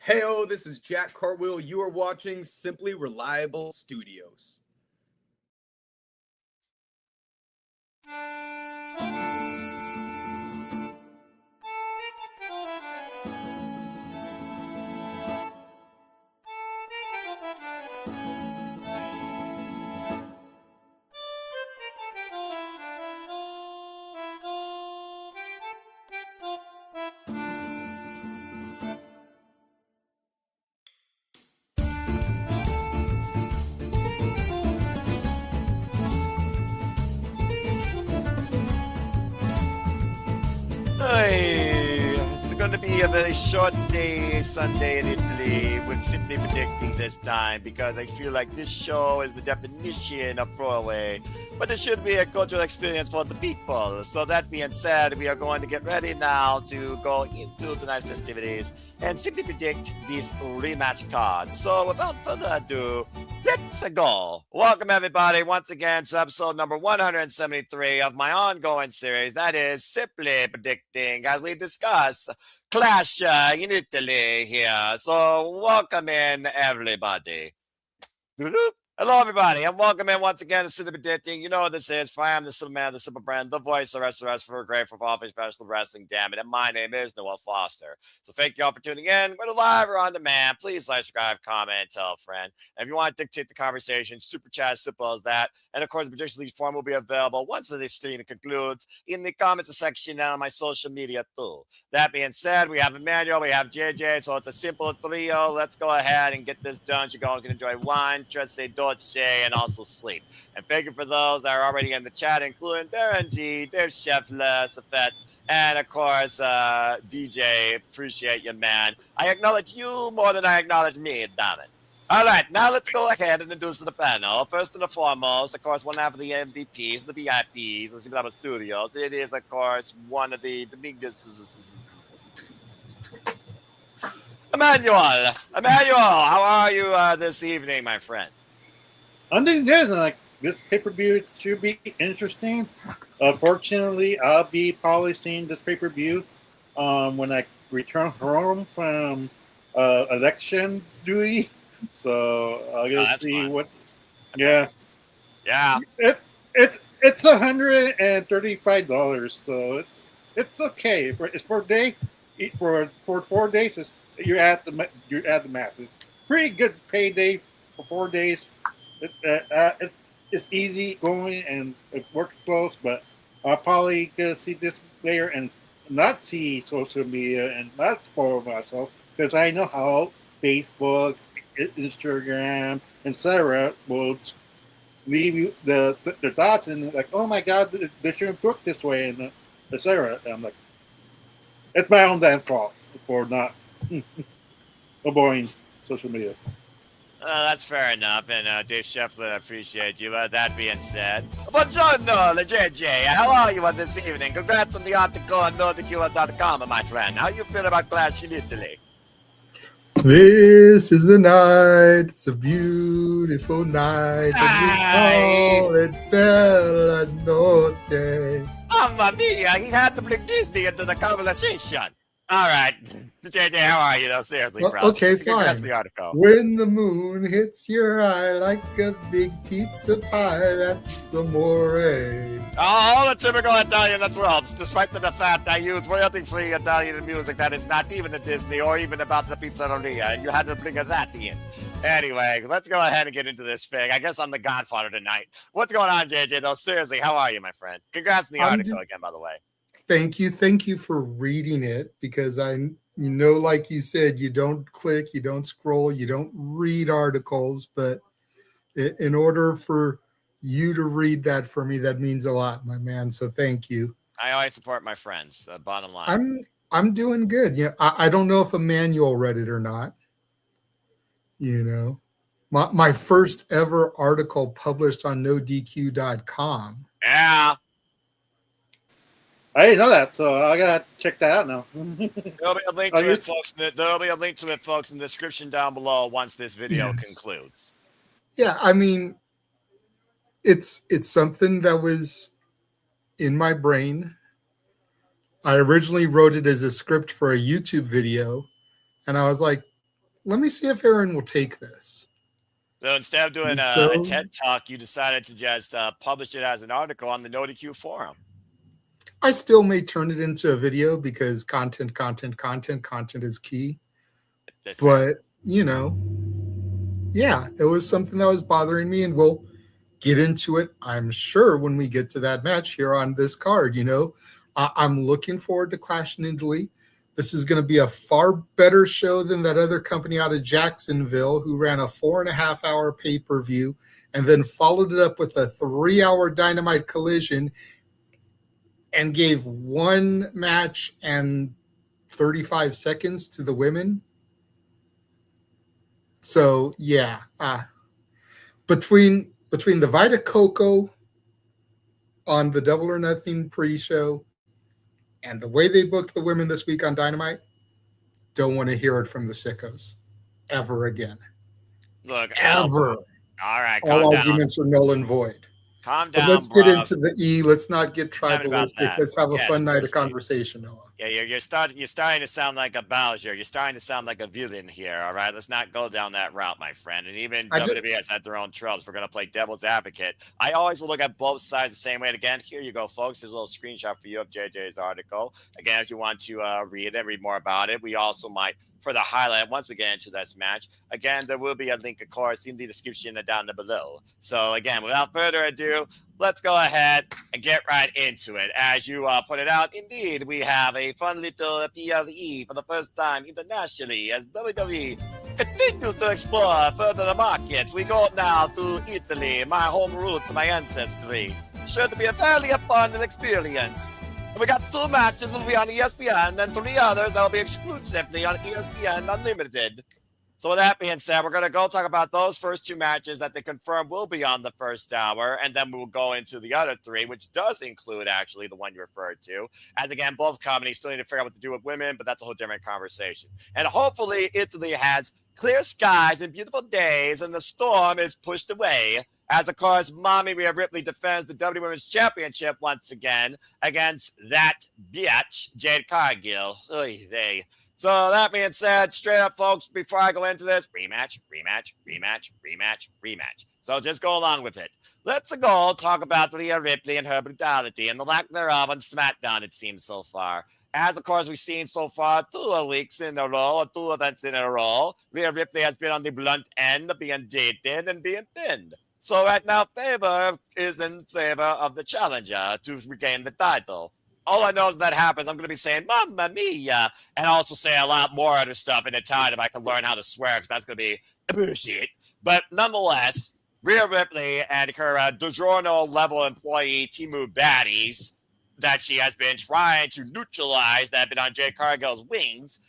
Heyo, this is Jack Cartwheel. You are watching Simply Reliable Studios. Hey, it's going to be a very short day, Sunday in Italy, with simply predicting this time because I feel like this show is the definition of throwaway. But it should be a cultural experience for the people. So that being said, we are going to get ready now to go into tonight's festivities and simply predict this rematch card. So without further ado, let's go. Welcome everybody once again to episode number 173 of my ongoing series. That is Simply Predicting as we discuss Clash in Italy here. So welcome in everybody. Hello, everybody, and welcome in once again to Simply Predicting. You know what this is, for I am the Superman, the Superbrand, the voice of wrestlers for great for all professional wrestling, damn it, and my name is Noel Foster. So thank you all for tuning in, whether live or on demand. Please like, subscribe, comment, and tell a friend. And if you want to dictate the conversation, super chat, simple as that. And of course, the prediction lead form will be available once the stream concludes in the comments section and on my social media too. That being said, we have Emmanuel, we have JJ, so it's a simple trio. Let's go ahead and get this done. You all can enjoy wine, say dolce, and also sleep. And thank you for those that are already in the chat, including Darren G, Dave Scheffler, Safet, and of course, DJ. Appreciate you, man. I acknowledge you more than I acknowledge me, damn it. All right, now let's go ahead and introduce the panel. First and foremost, of course, one half of the MVPs, the VIPs, let's see what studios. It is, of course, one of the biggest. Emmanuel, how are you this evening, my friend? I'm doing good. Like, this pay-per-view should be interesting. Fortunately, I'll be probably seeing this pay-per-view when I return home from election duty. So I'm gonna see fun. What. Yeah. It's $135. So it's okay. It's per day. For 4 days, you're at the math. It's pretty good payday for 4 days. It's easy going and it works close, but I'll probably gonna see this later and not see social media and not spoil myself because I know how Facebook, Instagram, etc. will leave you the thoughts and like, oh my God, they shouldn't book this way and etc. I'm like, it's my own damn fault for not avoiding social media. That's fair enough, and Dave Scheffler, I appreciate you. That being said, buongiorno, JJ. How are you on this evening? Congrats on the article on NordicUL.com, my friend. How you feel about Clash in Italy? This is the night. It's a beautiful night. And we call it Bella Notte. Mamma mia, he had to bring Disney into the conversation. All right, JJ, how are you, though? Seriously, bro. Okay, fine. That's the article. When the moon hits your eye like a big pizza pie, that's amore. Oh, the typical Italian tropes, despite the fact I use royalty-free Italian music that is not even a Disney or even about the pizzeria, and you had to bring that in. Anyway, let's go ahead and get into this thing. I guess I'm the godfather tonight. What's going on, JJ, though? Seriously, how are you, my friend? Congrats on the article again, by the way. Thank you for reading it because like you said, you don't click, you don't scroll, you don't read articles, but in order for you to read that for me, that means a lot, my man. So thank you. I always support my friends. Bottom line. I'm doing good. Yeah, I don't know if Emmanuel read it or not. You know, my first ever article published on NoDQ.com. Yeah. I didn't know that, so I gotta check that out now. There'll be a link to it, folks. There'll be a link to it, folks, in the description down below once this video concludes. Yeah, I mean, it's something that was in my brain. I originally wrote it as a script for a YouTube video, and I was like, let me see if Aaron will take this. So instead of doing a TED Talk, you decided to just publish it as an article on the NotiQ forum. I still may turn it into a video because content is key. But, yeah, it was something that was bothering me, and we'll get into it, I'm sure, when we get to that match here on this card. I'm looking forward to Clash in Italy. This is going to be a far better show than that other company out of Jacksonville who ran a 4.5-hour pay-per-view and then followed it up with a 3-hour Dynamite Collision and gave one match and 35 seconds to the women. So, yeah. Between the Vita Coco on the Double or Nothing pre-show and the way they booked the women this week on Dynamite, don't want to hear it from the sickos ever again. Look, ever. All right, all arguments are null and void. Calm down. But let's get into the E. Let's not get tribalistic. Let's have a fun night of conversation, Noah. Yeah, you're starting to sound like a Bowser. You're starting to sound like a villain here. All right, let's not go down that route, my friend. And even WWE has had their own tropes. We're gonna play devil's advocate. I always will look at both sides the same way. And again, here you go, folks. Here's a little screenshot for you of JJ's article. Again, if you want to read it, read more about it. We also might further highlight once we get into this match. Again, there will be a link, of course, in the description down below. So again, without further ado, let's go ahead and get right into it. As you pointed out, indeed, we have a fun little PLE for the first time internationally as WWE continues to explore further the markets. We go now to Italy, my home roots, my ancestry. Sure to be a fairly fun experience. And we got 2 matches that will be on ESPN and 3 others that will be exclusively on ESPN Unlimited. So with that being said, we're going to go talk about those first 2 matches that they confirmed will be on the first hour, and then we'll go into the other 3, which does include actually the one you referred to. As again, both companies still need to figure out what to do with women, but that's a whole different conversation. And hopefully Italy has clear skies and beautiful days, and the storm is pushed away. As, of course, Mommy Rhea Ripley defends the WWE Women's Championship once again against that bitch, Jade Cargill. Oy vey. So that being said, straight up, folks, before I go into this, rematch. So just go along with it. Let's go talk about Rhea Ripley and her brutality and the lack thereof on SmackDown, it seems so far. As, of course, we've seen so far 2 weeks in a row, or 2 events in a row, Rhea Ripley has been on the blunt end of being dated and being pinned. So right now, favor is in favor of the challenger to regain the title. All I know is that happens, I'm going to be saying, Mamma Mia, and also say a lot more other stuff in Italian if I can learn how to swear, because that's going to be bullshit. But nonetheless, Rhea Ripley and her DiGiorno-level employee Timu baddies that she has been trying to neutralize that have been on Jade Cargill's wings,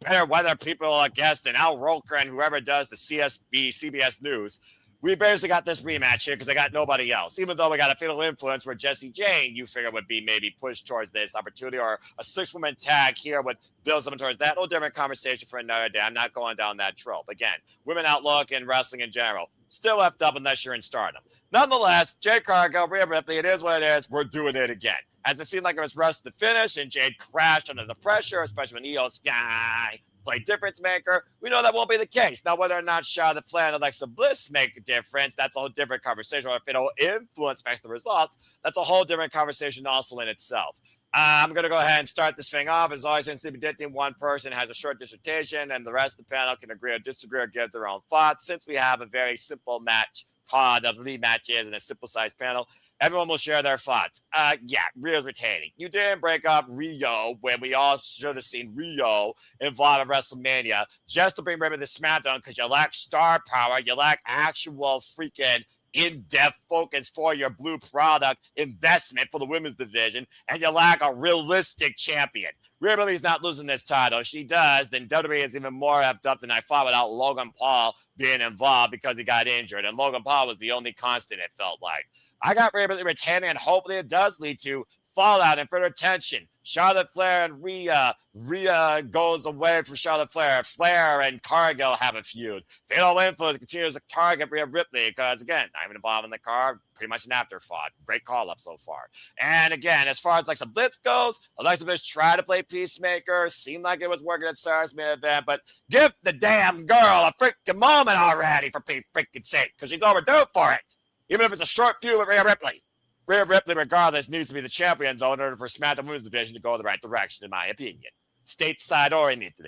better weather people, I guess, than Al Roker and whoever does the CBS News. We basically got this rematch here because I got nobody else. Even though we got a Fatal Influence where Jessie Jane, you figure, would be maybe pushed towards this opportunity, or a 6-woman tag here would build someone towards that. No different conversation for another day. I'm not going down that trope. Again, women outlook and wrestling in general, still left up unless you're in Stardom. Nonetheless, Jade Cargill, Rhea Ripley, it is what it is. We're doing it again. As it seemed like it was rushed to the finish, and Jade crashed under the pressure, especially when Io Sky played difference maker. We know that won't be the case. Now, whether or not Charlotte Flair and Alexa Bliss make a difference, that's a whole different conversation. Or if it'll influence affects the results, that's a whole different conversation also in itself. I'm going to go ahead and start this thing off. As always, since predicting one person has a short dissertation and the rest of the panel can agree or disagree or give their own thoughts. Since we have a very simple match card of 3 matches and a simple size panel, everyone will share their thoughts. Yeah, Rhea's retaining. You didn't break up Rio when we all should have seen Rio involved in WrestleMania just to bring Ripley to SmackDown because you lack star power, you lack actual freaking in-depth focus for your blue product investment for the women's division, and you lack a realistic champion. Rhea Ripley's not losing this title. If she does, then WWE is even more effed up than I thought without Logan Paul being involved because he got injured, and Logan Paul was the only constant, it felt like. I got Rhea Ripley retaining, and hopefully it does lead to Fallout and further tension. Charlotte Flair and Rhea. Rhea goes away from Charlotte Flair. Flair and Cargill have a feud. Fatal Influence continues to target Rhea Ripley because, again, not even involved in the card. Pretty much an afterthought. Great call-up so far. And, again, as far as Alexa Bliss goes, Alexa Bliss tried to play Peacemaker. Seemed like it was working at Sarah's main event. But give the damn girl a freaking moment already, for freaking sake, because she's overdue for it. Even if it's a short feud with Rhea Ripley. Rhea Ripley, regardless, needs to be the champion in order for SmackDown Women's Division to go in the right direction, in my opinion. Stateside oriented.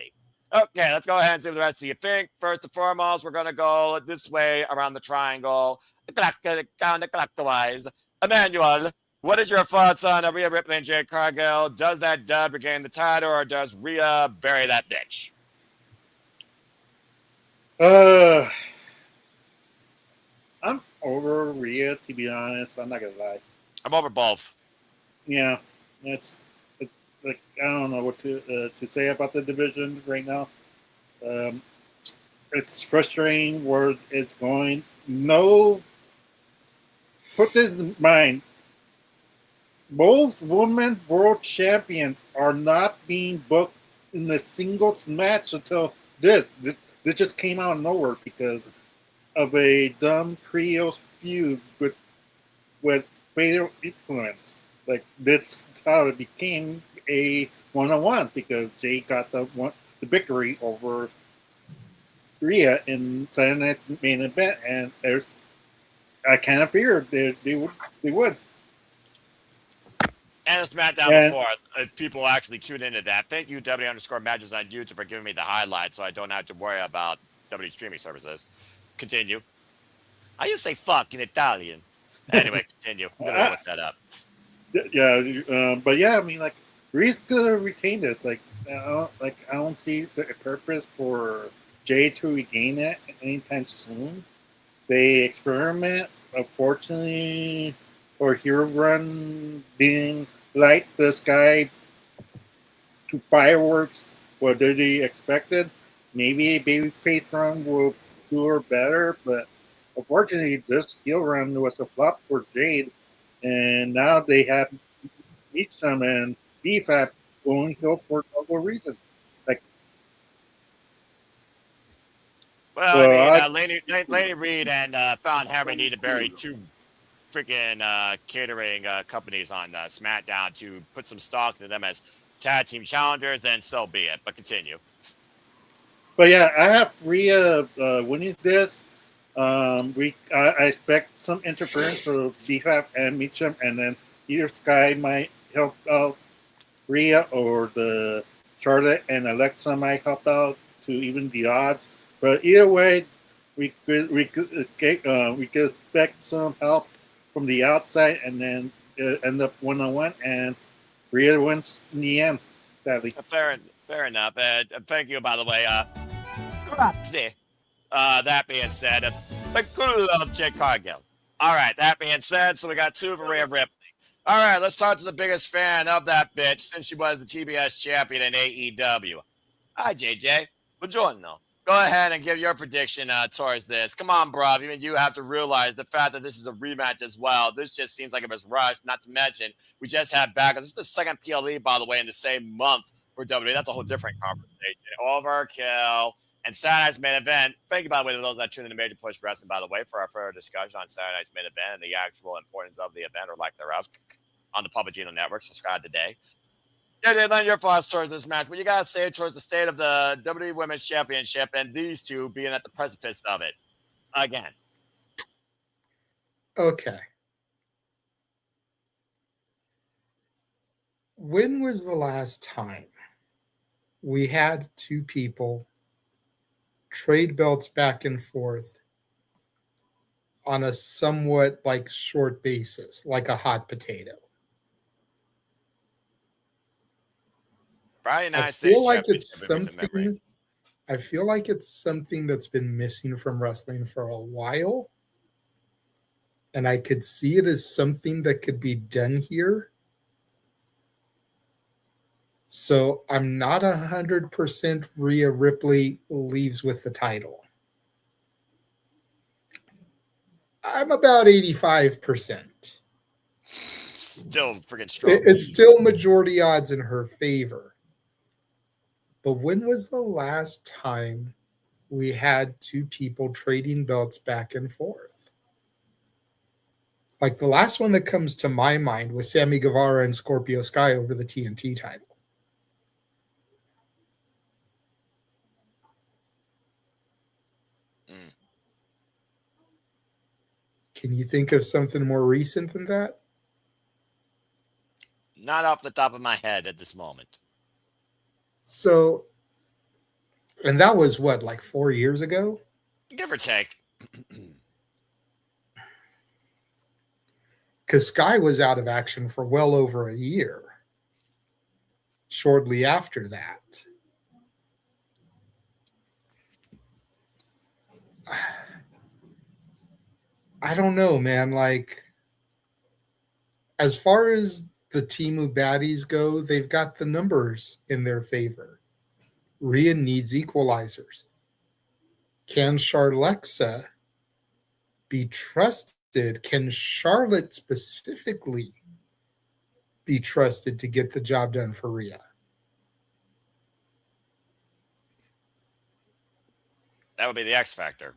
Okay, let's go ahead and see what the rest of you think. First and foremost, we're going to go this way around the triangle, clockwise. Emmanuel, what is your thoughts on Rhea Ripley and Jade Cargill? Does that dub regain the title, or does Rhea bury that bitch? I'm over Rhea, to be honest. I'm not gonna lie. I'm over both. Yeah, it's like I don't know what to say about the division right now. It's frustrating where it's going. No, put this in mind. Both women world champions are not being booked in the singles match until this. This just came out of nowhere because of a dumb trios feud with Fatal Influence. Like, that's how it became a one-on-one, because Jay got the victory over Rhea in Saturday Night main event, and I kind of figured they would. And the SmackDown before, people actually tune into that. Thank you, W_Matches on YouTube, for giving me the highlights, so I don't have to worry about WWE streaming services. Continue. I used to say fuck in Italian. Anyway, continue. I'm gonna look that up. Yeah, but yeah, I mean, like, Rhea's gonna retain this. Like, I don't see the purpose for Jay to regain it anytime soon. They experiment. Unfortunately, for Hero Run didn't light the sky to fireworks what they expected. Maybe a babyface run will do her better, but unfortunately, this heel run was a flop for Jade, and now they have Meacham and BFAP going heel for no reason. Like, well, I mean, Lady Reed and Fallon Henry need to bury two freaking catering companies on SmackDown to put some stock into them as tag team challengers, then so be it. But continue. But yeah, I have Rhea winning this. I expect some interference for BFAP and Meacham, and then either Sky might help out Rhea, or the Charlotte and Alexa might help out to even the odds. But either way, we could expect some help from the outside, and then end up 1-on-1, and Rhea wins in the end. Sadly, fair enough. Thank you, by the way. Grazie. That being said, the cool of Jade Cargill. All right, that being said, so we got two for Rhea Ripley. All right, let's talk to the biggest fan of that bitch since she was the TBS champion in AEW. Hi, JJ. Buongiorno. Go ahead and give your prediction towards this. Come on, bruv. Even you have to realize the fact that this is a rematch as well. This just seems like it was rushed. Not to mention, we just had back. This is the second PLE, by the way, in the same month for WWE. That's a whole different conversation. Overkill. And Saturday night's main event. Thank you, by the way, to those that tuned in to Major Push Wrestling, by the way, for our further discussion on Saturday night's main event and the actual importance of the event, or lack thereof, on the Papagino Network. Subscribe today. Yeah, Lend your thoughts towards this match. What you got to say towards the state of the WWE Women's Championship and these two being at the precipice of it again? Okay. When was the last time we had two people trade belts back and forth on a somewhat like short basis, like a hot potato? Probably United I States feel like it's Championship. I feel like it's something that's been missing from wrestling for a while. And I could see it as something that could be done here. So I'm not 100% Rhea Ripley leaves with the title. I'm about 85%. still freaking strong. It's still majority odds in her favor. But when was the last time we had two people trading belts back and forth? Like the last one that comes to my mind was Sammy Guevara and Scorpio Sky over the TNT title. Can you think of something more recent than that? Not off the top of my head at this moment. So, and that was what, like 4 years ago? Give or take. Because Sky was out of action for well over a year. Shortly after that. I don't know, man. Like, as far as the Temu baddies go, they've got the numbers in their favor. Rhea needs equalizers. Can Charlexa be trusted? Can Charlotte specifically be trusted to get the job done for Rhea? That would be the X factor.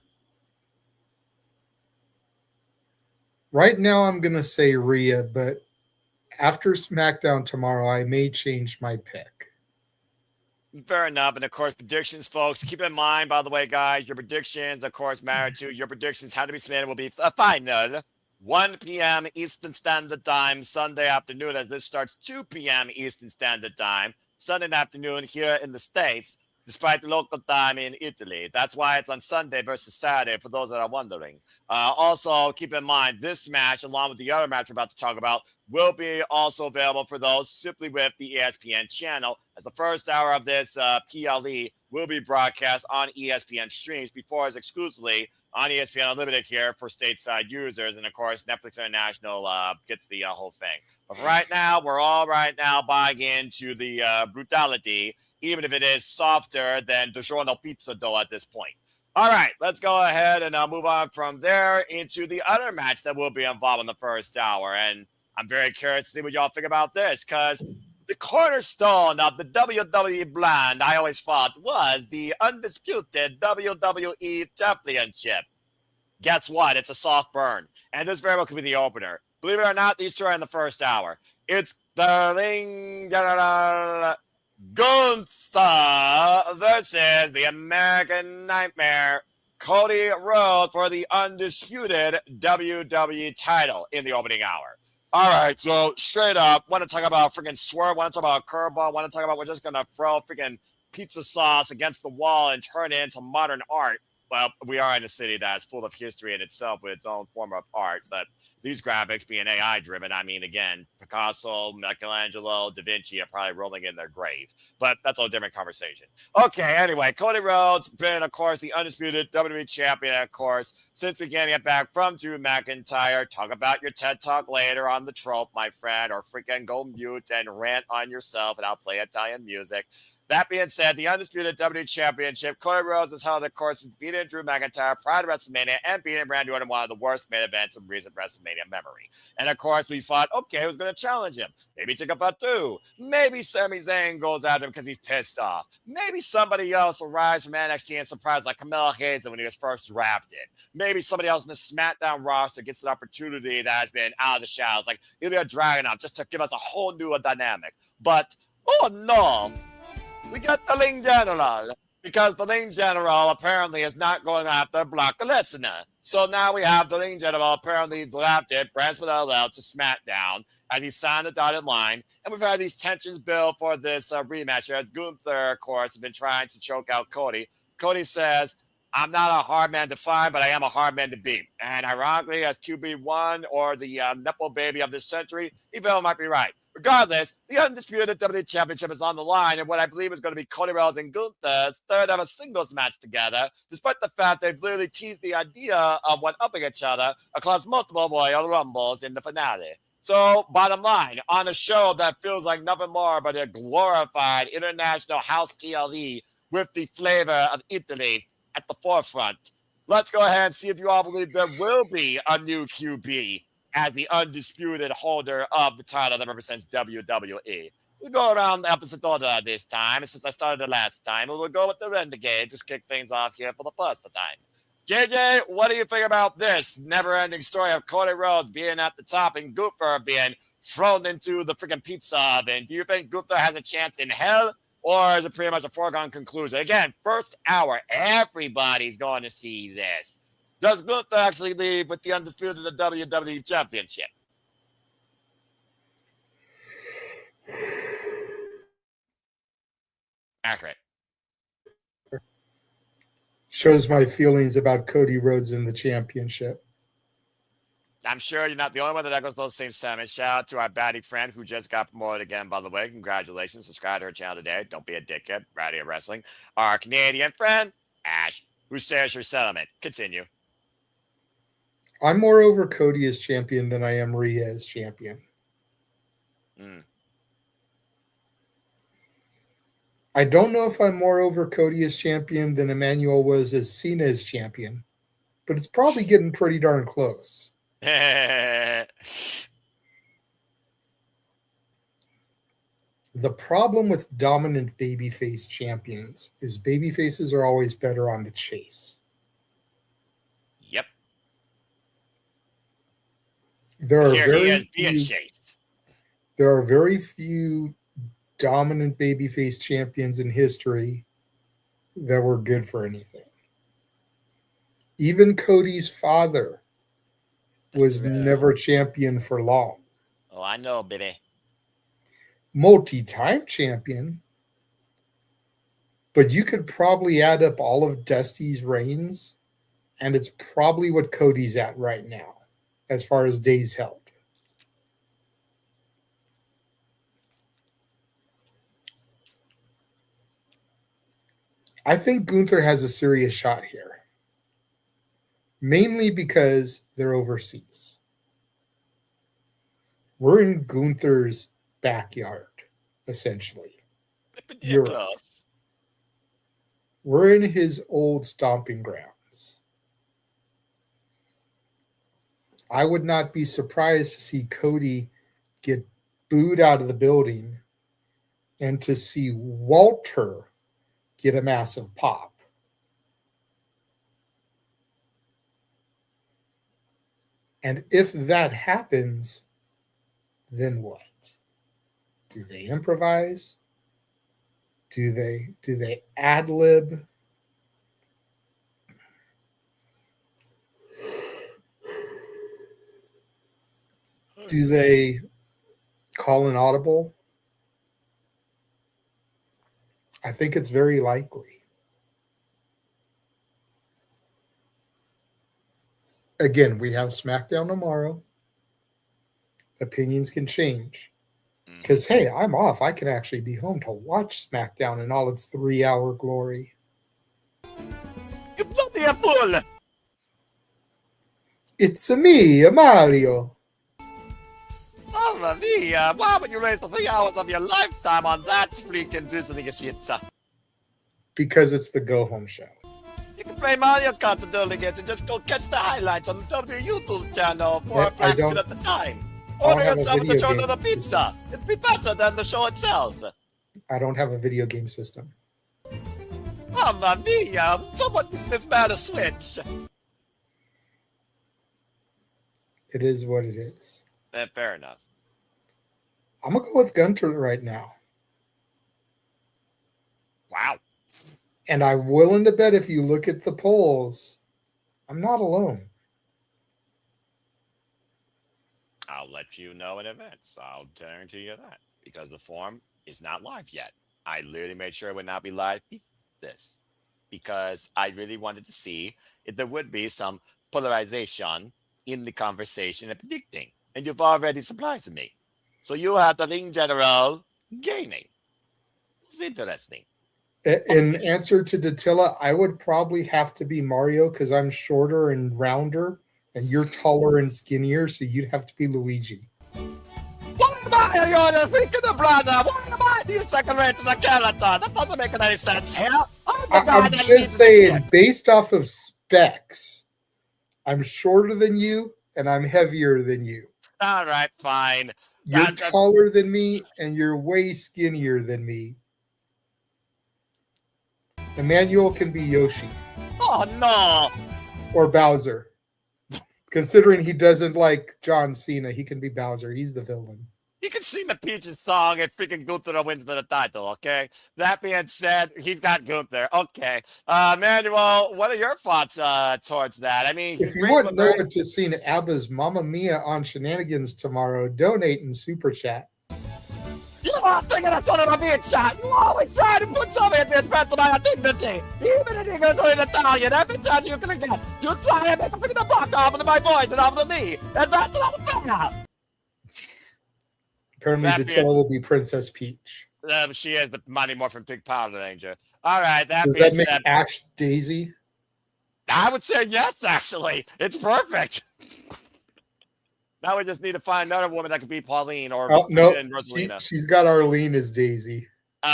Right now, I'm going to say Rhea, but after SmackDown tomorrow, I may change my pick. Fair enough. And of course, predictions, folks. Keep in mind, by the way, guys, your predictions, of course, matter too. Your predictions had to be submitted will be a final 1 p.m. Eastern Standard Time, Sunday afternoon, as this starts 2 p.m. Eastern Standard Time, Sunday afternoon here in the States, despite the local time in Italy. That's why it's on Sunday versus Saturday, for those that are wondering. Also, keep in mind, this match, along with the other match we're about to talk about, will be also available for those simply with the ESPN channel, as the first hour of this PLE will be broadcast on ESPN streams before it's exclusively on ESPN Unlimited here for stateside users. And, of course, Netflix International gets the whole thing. But right now, we're all buying into the brutality, even if it is softer than DiGiorno pizza dough at this point. All right, let's go ahead and move on from there into the other match that will be involved in the first hour. And I'm very curious to see what y'all think about this, because the cornerstone of the WWE brand, I always thought, was the undisputed WWE Championship. Guess what? It's a soft burn. And this very well could be the opener. Believe it or not, these two are in the first hour. It's the Gunther versus the American Nightmare, Cody Rhodes, for the undisputed WWE title in the opening hour. All right, so straight up, want to talk about freaking swerve, want to talk about curveball, want to talk about we're just going to throw freaking pizza sauce against the wall and turn it into modern art. Well, we are in a city that's full of history in itself with its own form of art, but these graphics being AI-driven, I mean, again, Picasso, Michelangelo, Da Vinci are probably rolling in their grave, but that's a different conversation. Okay, anyway, Cody Rhodes been, of course, the undisputed WWE champion, of course, since we can't get back from Drew McIntyre. Talk about your TED Talk later on the trope, my friend, or freaking go mute and rant on yourself, and I'll play Italian music. That being said, the undisputed WWE Championship, Cody Rhodes has held, of course, since beating Drew McIntyre prior to WrestleMania and beating Randy Orton in one of the worst main events of recent WrestleMania memory. And, of course, we thought, okay, who's going to challenge him? Maybe Jacob Fatu. Maybe Sami Zayn goes at him because he's pissed off. Maybe somebody else will rise from NXT and surprise like Carmelo Hayes when he was first drafted. Maybe somebody else in the SmackDown roster gets an opportunity that has been out of the shadows, like Ilya Dragunov, just to give us a whole new dynamic. But, oh no! We got the Ring General, because the Ring General apparently is not going after Brock Lesnar. So now we have the Ring General apparently drafted, transferred out to SmackDown as he signed the dotted line. And we've had these tensions build for this rematch. As Gunther, of course, has been trying to choke out Cody. Cody says, I'm not a hard man to find, but I am a hard man to beat. And ironically, as QB1 or the Nepo baby of this century, he very might be right. Regardless, the undisputed WWE Championship is on the line, and what I believe is going to be Cody Rhodes and Gunther's third ever singles match together, despite the fact they've literally teased the idea of one upping each other across multiple Royal Rumbles in the finale. So, bottom line, on a show that feels like nothing more but a glorified international house PLE with the flavor of Italy at the forefront, let's go ahead and see if you all believe there will be a new QB as the undisputed holder of the title that represents WWE. We'll go around the opposite order this time. Since I started the last time, we'll go with the Renegade. Just kick things off here for the first time. JJ, what do you think about this never-ending story of Cody Rhodes being at the top and Gunther being thrown into the freaking pizza oven? Do you think Gunther has a chance in hell, or is it pretty much a foregone conclusion? Again, first hour, everybody's going to see this. Does Gunther actually leave with the undisputed WWE Championship? Accurate. Shows my feelings about Cody Rhodes in the championship. I'm sure you're not the only one that echoes those same sentiments. Shout out to our baddie friend who just got promoted again, by the way. Congratulations. Subscribe to her channel today. Don't be a dickhead. Baddie of Wrestling. Our Canadian friend, Ash, who shares her sentiment. Continue. I'm more over Cody as champion than I am Rhea as champion. I don't know if I'm more over Cody as champion than Emmanuel was as Cena as champion, but it's probably getting pretty darn close. The problem with dominant babyface champions is babyfaces are always better on the chase. Yep. There are Here he is being chased. There are very few dominant babyface champions in history that were good for anything. Even Cody's father was never champion for long. Oh, I know, baby. Multi-time champion, but you could probably add up all of Dusty's reigns, and it's probably what Cody's at right now, as far as days held. I think Gunther has a serious shot here, mainly because they're overseas. We're in Gunther's backyard, essentially. Europe. We're in his old stomping grounds. I would not be surprised to see Cody get booed out of the building and to see Walter get a massive pop. And if that happens, then what? Do they improvise? Do they ad-lib? Do they call an audible? I think it's very likely. Again, we have SmackDown tomorrow. Opinions can change. Because, hey, I'm off. I can actually be home to watch SmackDown in all its 3-hour glory. You bloody fool! It's me, Mario. Mamma mia! Why would you waste the 3 hours of your lifetime on that freaking Disney shit? Because it's the go-home show. You can play Mario Kart to delegate and just go catch the highlights on the W YouTube channel for a fraction of the time. Order yourself the show to the pizza. It'd be better than the show itself. I don't have a video game system. Mamma mia! Someone give this man a Switch. It is what it is. Fair enough. I'm going to go with Gunther right now. Wow. And I'm willing to bet if you look at the polls, I'm not alone. I'll let you know in advance. I'll guarantee you that. Because the forum is not live yet. I literally made sure it would not be live before this. Because I really wanted to see if there would be some polarization in the conversation and predicting. And you've already surprised me. So you have the ring general gaining. It's interesting. In answer to Dattila, I would probably have to be Mario because I'm shorter and rounder, and you're taller and skinnier, so you'd have to be Luigi. Why am I your freaking brother? Why am I the second rate to the character? That doesn't make any sense here. I'm just saying, based off of specs, I'm shorter than you, and I'm heavier than you. All right, fine. You're taller than me, and you're way skinnier than me. Emmanuel can be Yoshi. Oh, no. Or Bowser. Considering he doesn't like John Cena, he can be Bowser. He's the villain. You can sing the Peaches song and freaking Gunther wins the title, okay? That being said, he's got Gunther. Okay. Manuel, what are your thoughts towards that? I mean, if you want Noah to sing ABBA's Mamma Mia on Shenanigans tomorrow, donate in Super Chat. You are thinking of son of a bitch shot. You always try to put something at the expense of my dignity. Even if you're going to do it in Italian, every time you're going to get, you try to make a freaking buck off of my voice and off of me. And that's what I'm doing. Apparently, the tail will be Princess Peach. She is the Mighty Morphin Pig Powder Ranger. All right, Does that make Ash Daisy? I would say yes, actually. It's perfect. Now we just need to find another woman that could be Pauline or Rosalina. She's got Arlene as Daisy.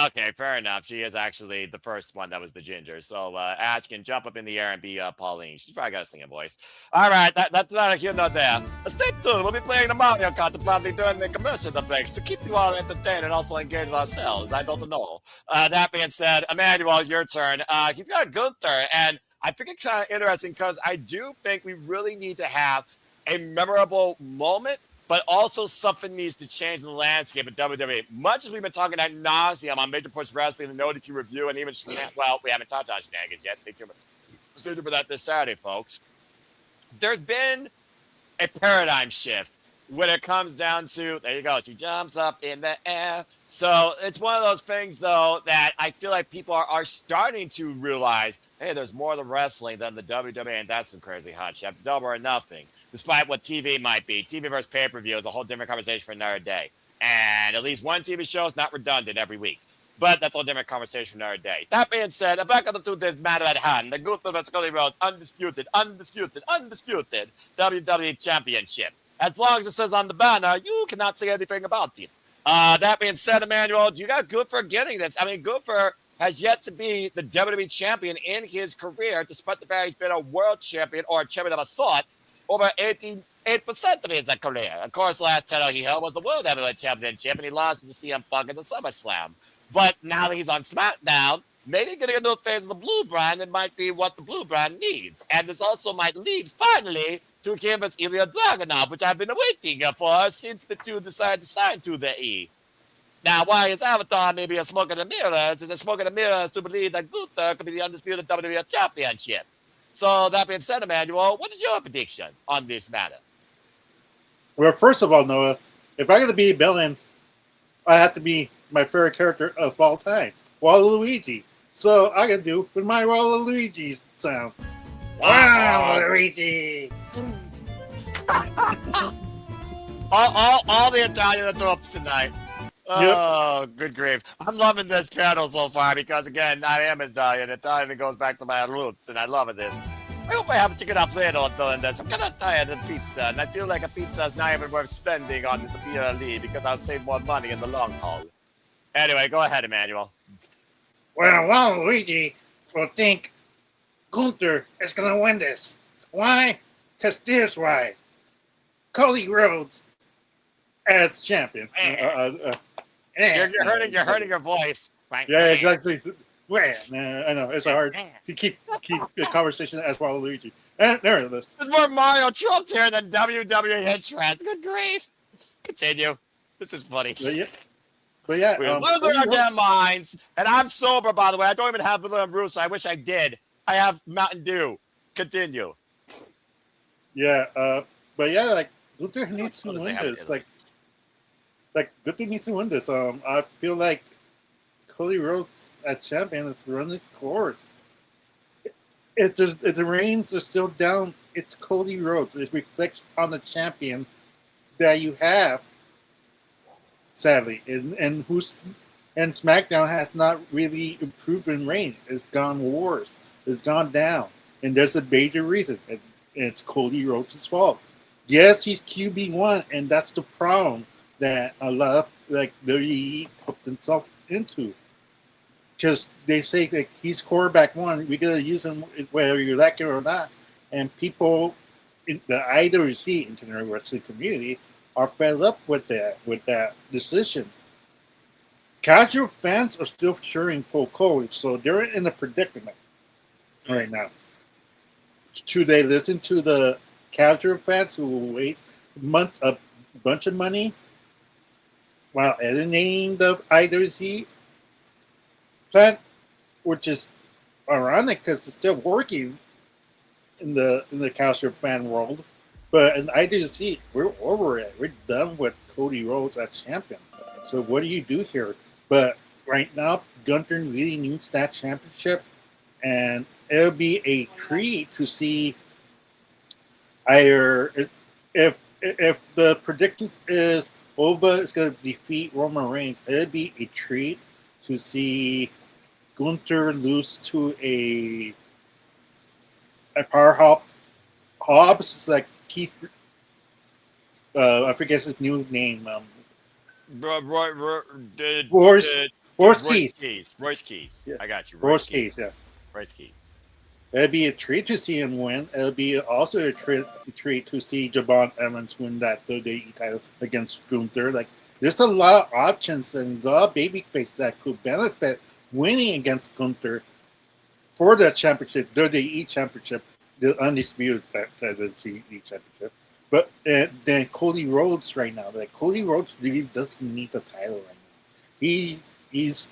Okay, fair enough. She is actually the first one that was the ginger. So Ash can jump up in the air and be Pauline. She's probably got a singing voice. All right, that's not here nor there. Stay tuned. We'll be playing the Mario Kart probably during the commercial breaks to keep you all entertained and also engaged ourselves. I don't know. That being said, Emmanuel, your turn. He's got Gunther, and I think it's kind of interesting because I do think we really need to have a memorable moment, but also something needs to change in the landscape of WWE. Much as we've been talking ad nauseum on Major Push Wrestling and No DQ Review and even well, we haven't talked on Shenanigans yet. Stay tuned for that this Saturday, folks. There's been a paradigm shift when it comes down to, there you go, she jumps up in the air. So it's one of those things, though, that I feel like people are starting to realize, hey, there's more to wrestling than the WWE, and that's some crazy hot shit. Double or nothing. Despite what TV might be. TV versus pay-per-view is a whole different conversation for another day. And at least one TV show is not redundant every week. But that's a whole different conversation for another day. That being said, I'm back on to this matter at hand. The Gunther vs. Cody Rhodes undisputed WWE Championship. As long as it says on the banner, you cannot say anything about it. That being said, Emmanuel, you got Gunther getting this. I mean, Gunther has yet to be the WWE champion in his career, despite the fact he's been a world champion or a champion of a sorts over 88% of his career. Of course, last title he held was the World Heavyweight Championship, and he lost to CM Punk in the SummerSlam. But now that he's on SmackDown, maybe getting a new phase of the Blue Brand, it might be what the Blue Brand needs. And this also might lead, finally, to him versus Ilya Dragunov, which I've been waiting for since the two decided to sign to the E. Now, why his avatar may be a smoke in the mirrors, is a smoke in the mirrors to believe that Gunther could be the undisputed WWE Championship. So, that being said, Emmanuel, what is your prediction on this matter? Well, first of all, Noah, if I'm going to be a villain, I have to be my favorite character of all time, Waluigi. So, I'm going to do with my Waluigi sound. Waluigi! all the Italian tropes tonight. Oh, yep. Good grief. I'm loving this panel so far because, again, I am Italian. Italian goes back to my roots, and I love this. I hope I have a chicken Alfredo doing this. I'm kind of tired of pizza, and I feel like a pizza is not even worth spending on this BLE because I'll save more money in the long haul. Anyway, go ahead, Emmanuel. Well, Waluigi will think Gunther is going to win this. Why? Because here's why. Cody Rhodes as champion. You're hurting your voice. Yeah, exactly. I know it's hard to keep the conversation as Waluigi. And there it is. There's more Mario Trumps here than WWE entrance. Good grief. Continue. This is funny. But yeah, we're losing our damn minds. And I'm sober, by the way. I don't even have William Russo. I wish I did. I have Mountain Dew. Continue. Yeah, but yeah, like Gunther needs to win this. Like Gunther needs to win this. I feel like Cody Rhodes at champion is running his course. If the reins are still down, it's Cody Rhodes. It reflects on the champion that you have. Sadly, and SmackDown has not really improved in reign. It's gone worse. It's gone down, and there's a major reason, and it's Cody Rhodes' fault. Yes, he's QB1, and that's the problem that a lot of WWE put themselves into. Because they say he's quarterback one, we gotta use him whether you like it or not, and people the IWC International Wrestling community are fed up with that decision. Casual fans are still cheering full coach, so they're in a predicament right now. Should they listen to the casual fans who waste a bunch of money while eliminating the IWC plan, which is ironic because it's still working in the casual fan world, but in IWC we're over it. We're done with Cody Rhodes as champion. So what do you do here? But right now, Gunther really needs that championship, and it'll be a treat to see either if the predictions is Oba is going to defeat Roman Reigns, it'll be a treat to see Gunther lose to a power Hobbs, like Keith. I forget his new name. Royce Keys. Royce Keys. Yeah. I got you. Royce Keys. Yeah. Royce Keys. It'd be a treat to see him win. It'll be also a treat to see Javon Evans win that WWE title against Gunther. Like, there's a lot of options and a lot of babyface that could benefit winning against Gunther for the championship, WWE championship, the undisputed WWE championship. But then Cody Rhodes right now, like Cody Rhodes really doesn't need the title right now. He needs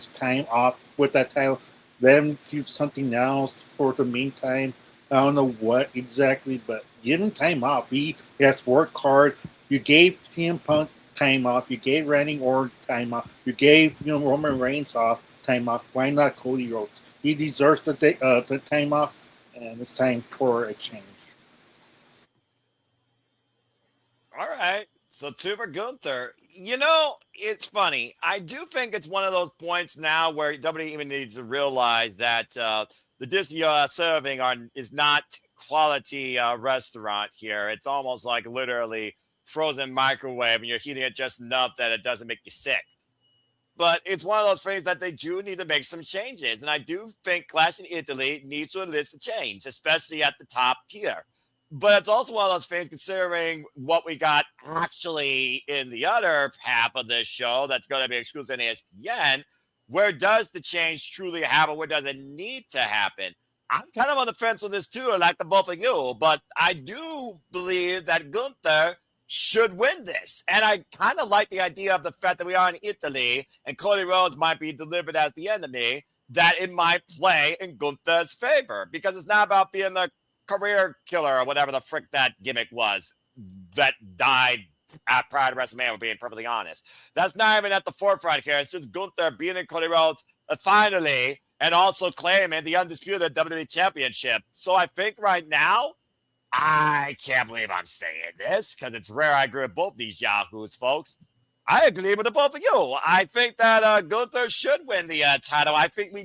time off with that title. Let him do something else for the meantime. I don't know what exactly, but give him time off. He has worked hard. You gave CM Punk time off. You gave Randy Orton time off. You gave Roman Reigns time off. Why not Cody Rhodes? He deserves the time off, and it's time for a change. All right. So two for Gunther. It's funny. I do think it's one of those points now where WWE even needs to realize that the dish you're serving is not quality restaurant here. It's almost like literally frozen microwave, and you're heating it just enough that it doesn't make you sick. But it's one of those things that they do need to make some changes. And I do think Clash in Italy needs to elicit change, especially at the top tier. But it's also one of those things, considering what we got actually in the other half of this show that's going to be exclusive on ESPN. Where does the change truly happen? Where does it need to happen? I'm kind of on the fence with this too, like the both of you. But I do believe that Gunther should win this. And I kind of like the idea of the fact that we are in Italy and Cody Rhodes might be delivered as the enemy, that it might play in Gunther's favor. Because it's not about being the career killer or whatever the frick that gimmick was that died prior to WrestleMania, being perfectly honest. That's not even at the forefront here. It's just Gunther beating Cody Rhodes finally and also claiming the undisputed WWE Championship. So I think right now, I can't believe I'm saying this because it's rare I agree with both these yahoos, folks. I agree with the both of you. I think that Gunther should win the title. I think we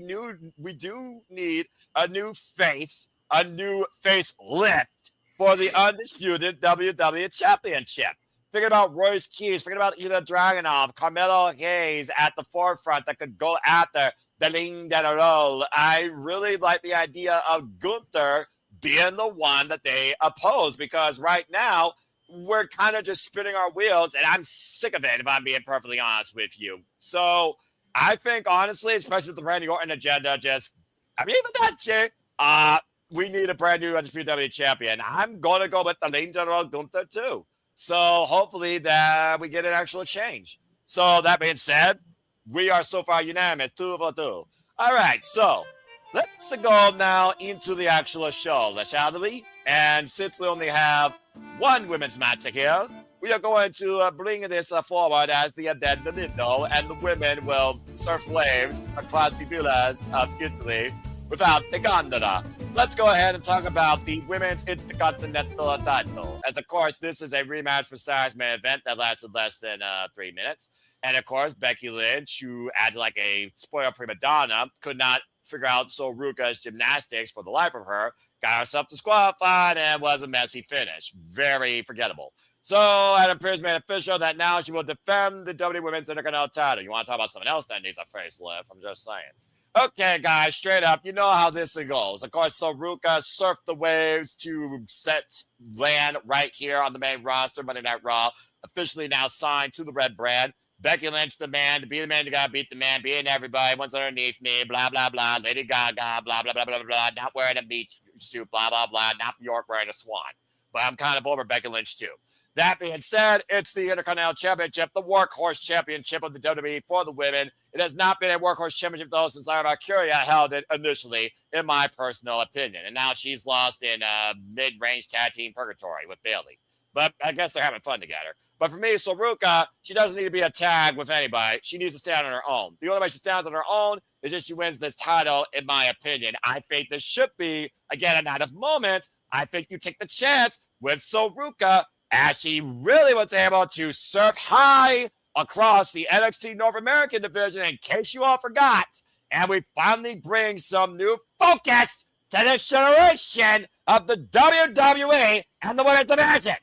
do need a new face lift for the undisputed WWE Championship. Thinking about Royce Keys, thinking about Ilya Dragunov, Carmelo Hayes at the forefront that could go after the Ling de la Roll. I really like the idea of Gunther being the one that they oppose, because right now we're kind of just spinning our wheels, and I'm sick of it, if I'm being perfectly honest with you. So I think, honestly, especially with the Randy Orton agenda, we need a brand new undisputed WWE champion. I'm going to go with the Ling de la Roll Gunther too. So hopefully that we get an actual change. So that being said, we are so far unanimous, 2 for 2. All right, so let's go now into the actual show, shall we? And since we only have one women's match here, we are going to bring this forward as the addendum window, and the women will surf waves across the villas of Italy without the gondola. Let's go ahead and talk about the women's intercontinental title. As of course, this is a rematch for Sarah's main event that lasted less than 3 minutes. And of course, Becky Lynch, who acted like a spoiled prima donna, could not figure out Ruca's gymnastics for the life of her, got herself disqualified, and was a messy finish. Very forgettable. So it appears made official that now she will defend the WWE Women's Intercontinental title. You want to talk about something else that needs a facelift? I'm just saying. Okay, guys, straight up, you know how this goes. Of course, so Ruca surfed the waves to land right here on the main roster, Monday Night Raw, officially now signed to the Red Brand. Becky Lynch, the man, to be the man, you gotta beat the man, being everybody, one's underneath me, blah, blah, blah, Lady Gaga, blah, blah, blah, blah, blah, not wearing a beach suit, blah, blah, blah, not York wearing a swan. But I'm kind of over Becky Lynch, too. That being said, it's the Intercontinental Championship, the Workhorse Championship of the WWE for the women. It has not been a Workhorse Championship, though, since Lyra Valkyria held it initially, in my personal opinion. And now she's lost in mid-range tag team purgatory with Bayley. But I guess they're having fun together. But for me, so Ruca, she doesn't need to be a tag with anybody. She needs to stand on her own. The only way she stands on her own is if she wins this title, in my opinion. I think this should be, again, a night of moments. I think you take the chance with Ruca, as she really was able to surf high across the NXT North American division, in case you all forgot. And we finally bring some new focus to this generation of the WWE and the women's division.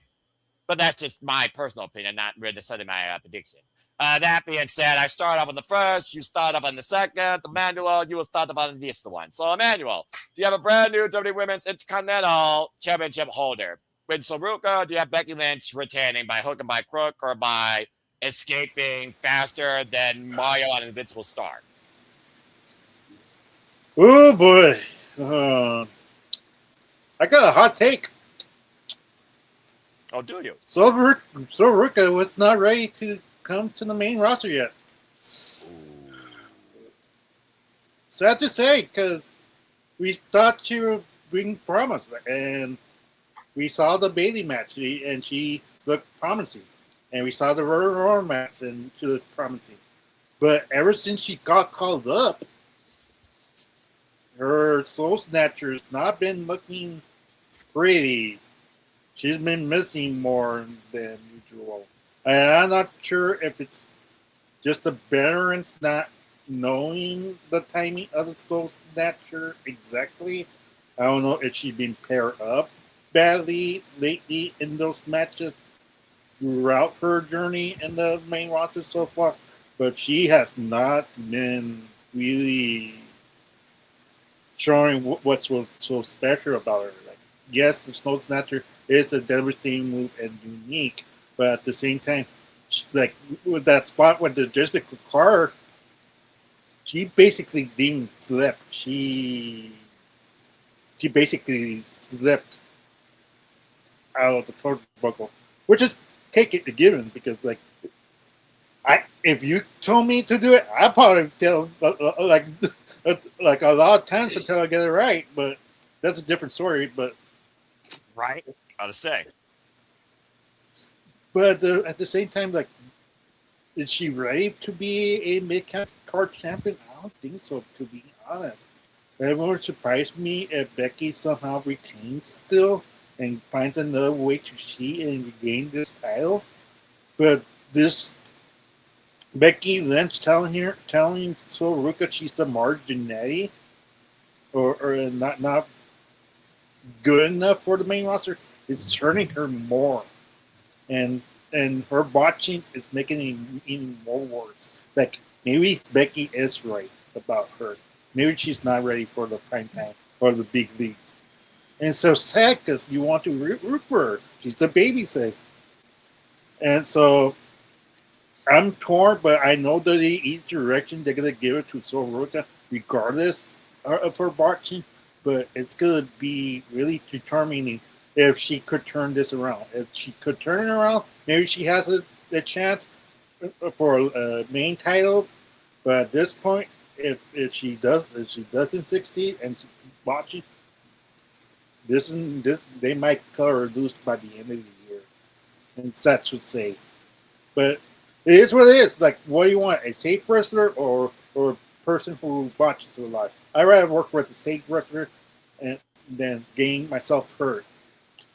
But that's just my personal opinion, not really necessarily my prediction. That being said, I start off on the first, you start off on the second. Emmanuel, you will start off on this one. So, Emmanuel, do you have a brand new WWE Women's Intercontinental Championship holder? With Ruca, do you have Becky Lynch retaining by hook and by crook, or by escaping faster than Mario on Invincible Star? Oh boy, I got a hot take. Oh, do you? So Ruca was not ready to come to the main roster yet. Ooh. Sad to say, because we thought she would bring promise, and we saw the Bayley match, and she looked promising. And we saw the Raw match, and she looked promising. But ever since she got called up, her Soul Snatcher's not been looking pretty. She's been missing more than usual. And I'm not sure if it's just the veterans not knowing the timing of the Soul Snatcher exactly. I don't know if she's been paired up badly lately in those matches throughout her journey in the main roster so far, but she has not been really showing what's so special about her. Like, yes, the Snow Snatcher is a devastating move and unique, but at the same time, like with that spot with the Jessica car, she basically didn't flip. She basically slipped out of the turnbuckle, which is take it a given, because like if you told me to do it, I probably tell like a lot of times until I get it right. But that's a different story. But right, gotta say. But at the same time, like, is she ready to be a mid-card champion? I don't think so, to be honest. It would surprise me if Becky somehow retains still and finds another way to cheat and regain this title. But this Becky Lynch telling Ruca she's the Marginetti or not good enough for the main roster is turning her more. And her botching is making it even more worse. Like, maybe Becky is right about her. Maybe she's not ready for the prime time or the big leagues. And it's so sad because you want to root for her. She's the baby safe. And so I'm torn, but I know that each direction they're going to give it to Ruca regardless of her botching. But it's going to be really determining if she could turn this around. If she could turn it around, maybe she has a chance for a main title. But at this point, if she doesn't succeed and she keeps watching, they might cut her loose by the end of the year, and that's what say. But it is what it is. Like, what do you want? A safe wrestler or a person who botches a lot? I'd rather work with a safe wrestler and than getting myself hurt.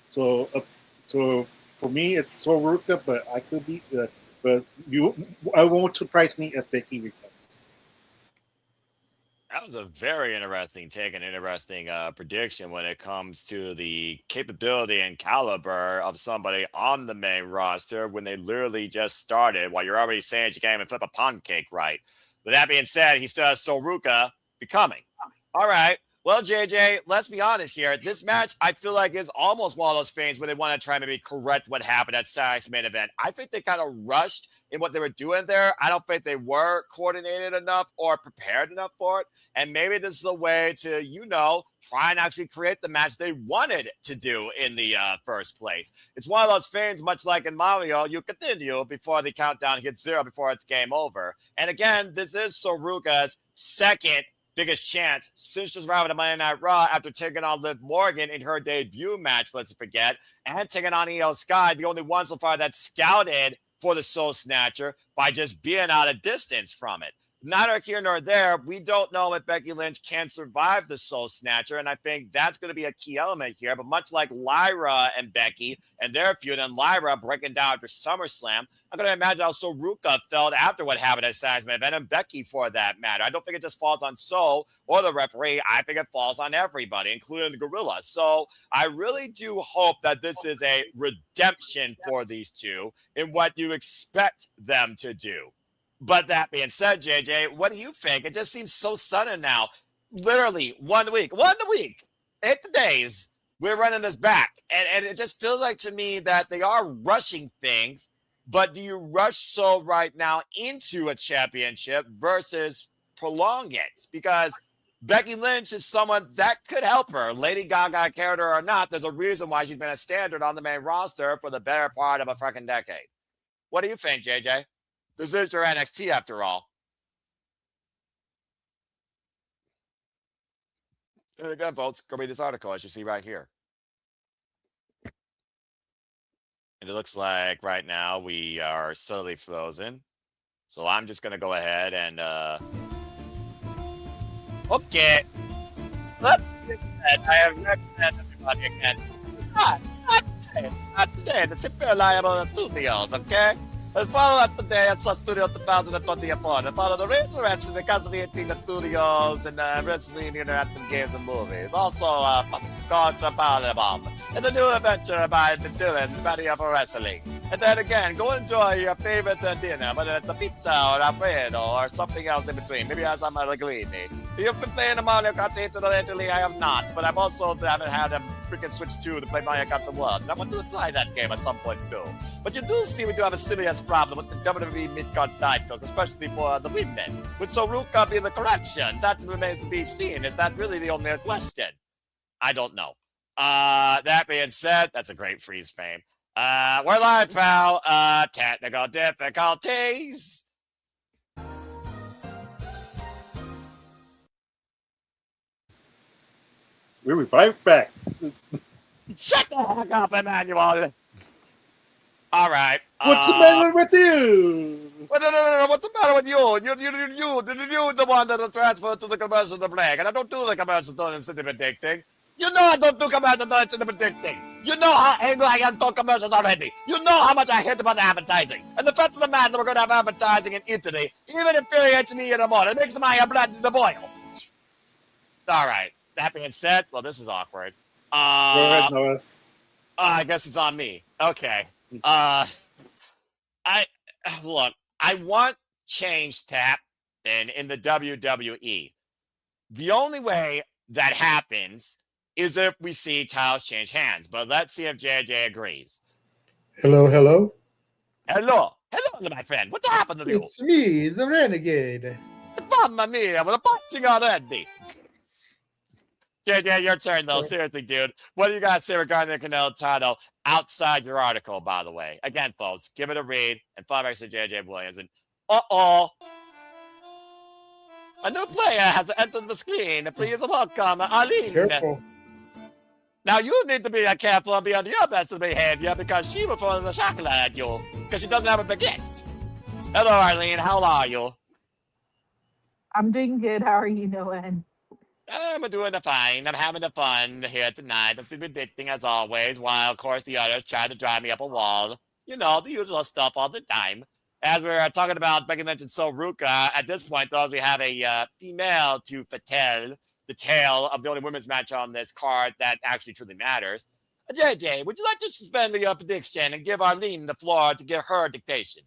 So for me, it's Ruca, but I could be. But I won't surprise me if Becky returns. That was a very interesting take and interesting prediction when it comes to the capability and caliber of somebody on the main roster when they literally just started, while you're already saying you can't even flip a pancake right. With that being said, he still has Ruca becoming. All right. Well, JJ, let's be honest here. This match, I feel like, is almost one of those things where they want to try and maybe correct what happened at Saturday's main event. I think they kind of rushed in what they were doing there. I don't think they were coordinated enough or prepared enough for it. And maybe this is a way to, try and actually create the match they wanted to do in the first place. It's one of those things, much like in Mario, you continue before the countdown hits 0 before it's game over. And again, this is Ruca's second biggest chance since she's arrived at Monday Night Raw after taking on Liv Morgan in her debut match, let's forget, and taking on Io Sky, the only one so far that scouted for the Soul Snatcher by just being out of distance from it. Neither here nor there, we don't know if Becky Lynch can survive the Soul Snatcher, and I think that's going to be a key element here. But much like Lyra and Becky and their feud, and Lyra breaking down after SummerSlam, I'm going to imagine how Ruca felt after what happened at Saturday's main event, and Becky for that matter. I don't think it just falls on Soul or the referee. I think it falls on everybody, including the Gorilla. So I really do hope that this is a redemption for these two in what you expect them to do. But that being said, JJ, what do you think? It just seems so sudden now. Literally 1 week, 8 days, we're running this back. And it just feels like to me that they are rushing things, but do you rush so right now into a championship versus prolong it? Because Becky Lynch is someone that could help her. Lady Gaga character or not, there's a reason why she's been a standard on the main roster for the better part of a freaking decade. What do you think, JJ? This is your NXT after all. And again, folks, go read this article as you see right here. And it looks like right now we are subtly frozen. So I'm just going to go ahead and... Okay. Let's get that. I have recommended everybody again. Not today. The Super Liable Studios, okay? Let's follow up today at Studio 2024. And follow the resurrection of Castle 18 Studios and Wrestling Interactive Games and Movies. Also, Culture Power Bomb. And the new adventure by the Dylan, Buddy of Wrestling. And then again, go enjoy your favorite dinner, whether it's a pizza or Alfredo or something else in between. Maybe I have some Allegrini. You've been playing the Mario Kart 8 lately, I have not. But I've also haven't had a freaking Switch 2 to play Mario Kart the World. And I want to try that game at some point too. But you do see we do have a serious problem with the WWE mid-card titles, especially for the women. With Ruca being the correction, that remains to be seen. Is that really the only question? I don't know. That being said, that's a great freeze frame. We're live, pal. Technical difficulties. We'll be right back. Shut the heck up, Emmanuel. All right. What's the matter with you? No. What's the matter with you? You're the one that transferred to the commercial break, and I don't do the commercial instead of addicting. You know I don't do commercial instead of addicting. You know how angry I am to commercials already. You know how much I hate about advertising. And the fact of the matter, we're going to have advertising in Italy even infuriates me anymore. It makes my blood to boil. All right. That being said, well, this is awkward. Go ahead, Noah. I guess it's on me. Okay. Look, I want change to happen in the WWE. The only way that happens is if we see titles change hands. But let's see if JJ agrees. Hello. Hello, my friend. What happened to you? It's me, the Renegade. Mamma mia, we're punching already. JJ, your turn, though. Seriously, dude. What do you guys say regarding the Canelo title outside your article, by the way? Again, folks, give it a read and follow back to JJ Williams. And a new player has entered the screen. Please welcome Aline. Careful. Now, you need to be careful and be on your best behavior because she will throw the chocolate at you because she doesn't have a baguette. Hello, Arlene. How are you? I'm doing good. How are you, Noah? I'm doing fine. I'm having the fun here tonight. I'm still addicting as always, while, of course, the others try to drive me up a wall. You know, the usual stuff all the time. As we're talking about Becky Lynch and Ruca, at this point, though, we have a female to foretell the tale of the only women's match on this card that actually truly matters. JJ, would you like to suspend the prediction and give Arlene the floor to give her dictation?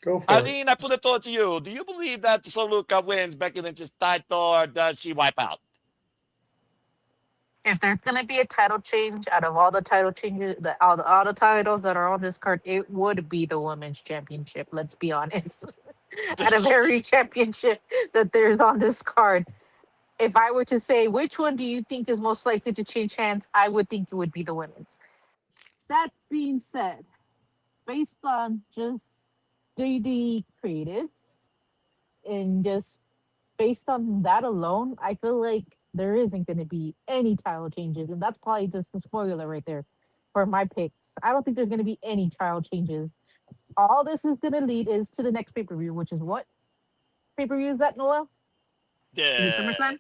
Go for it. Arlene, I put it to you. Do you believe that Ruca wins Becky Lynch's title, or does she wipe out? If there's gonna be a title change, out of all the title changes, all the titles that are on this card, it would be the women's championship. Let's be honest. Out of every championship that there's on this card, if I were to say which one do you think is most likely to change hands, I would think it would be the women's. That being said, based on just JD creative and just based on that alone, I feel like there isn't going to be any title changes, and that's probably just a spoiler right there for my picks. I don't think there's going to be any title changes. All this is going to lead is to the next pay per view, which is what pay per view is that, Noel? Is it SummerSlam?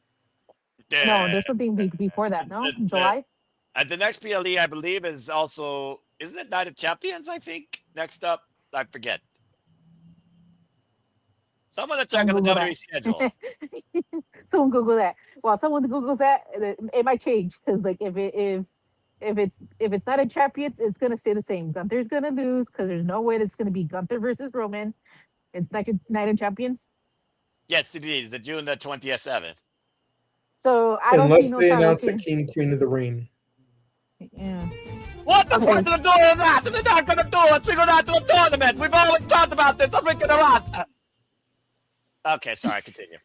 No, there's something before that. No, July. And the next PLE, I believe, is also, isn't it Night of Champions? I think next up, I forget. Someone to check on the WWE schedule. Someone Google that. Well, someone Googles that, it might change because like if it's not a champions, it's gonna stay the same. Gunther's gonna lose because there's no way that's gonna be Gunther versus Roman. It's Night of Champions. Yes, it is. The June the 27th. So I don't Unless see no they title announce a change. King Queen of the Ring. Yeah. What the fuck are they doing that? They're not going to do a single national tournament. We've always talked about this. I'm freaking around. Okay, sorry. Continue.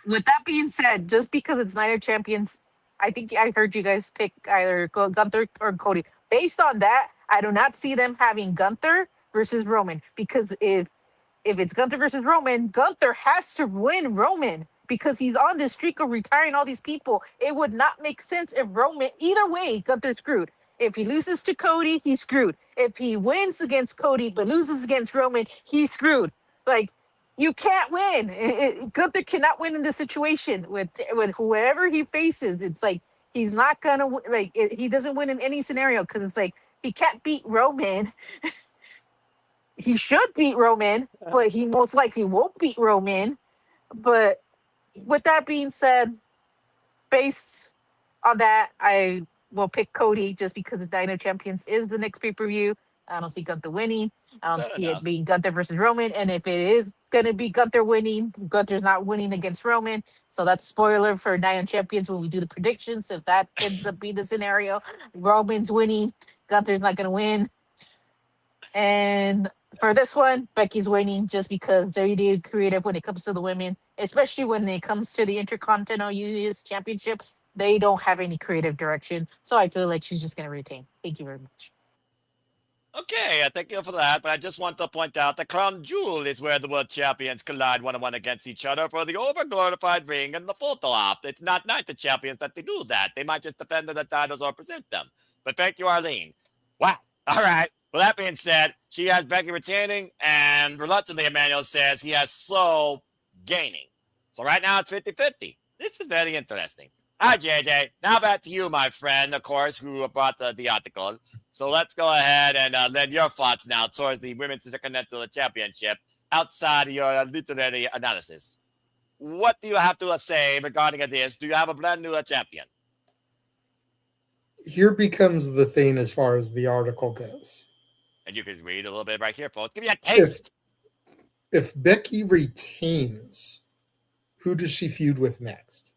With that being said, just because it's Night of Champions, I think I heard you guys pick either Gunther or Cody. Based on that, I do not see them having Gunther versus Roman because if it's Gunther versus Roman, Gunther has to win Roman because he's on this streak of retiring all these people. It would not make sense if Roman, either way, Gunther's screwed. If he loses to Cody, he's screwed. If he wins against Cody but loses against Roman, he's screwed. Like, you can't win. Gunther cannot win in this situation with whoever he faces. It's like he's not gonna he doesn't win in any scenario because it's like he can't beat Roman. He should beat Roman, but he most likely won't beat Roman. But with that being said, based on that, I will pick Cody just because the Dino Champions is the next pay per view. I don't see Gunther winning. I don't see it being Gunther versus Roman. And if it is going to be Gunther winning, Gunther's not winning against Roman. So that's spoiler for Dino Champions when we do the predictions. If that ends up being the scenario, Roman's winning, Gunther's not going to win. And for this one, Becky's winning just because WWE creative when it comes to the women, especially when it comes to the Intercontinental US Championship. They don't have any creative direction. So I feel like she's just going to retain. Thank you very much. Okay, thank you for that. But I just want to point out the crown jewel is where the world champions collide one-on-one against each other for the over-glorified ring and the photo op. It's not Night of Champions that they do that. They might just defend the titles or present them. But thank you, Arlene. Wow. All right. Well, that being said, she has Becky retaining, and reluctantly, Emmanuel says he has Slow gaining. So right now it's 50-50. This is very interesting. All right, JJ. Now back to you, my friend, of course, who brought the article. So let's go ahead and lend your thoughts now towards the Women's Intercontinental Championship outside of your literary analysis. What do you have to say regarding this? Do you have a brand new champion? Here becomes the thing as far as the article goes. And you can read a little bit right here, folks. Give me a taste. If Becky retains, who does she feud with next?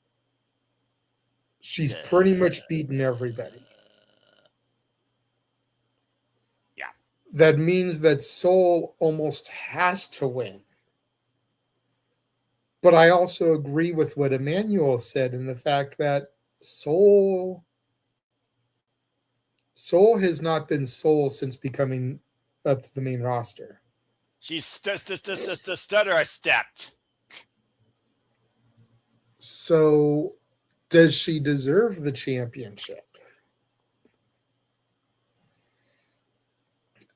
She's pretty much beaten everybody. Yeah. That means that Soul almost has to win. But I also agree with what Emmanuel said in the fact that Soul has not been Soul since becoming up to the main roster. She's stutter stepped. So does she deserve the championship?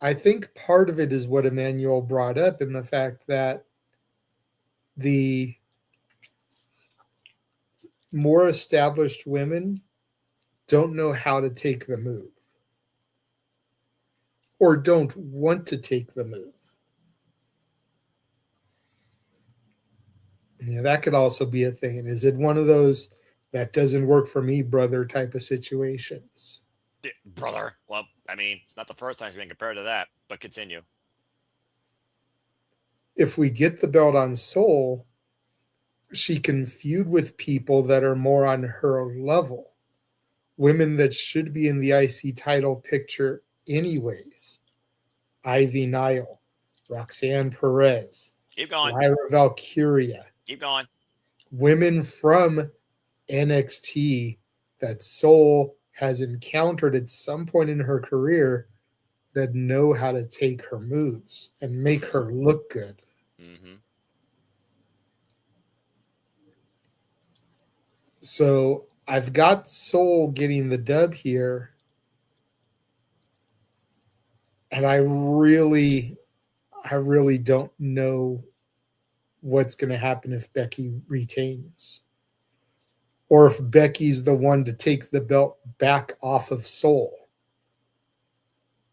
I think part of it is what Emmanuel brought up in the fact that the more established women don't know how to take the move or don't want to take the move. Yeah, that could also be a thing. Is it one of those that doesn't work for me, brother, type of situations? Brother? Well, I mean, it's not the first time she's been compared to that, but continue. if we get the belt on Soul, she can feud with people that are more on her level. Women that should be in the IC title picture anyways. Ivy Nile, Roxanne Perez, Keep going. Lyra Valkyria. Keep going. Women from NXT that Soul has encountered at some point in her career that know how to take her moves and make her look good. Mm-hmm. So I've got Soul getting the dub here. And I really don't know what's going to happen if Becky retains. Or if Becky's the one to take the belt back off of Soul.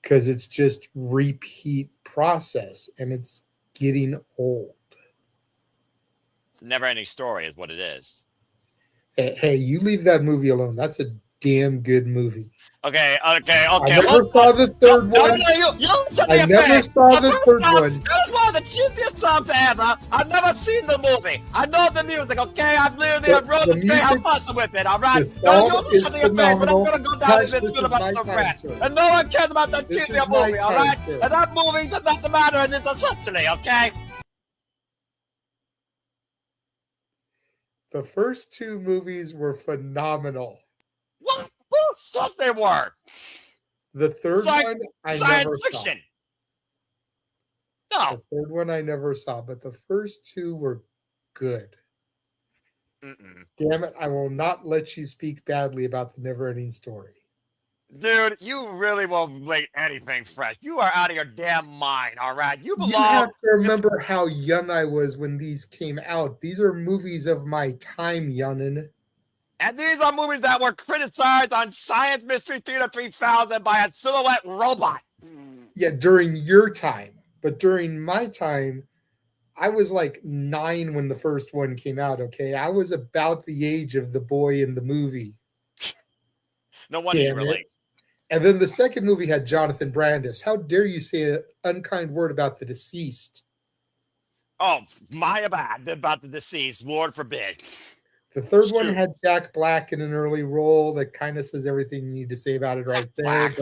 Because it's just repeat process and it's getting old. It's a never-ending story is what it is. Hey, you leave that movie alone. That's a damn good movie. Okay. I never saw the third one. I never saw the third one. That is one of the cheapest songs ever. I've never seen the movie. I know the music, okay? I've literally wrote the music, I'm fussing with it, all right? The song is Face, but I'm phenomenal. going to go down Hush, and this feel is about my the time, rat. sir. And no one cares about that This cheesy is my movie, all time, right? sir. And that movie does not matter in this essentially, okay? The first two movies were phenomenal. What bullshit they were? The third It's like one I science never fiction. saw. No. The third one I never saw, but the first two were good. Mm-mm. Damn it, I will not let you speak badly about the never-ending story. Dude, you really won't make anything fresh. You are out of your damn mind, all right? You belong. You have to remember how young I was when these came out. These are movies of my time, Youngin. And these are movies that were criticized on Science Mystery Theater 3000 by a silhouette robot. Yeah, during your time. But during my time, I was like 9 when the first one came out, okay? I was about the age of the boy in the movie. No wonder you relate. And then the second movie had Jonathan Brandis. How dare you say an unkind word about the deceased? Oh, my bad about the deceased. Lord forbid. The third one had Jack Black in an early role that kind of says everything you need to say about it right there.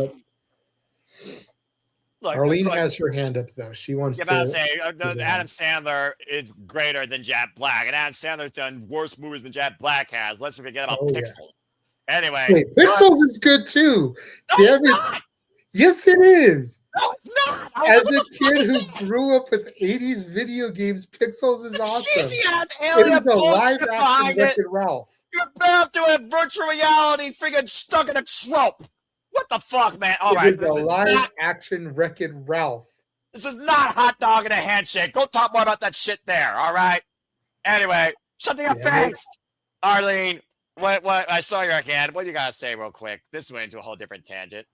But Arlene has her hand up, though. She wants to say Adam Sandler is greater than Jack Black, and Adam Sandler's done worse movies than Jack Black has. Let's forget about Pixels. Yeah. Anyway, wait, Pixels is good too. No, damn it! Not. Yes, it is. No, it's not. As a kid who grew up with 80s video games, Pixels is awesome. It is a live-action Wreck-It Ralph. You're bound to have virtual reality friggin' stuck in a trope. What the fuck, man? All right, It is a live-action Wreck-It Ralph. This is not hot dog and a handshake. Go talk more about that shit there, all right? Anyway, shut your face. Arlene, what? I saw your hand. What do you got to say real quick? This went into a whole different tangent.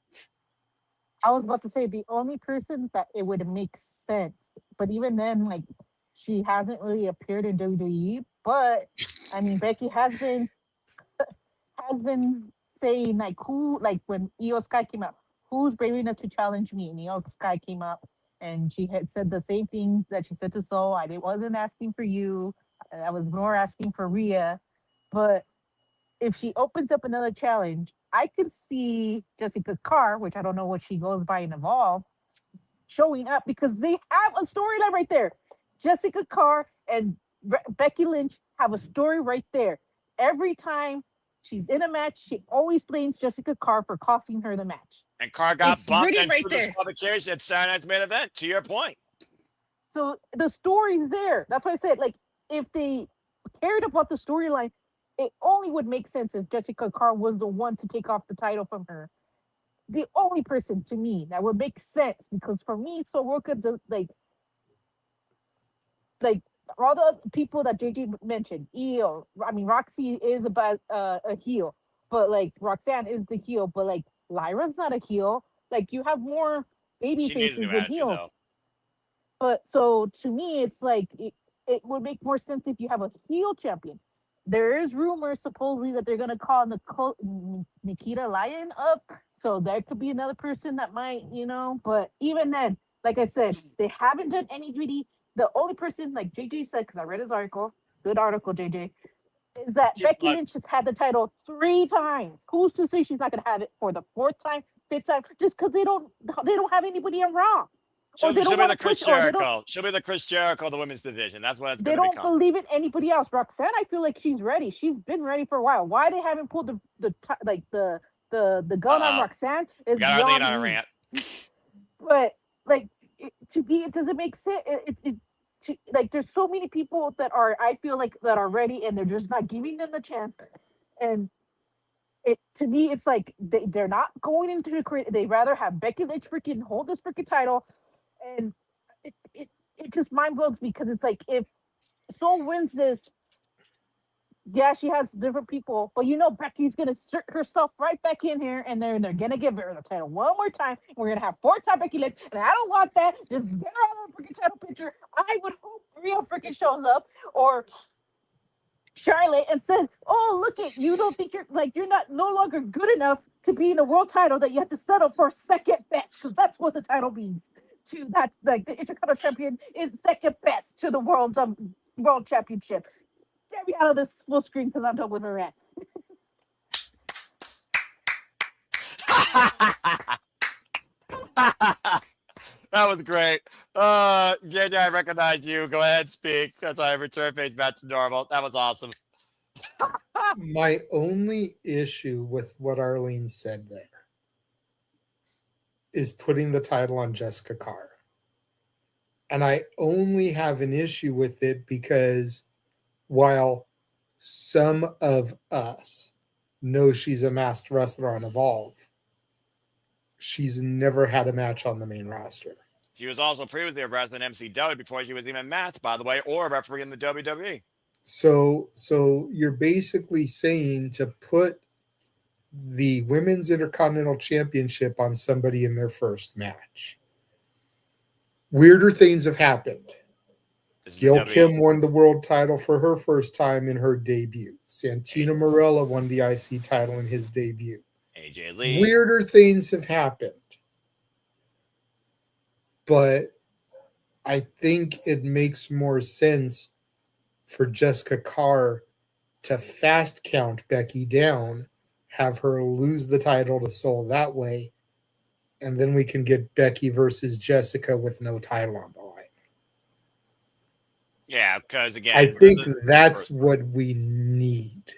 I was about to say the only person that it would make sense, but even then, like, she hasn't really appeared in WWE. But I mean, Becky has been saying like, who, like when Io Sky came out, who's brave enough to challenge me? And Io Sky came out, and she had said the same thing that she said to Soul. I wasn't asking for you. I was more asking for Rhea. But if she opens up another challenge, I could see Jessica Carr, which I don't know what she goes by in Evolve, showing up because they have a storyline right there. Jessica Carr and Becky Lynch have a story right there. Every time she's in a match, she always blames Jessica Carr for costing her the match. And Carr got bumped and right through the disqualification at Saturday Night's Main Event, to your point. So the story's there. That's why I said, like, if they cared about the storyline, it only would make sense if Jessica Carr was the one to take off the title from her. The only person to me that would make sense, because for me, so Ruca does like all the people that JJ mentioned. Io, I mean, Roxy is about a heel, but like Roxanne is the heel, but like Lyra's not a heel. Like you have more baby faces than heels. Though. But so to me, it's like it would make more sense if you have a heel champion. There is rumors supposedly that they're going to call Nikita Lyon up. So there could be another person that might, but even then, like I said, they haven't done any really the only person, like JJ said, because I read his article, good article, JJ, is that Becky Lynch has had the title 3 times. Who's to say she's not going to have it for the 4th time, 5th time, just because they don't have anybody in Raw. She'll be the Chris Jericho. She'll be the Chris Jericho of the women's division. That's what it's going to become. They don't believe in anybody else. Roxanne, I feel like she's ready. She's been ready for a while. Why they haven't pulled the gun on Roxanne is beyond me. Rant. But like to me, it doesn't make sense. Like there's so many people that are, I feel like, that are ready, and they're just not giving them the chance. And to me, it's like they're not going into the creative. They rather have Becky Lynch freaking hold this freaking title. And it just mind blows me, because it's like, if Soul wins this, yeah, she has different people, but Becky's gonna insert herself right back in here, and they're gonna give her the title one more time. We're gonna have 4-time Becky Lynch, and I don't want that. Just get her out of the freaking title picture. I would hope Rhea freaking shows up, or Charlotte, and says, "Oh, look it, you don't think you're not no longer good enough to be in the world title, that you have to settle for second best, because that's what the title means." To that, like, the Intercontinental Champion is second best to the world championship. Get me out of this full screen, because I'm done with her rant. That was great. JJ, I recognize you. Go ahead, speak. That's why I return face back to normal. That was awesome. My only issue with what Arlene said there is putting the title on Jessica Carr. And I only have an issue with it because while some of us know she's a masked wrestler on Evolve, she's never had a match on the main roster. She was also previously a wrestler in MCW before she was even masked, by the way, or a referee in the WWE. So you're basically saying to put the Women's Intercontinental Championship on somebody in their first match. Weirder things have happened. Gail Kim won the world title for her first time in her debut. Santino Marella won the IC title in his debut. AJ Lee. Weirder things have happened. But I think it makes more sense for Jessica Carr to fast count Becky down, have her lose the title to Soul that way, and then we can get Becky versus Jessica with no title on the line. Yeah, because again, I think that's what we need.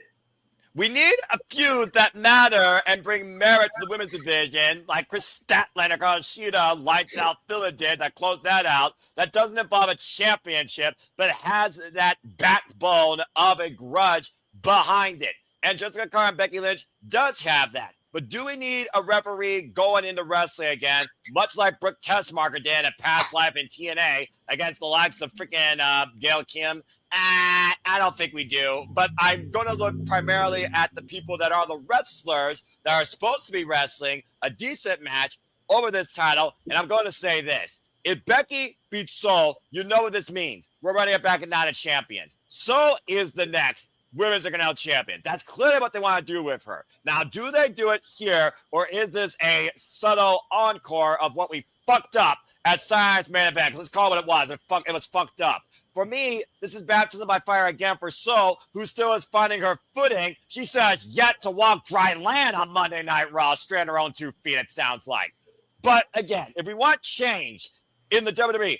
We need a feud that matter and bring merit to the women's division, like Chris Statlander, Shida, Lights Out Filler did, that closed that out. That doesn't involve a championship, but has that backbone of a grudge behind it. And Jessica Carr and Becky Lynch does have that. But do we need a referee going into wrestling again, much like Brooke Tessmarker did at Past Life in TNA against the likes of freaking Gail Kim? I don't think we do. But I'm going to look primarily at the people that are the wrestlers that are supposed to be wrestling a decent match over this title. And I'm going to say this. If Becky beats Soul, you know what this means. We're running it back at Night of Champions. Soul is the next Women's Intercontinental Champion. That's clearly what they want to do with her. Now, do they do it here, or is this a subtle encore of what we fucked up at Science Main Event? Let's call it what it was. It was fucked up. For me, this is baptism by fire again for Soul, who still is finding her footing. She still has yet to walk dry land on Monday Night Raw, straight on her own 2 feet, it sounds like. But again, if we want change in the WWE,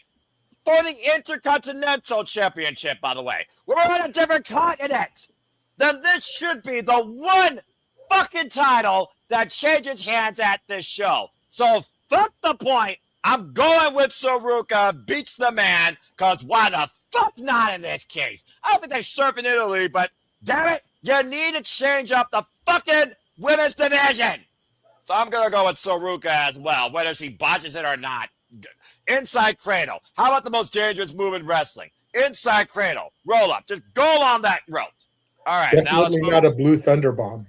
for the Intercontinental Championship, by the way, we're on a different continent, then this should be the one fucking title that changes hands at this show. So fuck the point. I'm going with Ruca beats the man, because why the fuck not in this case? I don't think they surf in Italy, but damn it, you need to change up the fucking women's division. So I'm going to go with Ruca as well, whether she botches it or not. Inside cradle. How about the most dangerous move in wrestling? Inside cradle. Roll up. Just go on that rope. All right. Definitely now not a blue thunder bomb.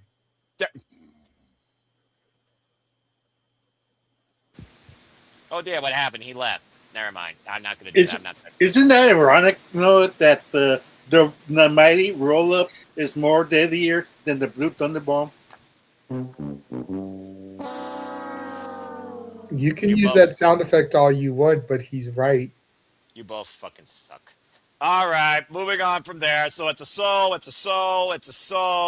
Oh dear, what happened? He left. Never mind. I'm not going to do that. Isn't that ironic, that the mighty roll up is more deadlier than the blue thunder bomb? You can use that sound effect all you want, but he's right. You both fucking suck. All right, moving on from there. So it's a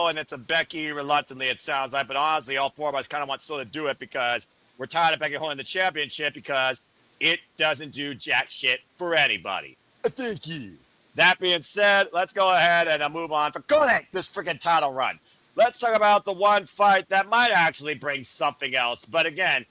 and it's a Becky. Reluctantly, it sounds like. But honestly, all four of us kind of want So to do it because we're tired of Becky holding the championship because it doesn't do jack shit for anybody. Thank you. That being said, let's go ahead and move on for this freaking title run. Let's talk about the one fight that might actually bring something else. But again,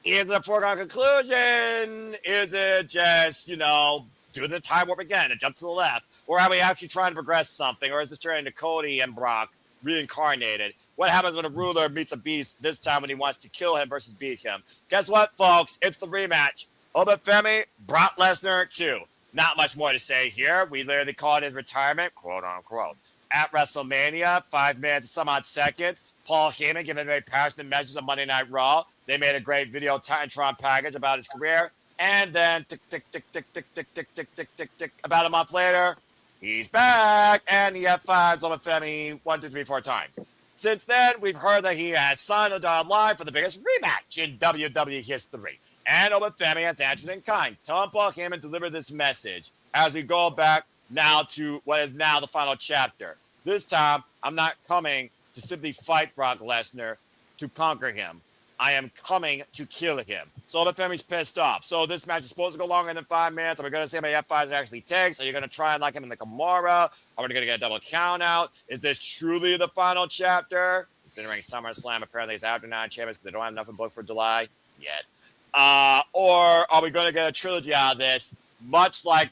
is it a foregone conclusion? Is it just, do the time warp again and jump to the left? Or are we actually trying to progress something? Or is this turning to Cody and Brock reincarnated? What happens when a ruler meets a beast this time when he wants to kill him versus beat him? Guess what, folks? It's the rematch. Femi, Brock Lesnar 2. Not much more to say here. We literally called his retirement, quote unquote. At WrestleMania, 5 minutes and some odd seconds, Paul Heyman giving very passionate messages on Monday Night Raw. They made a great video Titantron package about his career. And then, tick, tick, tick, tick, tick, tick, tick, tick, tick, tick, tick. About a month later, he's back. And he F5s on Femi 1, 2, 3, 4 times. Since then, we've heard that he has signed the dotted line for the biggest rematch in WWE history. And Femi has answered in kind. Telling Paul Heyman deliver this message as we go back now to what is now the final chapter. This time, I'm not coming to simply fight Brock Lesnar to conquer him. I am coming to kill him. So Femi's pissed off. So this match is supposed to go longer than 5 minutes. Are we going to see how many F5s it actually takes? Are you going to try and lock him in the Kimura? Are we going to get a double count out? Is this truly the final chapter? Considering SummerSlam apparently is after 9 champions because they don't have nothing booked for July yet. Or are we going to get a trilogy out of this? Much like,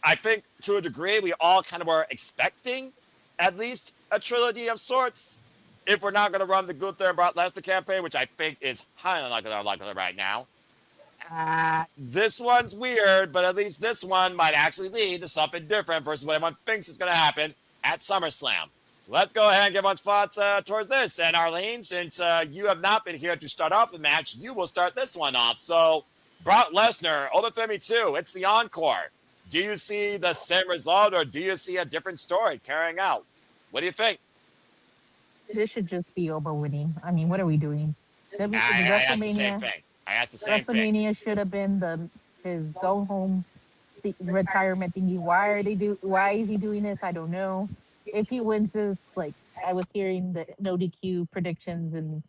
I think to a degree, we all kind of were expecting at least a trilogy of sorts. If we're not going to run the Gunther and Brock Lesnar campaign, which I think is highly unlikely right now. This one's weird, but at least this one might actually lead to something different versus what everyone thinks is going to happen at SummerSlam. So let's go ahead and give everyone's thoughts towards this. And Arlene, since you have not been here to start off the match, you will start this one off. So Brock Lesnar, Femi 2, it's the encore. Do you see the same result or do you see a different story carrying out? What do you think? This should just be Oba winning. I mean, what are we doing? I asked the same thing. WrestleMania should have been his go home retirement thingy. Why is he doing this? I don't know. If he wins this, like I was hearing the no DQ predictions and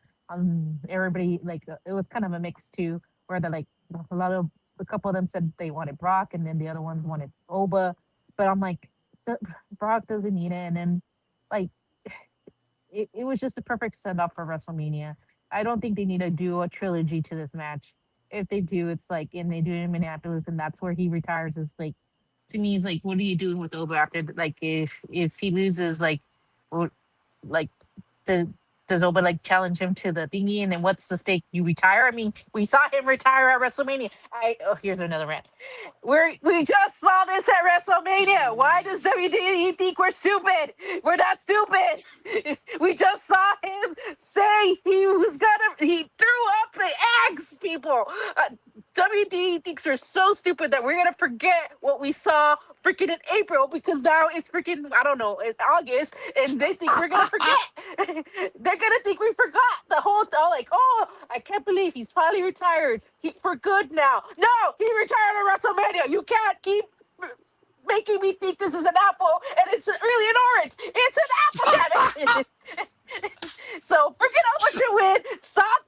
everybody it was kind of a mix too, where they're a couple of them said they wanted Brock and then the other ones wanted Oba, but I'm like, Brock doesn't need it, and then it was just the perfect setup for WrestleMania. I don't think they need to do a trilogy to this match. If they do, it's and they do it in Minneapolis, and that's where he retires. It's to me, it's what are you doing with Oba after? If he loses, does Oba challenge him to the thingy, and then what's the stake? You retire? I mean, we saw him retire at WrestleMania. Here's another rant. We just saw this at WrestleMania. Why does WWE think we're stupid? We're not stupid. We just saw him say he threw up the eggs, people. WWE thinks we're so stupid that we're gonna forget what we saw freaking in April because now it's freaking, I don't know, in August, and they think we're gonna forget. They're gonna think we forgot the whole I can't believe he's finally retired. For good now. No, he retired at WrestleMania. You can't keep making me think this is an apple and it's really an orange. It's an apple, damn it. So forget how much you win. Stop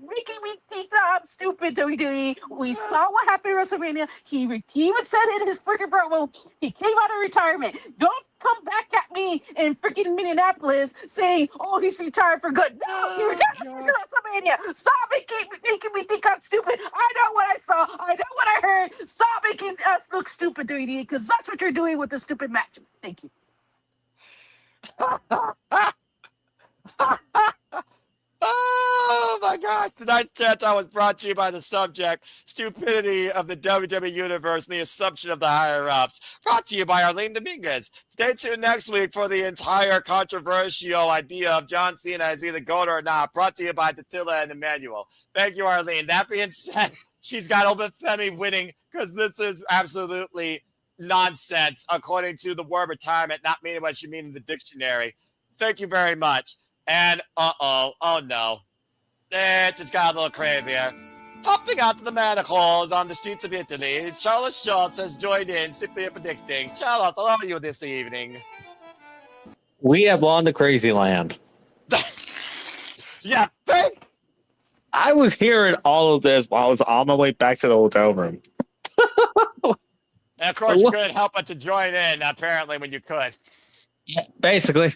making me think that I'm stupid, WWE. We saw what happened at WrestleMania. He even said in his freaking promo, he came out of retirement. Don't come back at me in freaking Minneapolis saying, he's retired for good. No, he retired for good WrestleMania. Stop making me think I'm stupid. I know what I saw. I know what I heard. Stop making us look stupid, WWE, because that's what you're doing with this stupid match. Thank you. Oh my gosh. Tonight's chat time was brought to you by the subject, stupidity of the WWE Universe and the assumption of the higher-ups. Brought to you by Arlene Dominguez. Stay tuned next week for the entire controversial idea of John Cena as either GOAT or not. Brought to you by Tatilla and Emmanuel. Thank you, Arlene. That being said, she's got Femi winning because this is absolutely nonsense, according to the word retirement, not meaning what you mean in the dictionary. Thank you very much. And oh no, it just got a little crazier. Popping out the manacles on the streets of Italy, Charles Schultz has joined in, simply predicting. Charles, how are you this evening? We have won the crazy land. Yeah, thank. I was hearing all of this while I was on my way back to the hotel room. And of course, you couldn't help but to join in, apparently, when you could. Basically.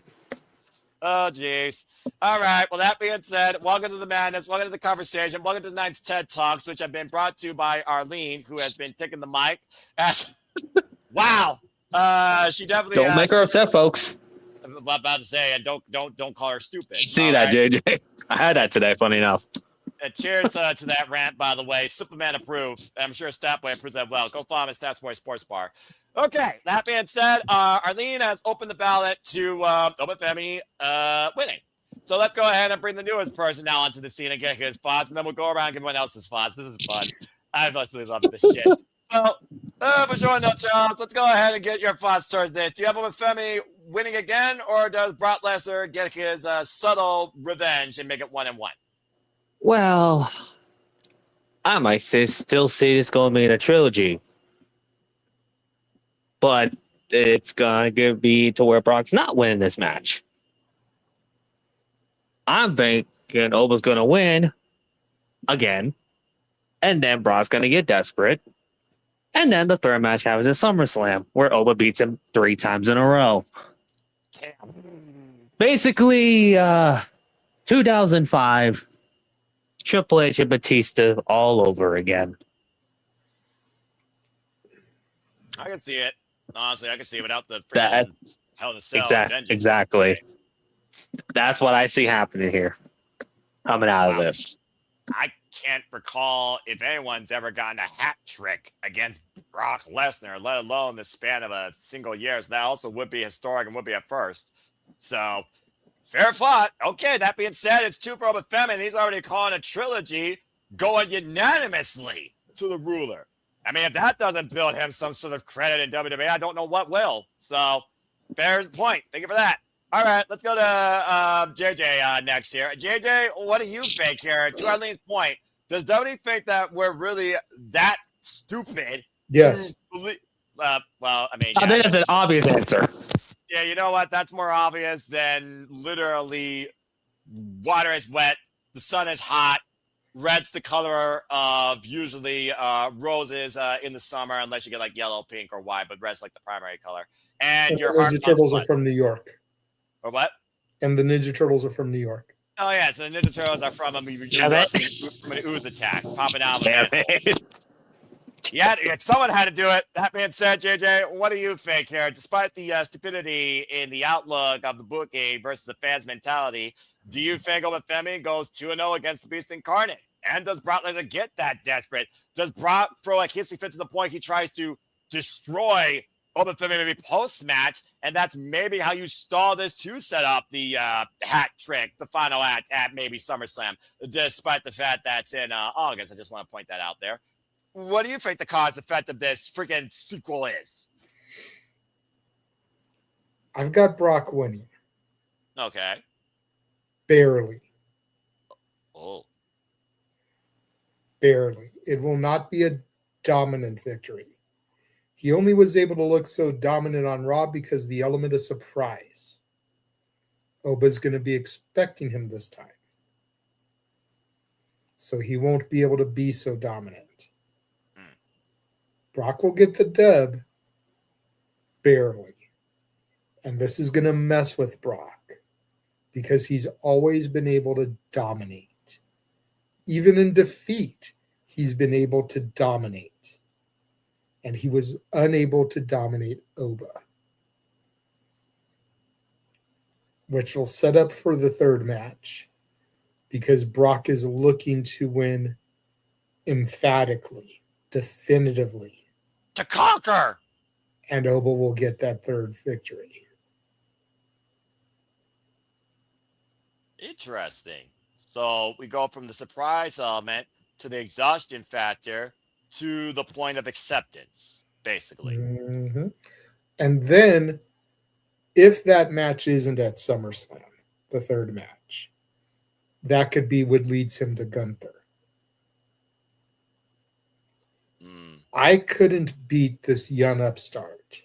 Oh, jeez. All right. Well, that being said, welcome to the madness. Welcome to the conversation. Welcome to tonight's TED Talks, which have been brought to you by Arlene, who has been taking the mic. Wow. She definitely Don't make her upset, folks. I'm about to say, and don't call her stupid. See that, right? JJ? I had that today, funny enough. Cheers to that rant, by the way. Superman approved. I'm sure Statboy approves that well. Go follow him at Statsboy Sports Bar. Okay, that being said, Arlene has opened the ballot to Femi winning. So let's go ahead and bring the newest person now onto the scene and get his thoughts, and then we'll go around and give everyone else's thoughts. This is fun. I absolutely love this shit. So, for sure, no, Charles, let's go ahead and get your thoughts towards this. Do you have Femi winning again, or does Brock Lesnar get his subtle revenge and make it 1-1? Well, I might still say it's going to be a trilogy. But it's going to be to where Brock's not winning this match. I'm thinking Oba's going to win again. And then Brock's going to get desperate. And then the third match happens at SummerSlam, where Oba beats him 3 times in a row. Damn. Basically, 2005, Triple H and Batista all over again. I can see it. Honestly, I can see it without the Hell in a Cell. Exactly. That's what I see happening here. Coming out of this. I can't recall if anyone's ever gotten a hat trick against Brock Lesnar, let alone the span of a single year. So that also would be historic and would be a first. So, fair thought. Okay, that being said, it's 2 for Femi, and he's already calling a trilogy going unanimously to the ruler. I mean, if that doesn't build him some sort of credit in WWE, I don't know what will. So, fair point. Thank you for that. All right, let's go to JJ next here. JJ, what do you think here? To Arlene's point, does WWE think that we're really that stupid? Yes. Well, I mean, I think that's an obvious answer. Yeah, you know what? That's more obvious than literally water is wet, the sun is hot, red's the color of usually roses in the summer, unless you get like yellow, pink, or white, but red's like the primary color. And your heart Ninja Turtles are from New York. Or what? And the Ninja Turtles are from New York. Oh, yeah, so the Ninja Turtles are from from an ooze attack, popping out. Yeah, someone had to do it. That being said, JJ, what do you think here? Despite the stupidity in the outlook of the booking versus the fans' mentality, do you think Femi goes 2-0 against the Beast Incarnate? And does Brock Lesnar get that desperate? Does Brock throw a hissy fit to the point he tries to destroy Femi maybe post-match? And that's maybe how you stall this to set up the hat trick, the final act at maybe SummerSlam, despite the fact that's in August. I just want to point that out there. What do you think the cause effect of this freaking sequel is? I've got Brock winning. Okay. Barely. Oh. Barely. It will not be a dominant victory. He only was able to look so dominant on Raw because the element of surprise. Oba's going to be expecting him this time. So he won't be able to be so dominant. Brock will get the dub, barely. And this is going to mess with Brock because he's always been able to dominate. Even in defeat, he's been able to dominate. And he was unable to dominate Oba, which will set up for the third match because Brock is looking to win emphatically, definitively. To conquer! And Oba will get that third victory. Interesting. So we go from the surprise element to the exhaustion factor to the point of acceptance, basically. Mm-hmm. And then, if that match isn't at SummerSlam, the third match, that could be what leads him to Gunther. I couldn't beat this young upstart.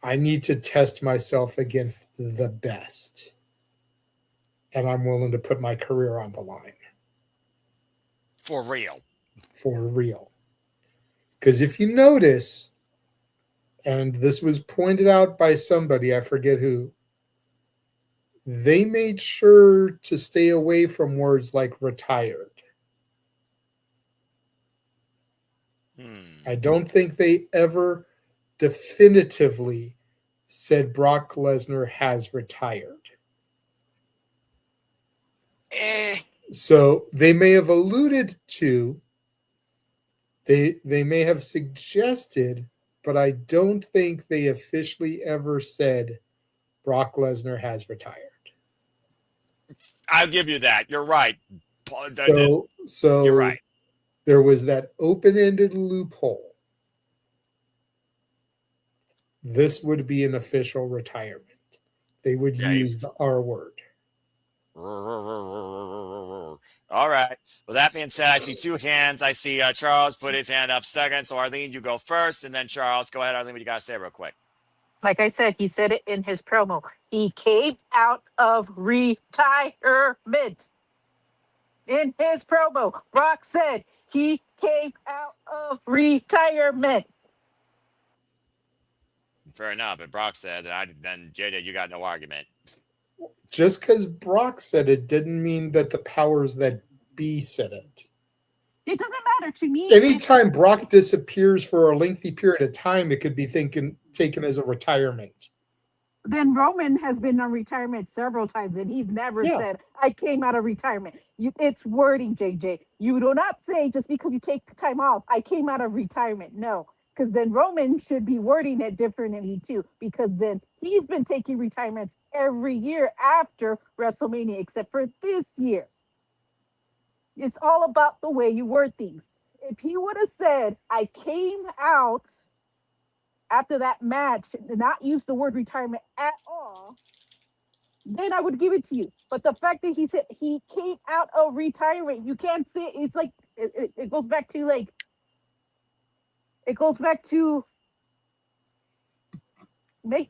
I need to test myself against the best. And I'm willing to put my career on the line. For real. For real. Because if you notice, and this was pointed out by somebody, I forget who, they made sure to stay away from words like retired. I don't think they ever definitively said Brock Lesnar has retired. So they may have alluded to, they may have suggested, but I don't think they officially ever said Brock Lesnar has retired. I'll give you that. You're right. So you're right. There was that open-ended loophole. This would be an official retirement. They would use the R word. All right. Well, that being said, I see two hands. I see Charles put his hand up second. So, Arlene, you go first. And then, Charles, go ahead, Arlene, what you got to say real quick? Like I said, he said it in his promo. He came out of retirement. In his promo, Brock said he came out of retirement. Fair enough. But Brock said that, then JJ, you got no argument. Just because Brock said it didn't mean that the powers that be said it. It doesn't matter to me. Anytime Brock disappears for a lengthy period of time, it could be taken as a retirement. Then Roman has been on retirement several times, and he's never said, I came out of retirement. It's wording, JJ. You do not say just because you take time off, I came out of retirement. No, because then Roman should be wording it differently too, because then he's been taking retirements every year after WrestleMania, except for this year. It's all about the way you word things. If he would have said, I came out after that match, did not use the word retirement at all, then I would give it to you. But the fact that he said he came out of retirement, you can't say, it's like, it goes back to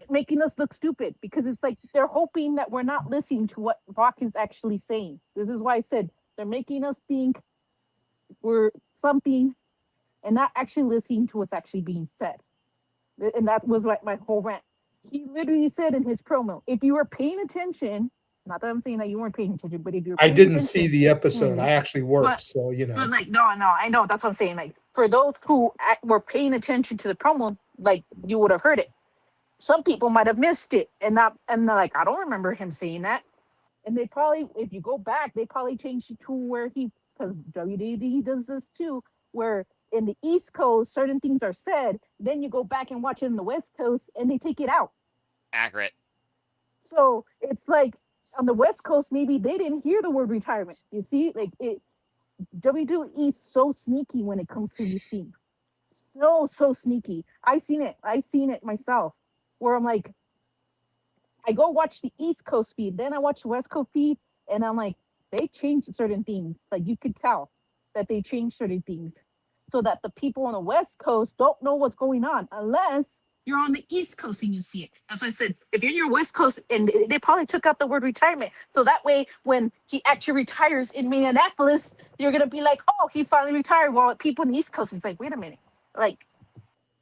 making us look stupid, because it's like they're hoping that we're not listening to what Brock is actually saying. This is why I said they're making us think we're something and not actually listening to what's actually being said. And that was like my whole rant. He literally said in his promo, if you were paying attention, not that I'm saying that you weren't paying attention, but if you were paying didn't attention, see the episode. I actually worked, so you know. But like, no, I know. That's what I'm saying. Like, for those who were paying attention to the promo, like, you would have heard it. Some people might have missed it, and they're like, I don't remember him saying that. And they probably, if you go back, they probably changed it to where because WWE does this too, where in the East Coast, certain things are said, then you go back and watch it in the West Coast, and they take it out. Accurate. So it's like, on the West Coast, maybe they didn't hear the word retirement. You see, like, WWE is so sneaky when it comes to these things. So sneaky. I've seen it myself, where I'm like, I go watch the East Coast feed, then I watch the West Coast feed, and I'm like, they changed certain things. Like, you could tell that they changed certain things, so that the people on the West Coast don't know what's going on unless you're on the East Coast and you see it. That's why I said, if you're in your West Coast, and they probably took out the word retirement, so that way when he actually retires in Minneapolis, you're gonna be like, oh, he finally retired. While people in the East Coast is like, wait a minute, like,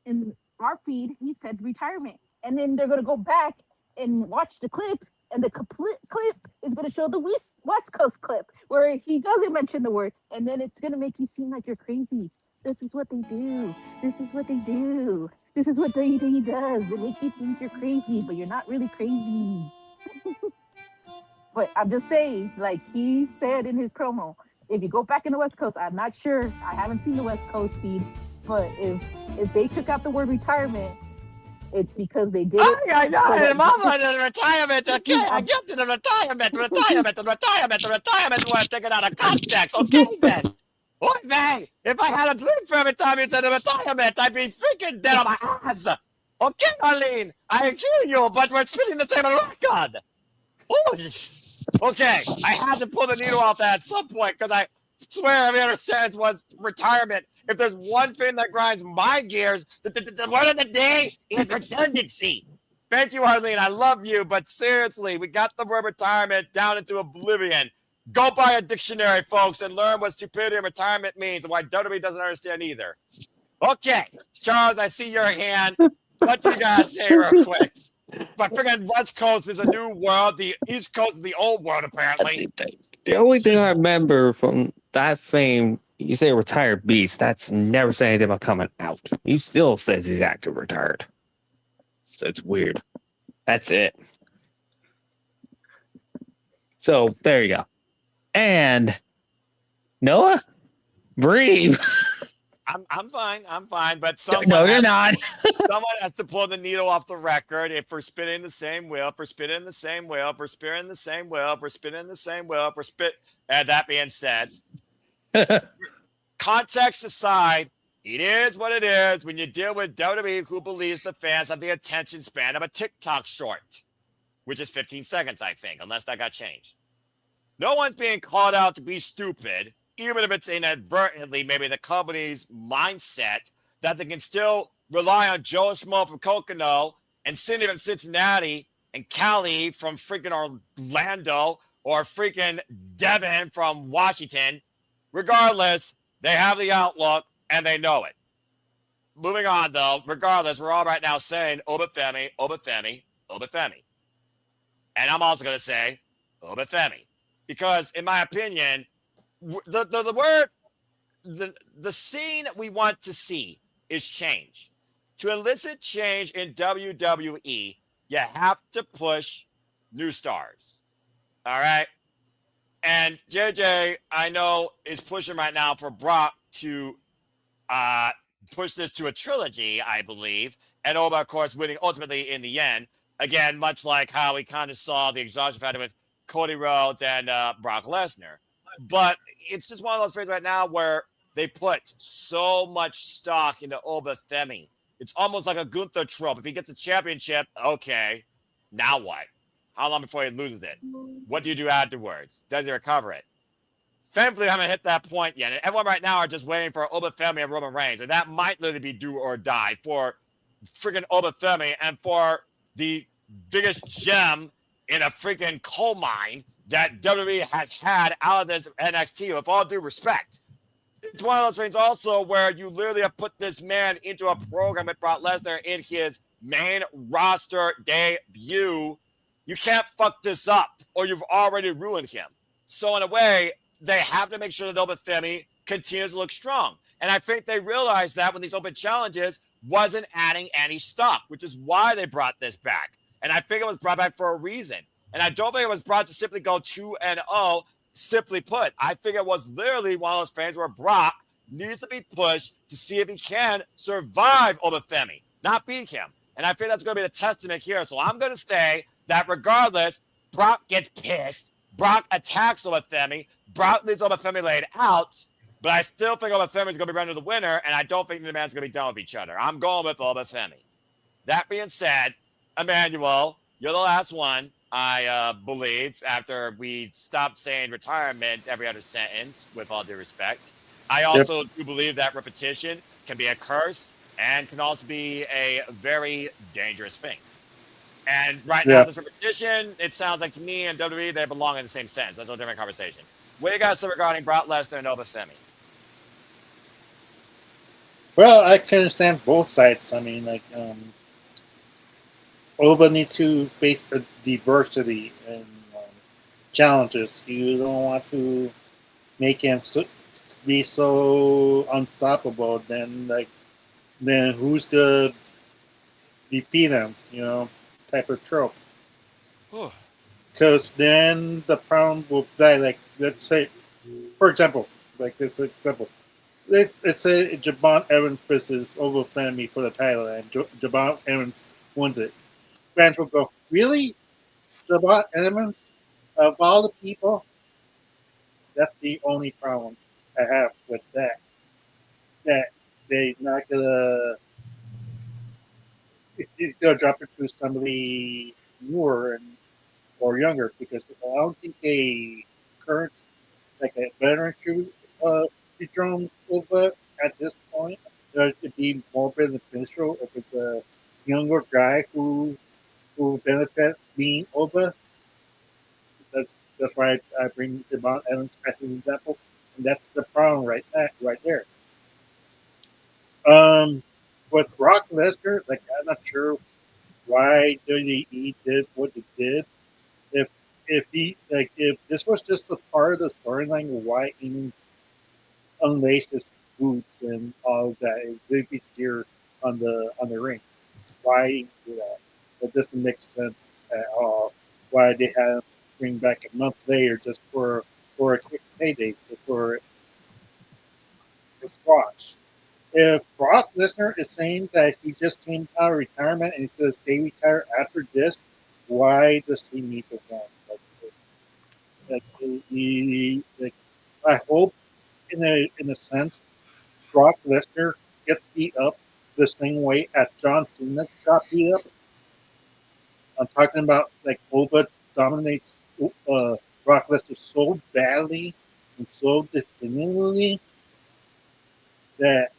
in our feed he said retirement, and then they're gonna go back and watch the clip, and the complete clip is going to show the West Coast clip where he doesn't mention the word, and then it's going to make you seem like you're crazy. This is what they do. This is what they do. This is what WWE does. They make you think you're crazy, but you're not really crazy. But I'm just saying, like he said in his promo, if you go back in the West Coast, I'm not sure. I haven't seen the West Coast feed, but if they took out the word retirement, it's because they did it. I got it. Mama, the retirement. Okay, I get to the retirement. Was taken out of context. Okay, then. What, man? If I had a drink for every time you said the retirement, I'd be freaking dead on my ass. Okay, Arlene, I hear you, but we're spinning the same record. Oh, okay, I had to pull the needle out there at some point because swear every other sentence was retirement. If there's one thing that grinds my gears, the word of the day is redundancy. Thank you, Arlene. I love you, but seriously, we got the word retirement down into oblivion. Go buy a dictionary, folks, and learn what stupidity and retirement means and why WWE doesn't understand either. Okay, Charles, I see your hand. What do you guys say real quick? But freaking West Coast is a new world. The East Coast is the old world, apparently. The only thing I remember from that fame, you say retired beast, that's never said anything about coming out. He still says he's active retired. So it's weird. That's it. So there you go. And Noah, breathe. I'm fine. But No, you're not. Someone has to pull the needle off the record. If we're spinning the same wheel, and that being said, context aside, it is what it is when you deal with WWE, who believes the fans have the attention span of a TikTok short, which is 15 seconds, I think, unless that got changed. No one's being called out to be stupid, even if it's inadvertently maybe the company's mindset that they can still rely on Joe Schmo from Kokono and Cindy from Cincinnati and Callie from freaking Orlando or freaking Devin from Washington. Regardless, they have the outlook and they know it. Moving on, though, regardless, we're all right now saying Obafemi. And I'm also going to say Obafemi. Because, in my opinion, the scene we want to see is change. To elicit change in WWE, you have to push new stars. All right? And JJ, I know, is pushing right now for Brock to push this to a trilogy, I believe. And Oba, of course, winning ultimately in the end. Again, much like how we kind of saw the exhaustion factor with Cody Rhodes and Brock Lesnar. But it's just one of those things right now where they put so much stock into Obafemi. It's almost like a Gunther trope. If he gets a championship, okay, now what? How long before he loses it? What do you do afterwards? Does he recover it? Thankfully, I haven't hit that point yet. And everyone right now are just waiting for Obafemi and Roman Reigns. And that might literally be do or die for freaking Obafemi and for the biggest gem in a freaking coal mine that WWE has had out of this NXT, with all due respect. It's one of those things also where you literally have put this man into a program that brought Lesnar in his main roster debut. You can't fuck this up or you've already ruined him. So in a way, they have to make sure that Obafemi continues to look strong. And I think they realized that when these open challenges wasn't adding any stock, which is why they brought this back. And I think it was brought back for a reason. And I don't think it was brought to simply go 2-0, simply put. I think it was literally one of those things where Brock needs to be pushed to see if he can survive Obafemi, not beat him. And I think that's going to be the testament here. So I'm going to say that regardless, Brock gets pissed. Brock attacks Obafemi. Brock leaves Obafemi laid out. But I still think Obafemi is going to be running the winner, and I don't think the man's going to be done with each other. I'm going with Obafemi. That being said, Emmanuel, you're the last one, I believe, after we stopped saying retirement every other sentence, with all due respect. I also do believe that repetition can be a curse and can also be a very dangerous thing. And right now, this repetition, it sounds like to me and WWE, they belong in the same sentence. That's a different conversation. What do you guys say regarding Brock Lesnar and Obafemi? Well, I can understand both sides. I mean, like, Oba needs to face a diversity and challenges. You don't want to make him be so unstoppable. Then who's to defeat him? You know, type of trope. Because then the problem will die. Like, let's say, for example, let's say Jabon Evans versus Obafemi for the title, and Jabon Evans wins it. Fans will go, really? Jabon Evans? Of all the people? That's the only problem I have with that. That they're not gonna. He's gonna drop it to somebody newer or younger, because I don't think a current, like a veteran dethrone Uba at this point. It'd be more beneficial if it's a younger guy who benefit being Uba. That's why I bring Devon Evans as an example, and that's the problem right there. With Brock Lesnar, like I'm not sure why WWE did what it did. If if this was just a part of the storyline, why even unlace his boots and all of that big piece of gear on the ring? Why do that? That doesn't make sense at all. Why they had him bring back a month later just for a quick payday for a squash? If Brock Lesnar is saying that he just came out of retirement and he's going to stay retired after this, why does he need to win? Like, I hope, in a sense, Brock Lesnar gets beat up the same way as John Cena got beat up. I'm talking about like Oba dominates Brock Lesnar so badly and so definitively that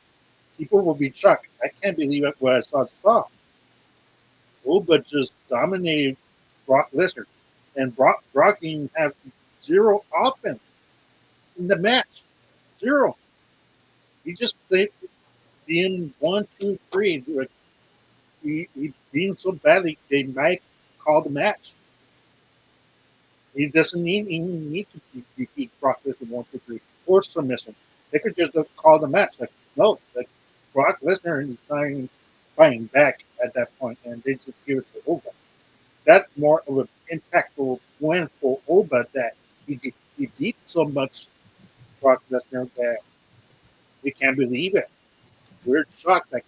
people will be shocked. I can't believe what I saw. Oba just dominated Brock Lesnar, and Brock didn't have zero offense in the match. Zero. He just played being 1, 2, 3. Like, he being so badly, they might call the match. He doesn't even need to defeat Brock Lesnar 1, 2, 3 or submission. They could just call the match. Like no, like Brock Lesnar is fighting back at that point, and they just give it to Oba. That's more of an impactful win for Oba that he beat so much Brock Lesnar that we can't believe it. We're shocked. Like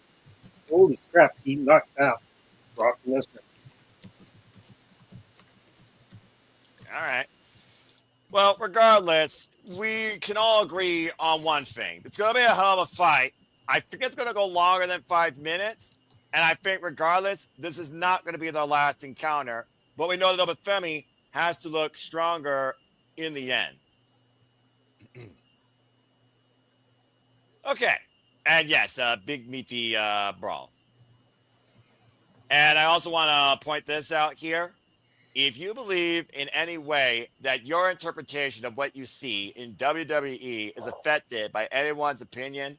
holy crap, he knocked out Brock Lesnar. All right. Well, regardless, we can all agree on one thing. It's going to be a hell of a fight. I think it's going to go longer than 5 minutes. And I think, regardless, this is not going to be the last encounter. But we know that Femi has to look stronger in the end. Okay. And yes, big meaty brawl. And I also want to point this out here. If you believe in any way that your interpretation of what you see in WWE is affected by anyone's opinion,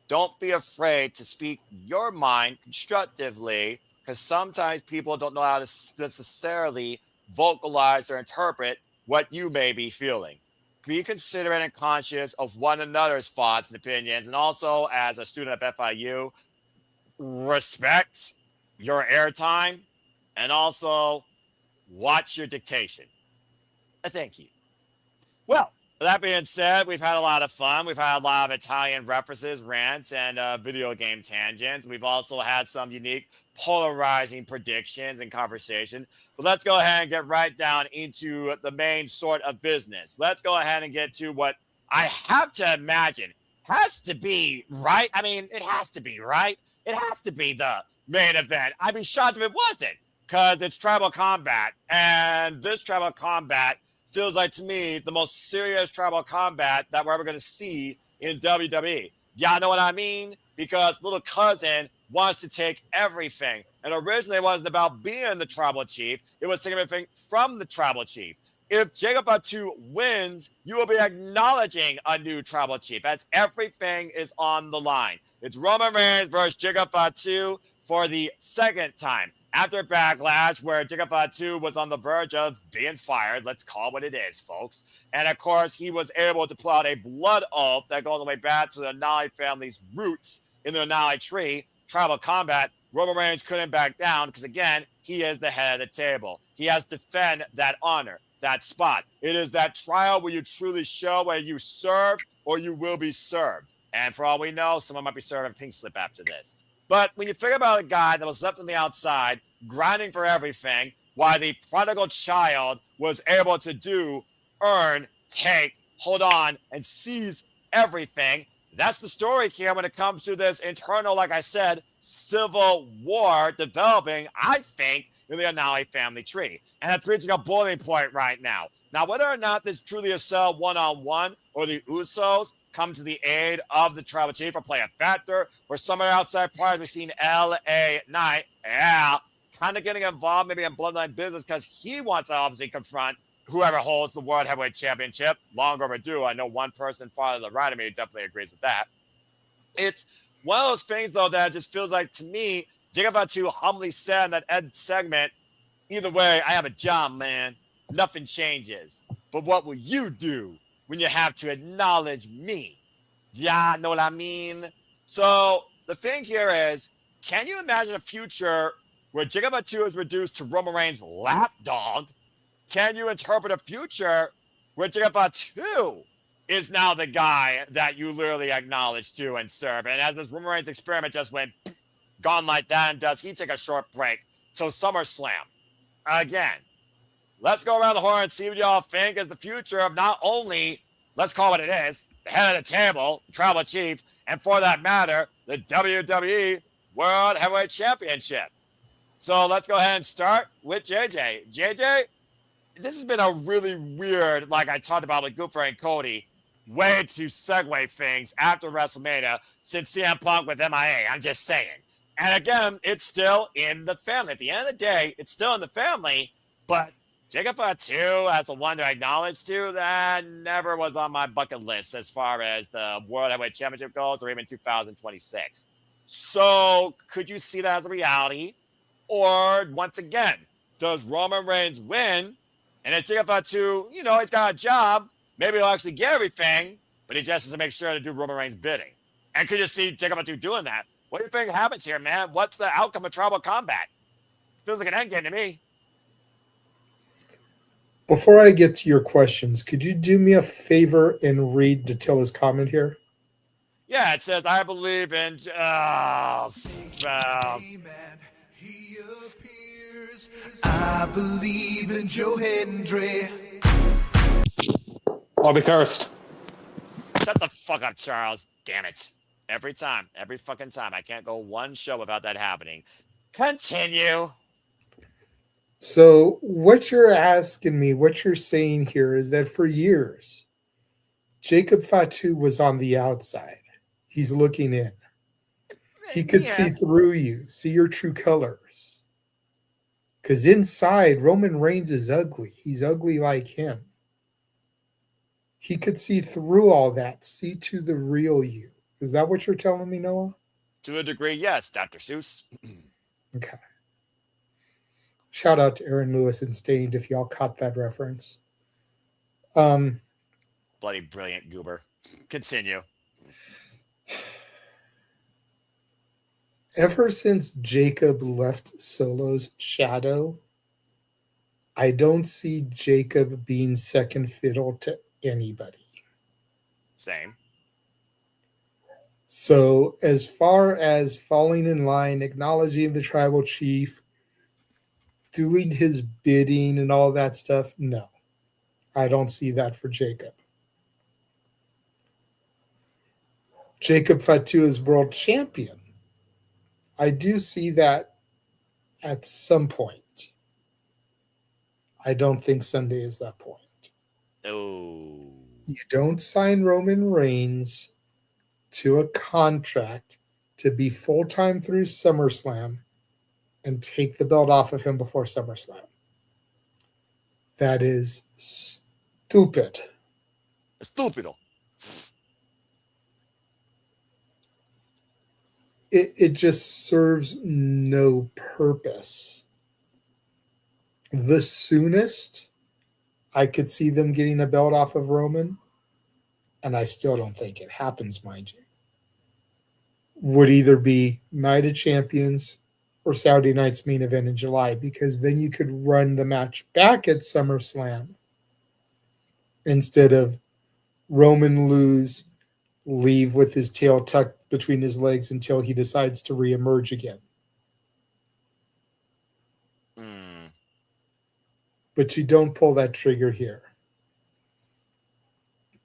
don't be afraid to speak your mind constructively, because sometimes people don't know how to necessarily vocalize or interpret what you may be feeling. Be considerate and conscious of one another's thoughts and opinions, and also as a student of FIU, respect your airtime and also watch your dictation. Thank you. Well, that being said, we've had a lot of fun. We've had a lot of Italian references, rants, and video game tangents. We've also had some unique polarizing predictions and conversation. But let's go ahead and get right down into the main sort of business. Let's go ahead and get to what I have to imagine has to be right. I mean, it has to be right. It has to be the main event. I'd be shocked if it wasn't, because it's tribal combat. And this tribal combat feels like, to me, the most serious tribal combat that we're ever going to see in WWE. Y'all know what I mean? Because little cousin wants to take everything. And originally it wasn't about being the tribal chief. It was taking everything from the tribal chief. If Jacob Fatu wins, you will be acknowledging a new tribal chief, as everything is on the line. It's Roman Reigns versus Jacob Fatu for the second time. After Backlash, where Jacob Fatu was on the verge of being fired, let's call it what it is, folks. And of course, he was able to pull out a blood oath that goes all the way back to the Nali family's roots in the Nali tree, tribal combat. Roman Reigns couldn't back down because, again, he is the head of the table. He has to defend that honor, that spot. It is that trial where you truly show whether you serve or you will be served. And for all we know, someone might be serving a pink slip after this. But when you think about a guy that was left on the outside, grinding for everything, while the prodigal child was able to earn, take, hold on, and seize everything, that's the story here when it comes to this internal, like I said, civil war developing, I think, in the Anali family tree. And it's reaching a boiling point right now. Now, whether or not this truly is sell one-on-one or the Usos come to the aid of the Tribal Chief or play a factor, or some of the outside parties, we've seen L.A. Knight, kind of getting involved maybe in Bloodline business because he wants to obviously confront whoever holds the World Heavyweight Championship. Long overdue. I know one person far to the right of me definitely agrees with that. It's one of those things, though, that just feels like, to me, Jacob Fatu humbly said in that Ed segment, either way, I have a job, man. Nothing changes. But what will you do when you have to acknowledge me? Yeah, know what I mean? So the thing here is, can you imagine a future where Jacob Fatu is reduced to Roman Reigns' lapdog? Can you interpret a future where Jacob Fatu is now the guy that you literally acknowledge to and serve? And as this Roman Reigns experiment just went gone like that, and does he take a short break till SummerSlam? Again, let's go around the horn and see what y'all think is the future of not only, let's call it what it is, the head of the table, the Tribal Chief, and for that matter, the WWE World Heavyweight Championship. So let's go ahead and start with JJ. JJ, this has been a really weird, like I talked about with Gunther and Cody, way to segue things after WrestleMania since CM Punk with MIA. I'm just saying. And again, it's still in the family. At the end of the day, it's still in the family, but Jacob Fatu as the one to acknowledge to, that never was on my bucket list as far as the World Heavyweight Championship goes, or even 2026. So could you see that as a reality? Or once again, does Roman Reigns win? And if Jacob Fatu, he's got a job, maybe he'll actually get everything, but he just has to make sure to do Roman Reigns' bidding. And could you see Jacob Fatu doing that? What do you think happens here, man? What's the outcome of Tribal Combat? Feels like an endgame to me. Before I get to your questions, could you do me a favor and read Datila's comment here? Yeah, it says, I believe in... I believe in Joe Hendry. I'll be cursed. Shut the fuck up, Charles. Damn it. Every time. Every fucking time. I can't go one show without that happening. Continue. So what you're asking me, what you're saying here is that for years, Jacob Fatu was on the outside. He's looking in. He could see through you, see your true colors. Because inside, Roman Reigns is ugly. He's ugly like him. He could see through all that, see to the real you. Is that what you're telling me, Noah? To a degree, yes, Dr. Seuss. Okay. Shout out to Aaron Lewis and Stained if y'all caught that reference. Bloody brilliant goober. Continue. Ever since Jacob left Solo's shadow, I don't see Jacob being second fiddle to anybody. Same. So as far as falling in line, acknowledging the tribal chief, doing his bidding and all that stuff, no. I don't see that for Jacob. Jacob Fatu is world champion. I do see that at some point. I don't think Sunday is that point. Oh. You don't sign Roman Reigns to a contract to be full-time through SummerSlam and take the belt off of him before SummerSlam. That is stupid. Stupido. It just serves no purpose. The soonest I could see them getting a belt off of Roman, and I still don't think it happens, mind you, would either be Night of Champions or Saturday night's main event in July, because then you could run the match back at SummerSlam instead of Roman lose, leave with his tail tucked between his legs until he decides to reemerge again. But you don't pull that trigger here.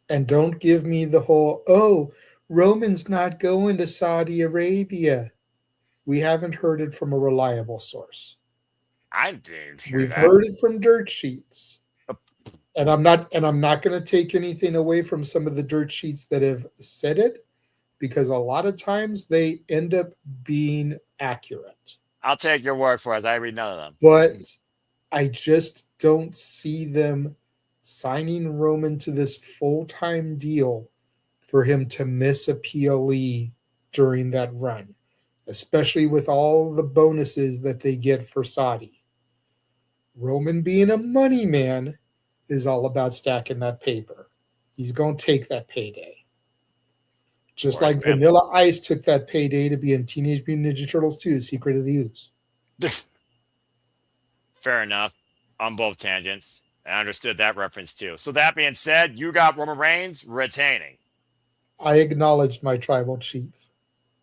And don't give me the whole, oh, Roman's not going to Saudi Arabia. We haven't heard it from a reliable source. I didn't hear We've that. heard it from dirt sheets. And I'm not going to take anything away from some of the dirt sheets that have said it, because a lot of times they end up being accurate. I'll take your word for it. I read none of them. But I just don't see them signing Roman to this full-time deal for him to miss a PLE during that run, especially with all the bonuses that they get for Saudi. Roman, being a money man, is all about stacking that paper. He's going to take that payday. Just like Vanilla Ice took that payday to be in Teenage Mutant Ninja Turtles 2, The Secret of the Ooze. Fair enough. On both tangents. I understood that reference too. So that being said, you got Roman Reigns retaining. I acknowledged my tribal chief.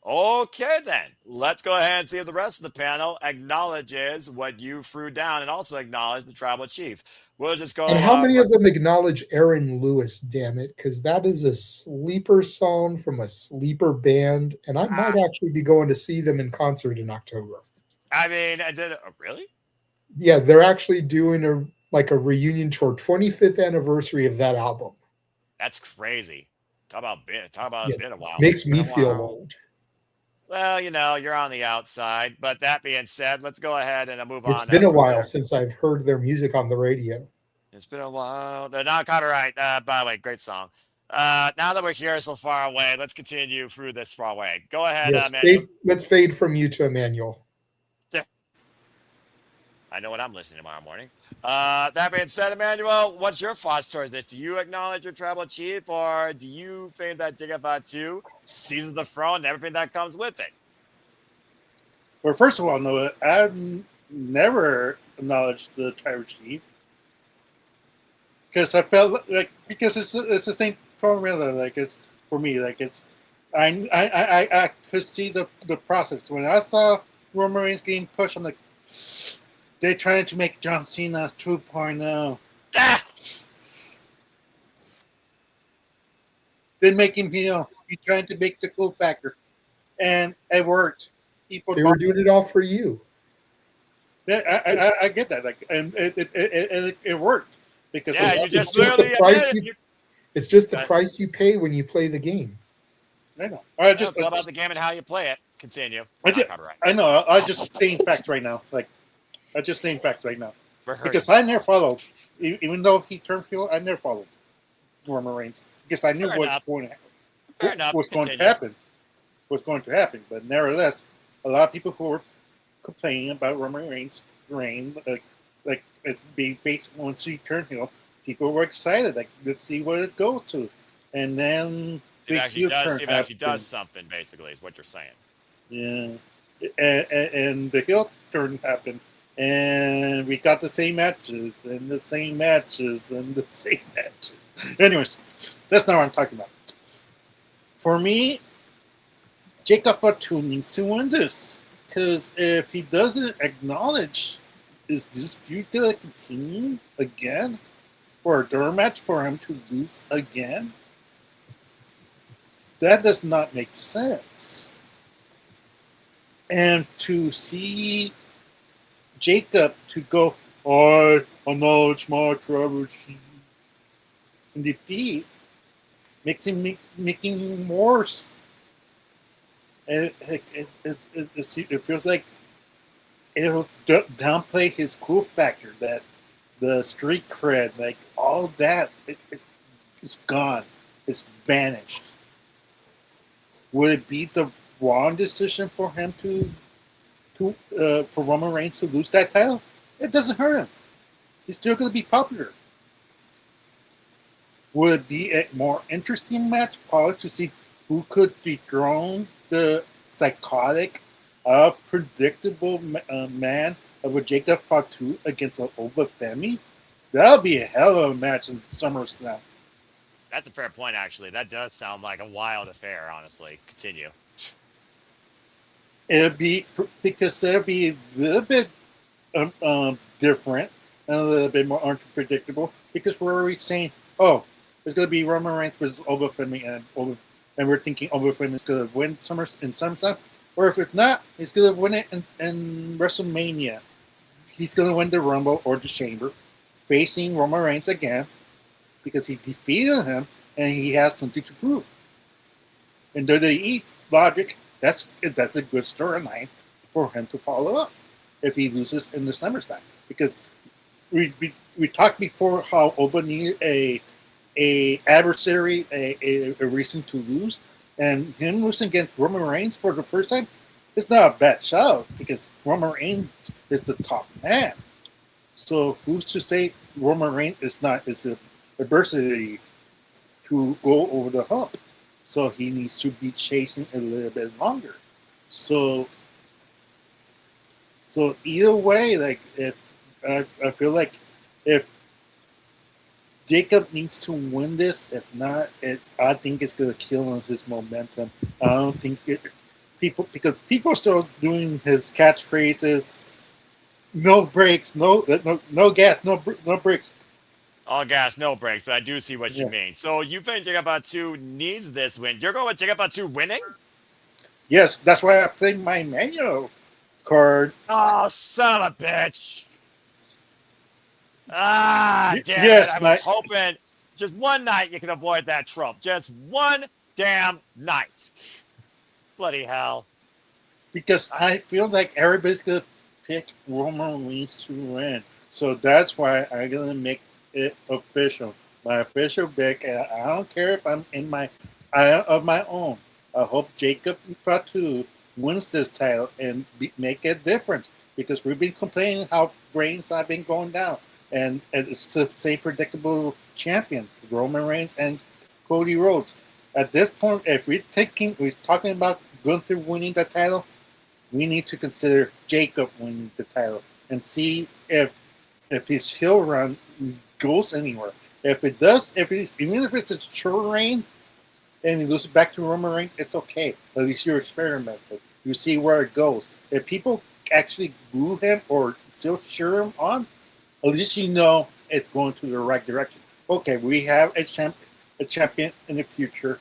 Okay, then. Let's go ahead and see if the rest of the panel acknowledges what you threw down and also acknowledge the tribal chief. We'll just go. And how many of them acknowledge Aaron Lewis, damn it? Because that is a sleeper song from a sleeper band, and I might actually be going to see them in concert in October. I mean, really? Yeah, they're actually doing a reunion tour, 25th anniversary of that album. That's crazy. Talk about it's been a while. Makes me feel old. Well, you're on the outside. But that being said, let's go ahead and move on. It's been a while since I've heard their music on the radio. It's been a while. No, kind of right. By the way, great song. Now that we're here so far away, let's continue through this far away. Go ahead, yes, let's fade from you to Emmanuel. I know what I'm listening tomorrow morning. That being said, Emmanuel, what's your thoughts towards this? Do you acknowledge your tribal chief, or do you think that Fatu seizes the throne and everything that comes with it? Well, first of all, Noah, I've never acknowledged the tribal chief because I felt because it's the same formula. It's for me. I could see the process when I saw Roman Reigns getting pushed. I'm like, they're trying to make John Cena 2.0. They're making he's trying to make the cool factor, and it worked. They were doing it all for you. Yeah, I get that. And it worked because you just literally it's just the price you pay when you play the game. I know. It's all about the game and how you play it. Continue. I know. I just stating facts right now. Because I never followed, even though he turned heel, I never followed Roman Reigns because I knew what's going to happen. But nevertheless, a lot of people who were complaining about Roman Reigns' reign, like it's being faced once he turned heel, people were excited. Let's see what it goes to, and then see if it actually does something. Basically, is what you're saying. Yeah, and the heel turn happened. And we got the same matches. Anyways, that's not what I'm talking about. For me, Jacob Fatu needs to win this. Because if he doesn't acknowledge his dispute to continue again for a door match for him to lose again, that does not make sense. And to see Jacob to go, I acknowledge my tribal chief in defeat, makes him making worse. And it feels like it'll downplay his cool factor, that the street cred, all that, it's gone. It's vanished. Would it be the wrong decision for him for Roman Reigns to lose that title? It doesn't hurt him. He's still going to be popular. Would it be a more interesting match, probably, to see who could dethrone the psychotic, predictable man of a Jacob Fatu against an Oba Femi? That would be a hell of a match in SummerSlam. That's a fair point, actually. That does sound like a wild affair, honestly. Continue. It'd be because it'll be a little bit different and a little bit more unpredictable. Because we're already saying, it's going to be Roman Reigns versus Oba Femi, and we're thinking Oba Femi is going to win SummerSlam. Or if it's not, he's going to win it in WrestleMania. he's going to win the Rumble or the Chamber, facing Roman Reigns again because he defeated him and he has something to prove. In WWE logic, that's a good storyline for him to follow up if he loses in the SummerSlam. Because we talked before how Oba needed a adversary, a reason to lose, and him losing against Roman Reigns for the first time, it's not a bad show because Roman Reigns is the top man. So who's to say Roman Reigns is a adversity to go over the hump? So he needs to be chasing a little bit longer. So either way, like if I feel like if Jacob needs to win this, if not, I think it's gonna kill his momentum. I don't think because people are still doing his catchphrases. No brakes, no gas, no brakes. All gas, no brakes, but I do see what you mean. So you think Jacob Fatu needs this win? You're going with Jacob Fatu winning? Yes, that's why I played my manual card. Oh, son of a bitch. Ah, damn yes, it. I was hoping just one night you can avoid that trope. Just one damn night. Bloody hell. Because I feel like everybody's going to pick Roman Reigns to win. So that's why I'm going to make it official. My official pick, and I don't care if I'm in my of my own. I hope Jacob Fatu wins this title and make a difference because we've been complaining how Reigns have been going down, and it's the same predictable champions, Roman Reigns and Cody Rhodes. At this point, if we're talking about Gunther winning the title, we need to consider Jacob winning the title and see if his heel run goes anywhere. If it does, even if it's a short reign and he loses back to Roman Reigns, it's okay. At least you're experimenting. You see where it goes. If people actually boo him or still cheer him on, at least you know it's going to the right direction. Okay, we have a champion in the future.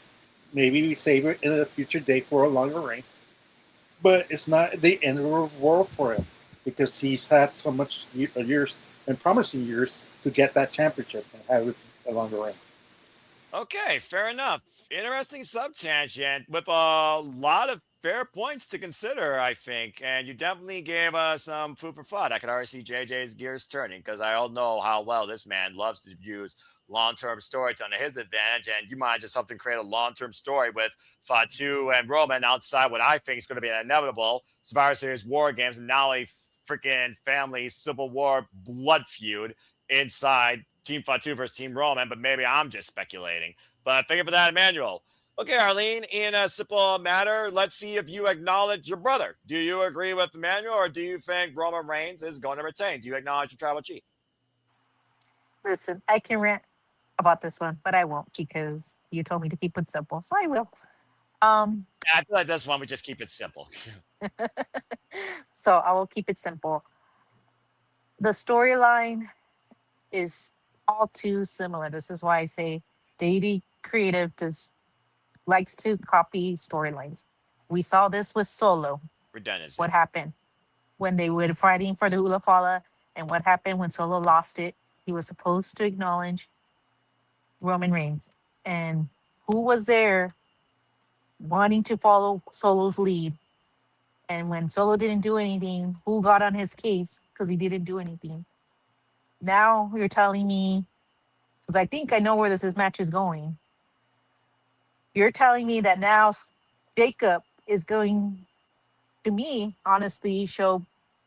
Maybe we save it in a future day for a longer reign. But it's not the end of the world for him because he's had so much years and promising years to get that championship and have a longer reign. Okay, fair enough. Interesting subtangent with a lot of fair points to consider, I think. And you definitely gave us some food for thought. I could already see JJ's gears turning because I all know how well this man loves to use long-term storytelling to his advantage. And you might just something create a long-term story with Fatu and Roman outside what I think is going to be an inevitable Survivor Series War Games and now a freaking family Civil War blood feud inside Team Fatu versus Team Roman, but maybe I'm just speculating. But thank you for that, Emmanuel. Okay, Arlene, in a simple matter, let's see if you acknowledge your brother. Do you agree with Emmanuel, or do you think Roman Reigns is going to retain? Do you acknowledge your tribal chief? Listen, I can rant about this one, but I won't because you told me to keep it simple, so I will. I feel like this one we just keep it simple. So I will keep it simple. The storyline is all too similar. This is why I say Daily Creative just likes to copy storylines. We saw this with Solo. Redundancy. What happened when they were fighting for the Hula Fala, and what happened when Solo lost it? He was supposed to acknowledge Roman Reigns, and who was there wanting to follow Solo's lead? And when Solo didn't do anything, who got on his case because he didn't do anything? Now you're telling me, because I think I know where this match is going. You're telling me that now Jacob is going to me, honestly,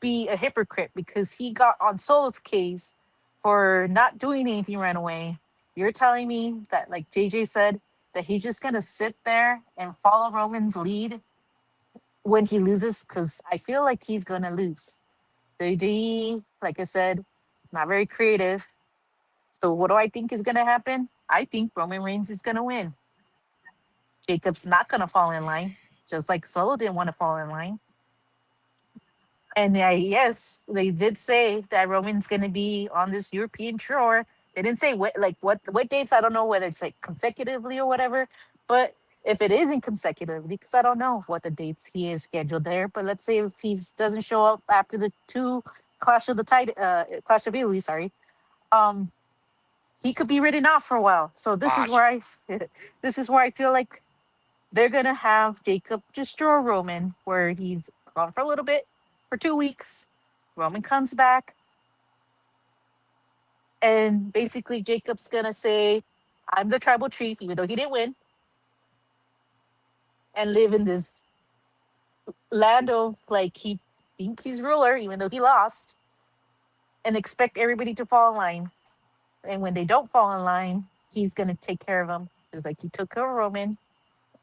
be a hypocrite because he got on Solo's case for not doing anything right away. You're telling me that, like JJ said, that he's just gonna sit there and follow Roman's lead when he loses, because I feel like he's gonna lose. WWE, like I said, not very creative. So what do I think is gonna happen? I think Roman Reigns is gonna win. Jacob's not gonna fall in line, just like Solo didn't want to fall in line. And yes, they did say that Roman's gonna be on this European tour. They didn't say what dates. I don't know whether it's like consecutively or whatever. But if it isn't consecutively, because I don't know what the dates he is scheduled there. But let's say if he doesn't show up after the two Clash of Italy, sorry. He could be written off for a while. So this is Watch. where this is where I feel like they're gonna have Jacob destroy Roman, where he's gone for a little bit, for 2 weeks. Roman comes back, and basically Jacob's gonna say, "I'm the tribal chief," even though he didn't win, and live in this land of like he thinks he's ruler, even though he lost, and expect everybody to fall in line. And when they don't fall in line, he's gonna take care of them, just like he took care of Roman.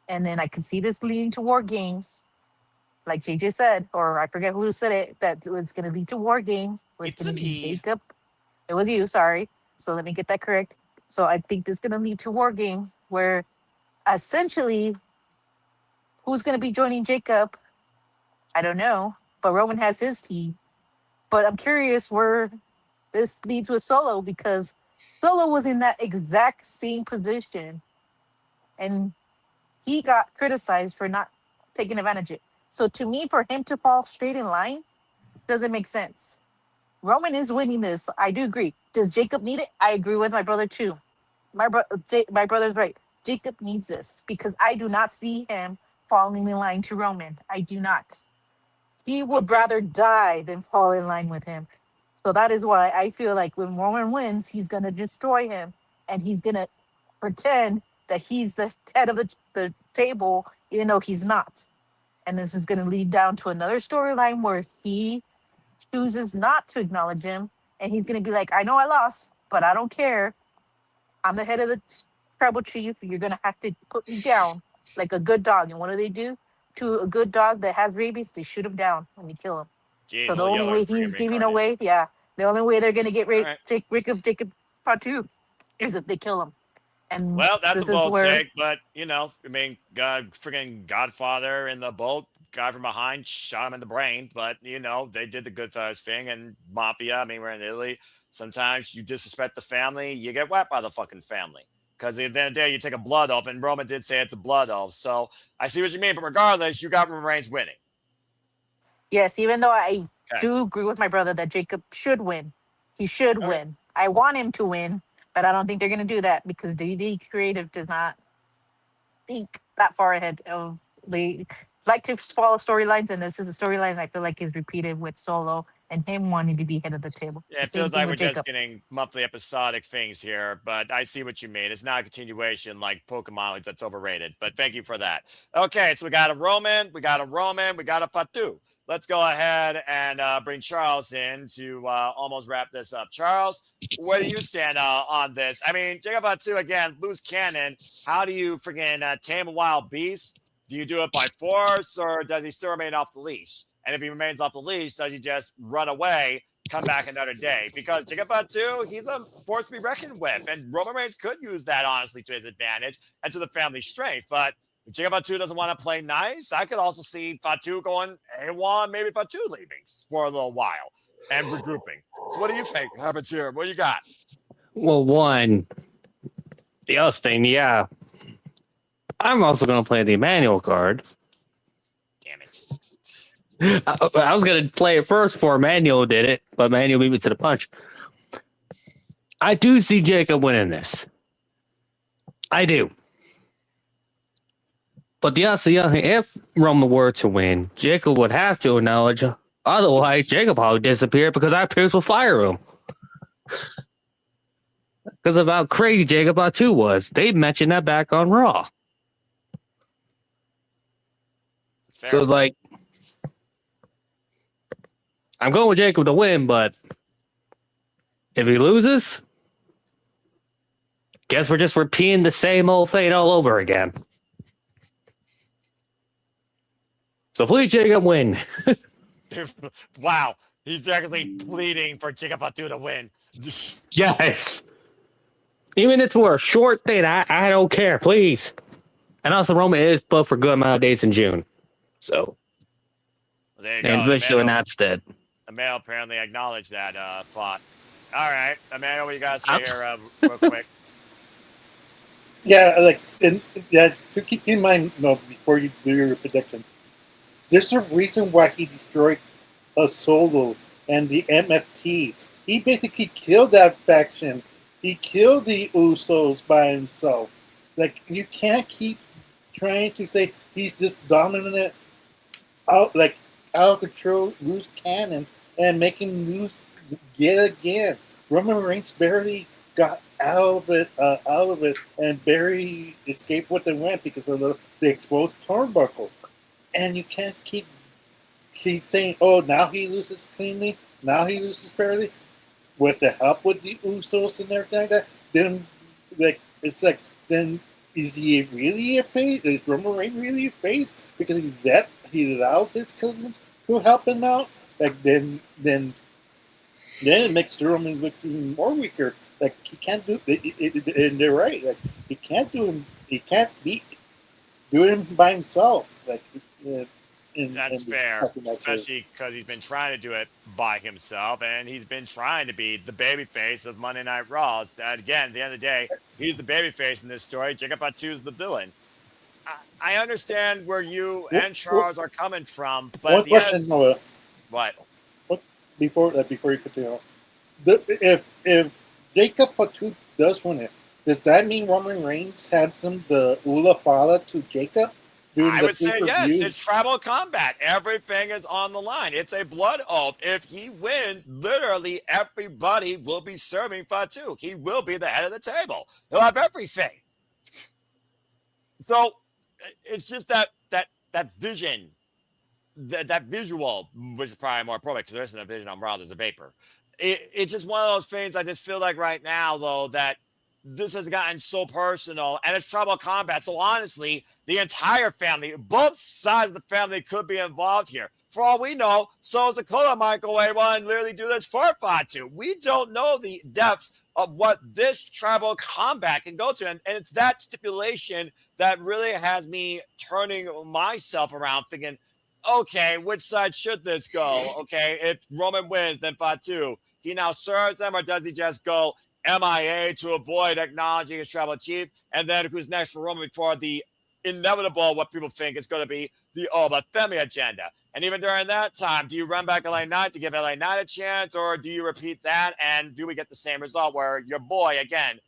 And then I can see this leading to war games, like JJ said, or I forget who said it, that it was going to lead to war games, where it's It's going a to be me. Jacob. It was you, sorry. So let me get that correct. So I think this is going to lead to war games, where essentially, who's going to be joining Jacob? I don't know, but Roman has his team. But I'm curious where this leads with Solo, because Solo was in that exact same position, and he got criticized for not taking advantage of it. So to me, for him to fall straight in line doesn't make sense. Roman is winning this. I do agree. Does Jacob need it? I agree with my brother too. My brother's right. Jacob needs this because I do not see him falling in line to Roman. I do not. He would Okay. rather die than fall in line with him. So that is why I feel like when Roman wins, he's gonna destroy him, and he's gonna pretend that he's the head of the table, even though he's not. And this is gonna lead down to another storyline where he chooses not to acknowledge him, and he's gonna be like, "I know I lost, but I don't care. I'm the head of the tribal chief. You're gonna have to put me down like a good dog." And what do? To a good dog that has rabies, they shoot him down and they kill him. Gene So the will only yell way at freaking he's giving reincarnate. away, yeah, the only way they're gonna get All right. rid of Jacob Fatu is if they kill him. And Well, that's a this is bold where, take, but you know, I mean, freaking Godfather in the boat, guy from behind shot him in the brain. But you know, they did the Goodfellas thing and mafia. I mean, we're in Italy. Sometimes you disrespect the family, you get whacked by the fucking family. Because at the end of the day, you take a blood oath, and Roman did say it's a blood oath. So I see what you mean, but regardless, you got Roman Reigns winning. yes, even though I Okay. do agree with my brother that Jacob should win, he should All right. win. I want him to win, but I don't think they're gonna do that because DVD Creative does not think that far ahead of they like to follow storylines, and this is a storyline I feel like is repeated with Solo and him wanting to be head of the table. It's Yeah, the it same feels thing like we're with just Jacob. getting monthly episodic things here, but I see what you mean. It's not a continuation like Pokemon that's overrated, but thank you for that. Okay, so we got a Roman, we got a Fatu. Let's go ahead and bring Charles in to almost wrap this up. Charles, where do you stand on this? I mean, Jacob Fatu, again, loose cannon. How do you freaking tame a wild beast? Do you do it by force, or does he still remain off the leash? And if he remains off the leash, does he just run away, come back another day? Because Jacob Fatu, he's a force to be reckoned with. And Roman Reigns could use that, honestly, to his advantage and to the family's strength. But if Jacob Fatu doesn't want to play nice, I could also see Fatu going A1, maybe Fatu leaving for a little while and regrouping. So what do you think happens here? What do you got? Well, one, the other thing, yeah. I'm also going to play the Emmanuel card. Damn it. I was going to play it first before Emmanuel did it, but Emmanuel beat me to the punch. I do see Jacob winning this. I do. But the other thing, if Roman were to win, Jacob would have to acknowledge. Otherwise, Jacob probably disappeared because I Pierce will fire him. Because of how crazy Jacob Fatu was. They mentioned that back on Raw. Fair. So it's like, I'm going with Jacob to win, but if he loses, guess we're just repeating the same old thing all over again. So please, Jacob, win. Wow. He's actually pleading for Jacob Fatu to win. Yes. Even if it's for a short thing, I don't care, please. And also, Roman is booked for a good amount of dates in June. So, There you and go. Vishnu and Natstead. Emmanuel apparently acknowledged that thought. All right. Emmanuel, what you got to say here real quick? Yeah, to keep in mind, before you do your prediction, there's a reason why he destroyed a Solo and the MFT. He basically killed that faction. He killed the Usos by himself. Like, you can't keep trying to say he's this dominant, out of control, loose cannon, and make him lose yet again. Roman Reigns barely got out of it, and barely escaped with the win because of the exposed turnbuckle. And you can't keep saying, "Oh, now he loses cleanly, now he loses fairly," with the help with the Usos and everything like that. Then, then is he really a face? Is Roman Reigns really a face because he allowed his cousins to help him out? Like then it makes Roman look even more weaker. Like he can't do it, and they're right. Like he can't do him. He can't do him by himself. Like that's fair, especially because he's been trying to do it by himself, and he's been trying to be the babyface of Monday Night Raw. Again, at the end of the day, he's the babyface in this story. Jacob Fatu is the villain. I understand where you and Charles are coming from, but one question, Noah. What? Before you continue, if Jacob Fatu does win it, does that mean Roman Reigns hands him the Ula Fala to Jacob? I would say yes. It's tribal combat. Everything is on the line. It's a blood oath. If he wins, literally everybody will be serving Fatu. He will be the head of the table. He'll have everything. So it's just that vision, that visual, which is probably more appropriate because there isn't a vision on Raw. There's a vapor. It's just one of those things. I just feel like right now, though, that this has gotten so personal, and it's tribal combat. So honestly, the entire family, both sides of the family could be involved here. For all we know, so Dakota might go A1 and literally do this for Fatu. We don't know the depths of what this tribal combat can go to. And it's that stipulation that really has me turning myself around thinking, okay, which side should this go? Okay, if Roman wins, then Fatu. He now serves them, or does he just go MIA to avoid acknowledging his tribal chief? And then who's next for Roman before the inevitable, what people think is going to be the Femi agenda? And even during that time, do you run back LA Knight to give LA Knight a chance, or do you repeat that? And do we get the same result where your boy, again,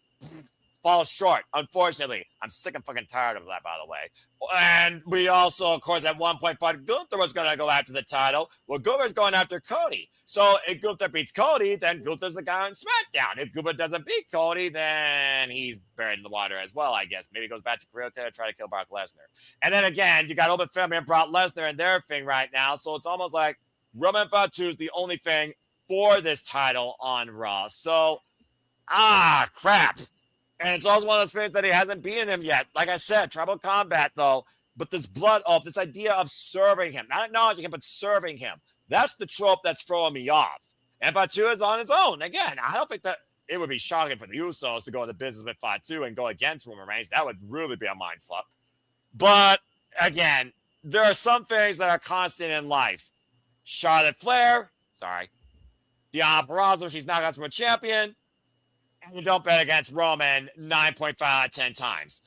falls short? Unfortunately, I'm sick and fucking tired of that, by the way. And we also, of course, at one point thought Gunther was going to go after the title. Well, Gunther's going after Cody. So if Gunther beats Cody, then Gunther's the guy on SmackDown. If Gunther doesn't beat Cody, then he's buried in the water as well, I guess. Maybe he goes back to Korea to try to kill Brock Lesnar. And then again, you got Open Femi and Brock Lesnar and their thing right now. So it's almost like Roman Fatu is the only thing for this title on Raw. So, crap. And it's also one of those things that he hasn't beaten him yet. Like I said, tribal combat, though. But this blood oath, this idea of serving him, not acknowledging him, but serving him. That's the trope that's throwing me off. And Fatu is on his own. Again, I don't think that it would be shocking for the Usos to go into business with Fatu and go against Roman Reigns. That would really be a mind fuck. But, again, there are some things that are constant in life. Charlotte Flair, Deonna Purrazzo, she's now got from a champion. And you don't bet against Roman 9.5 out of 10 times.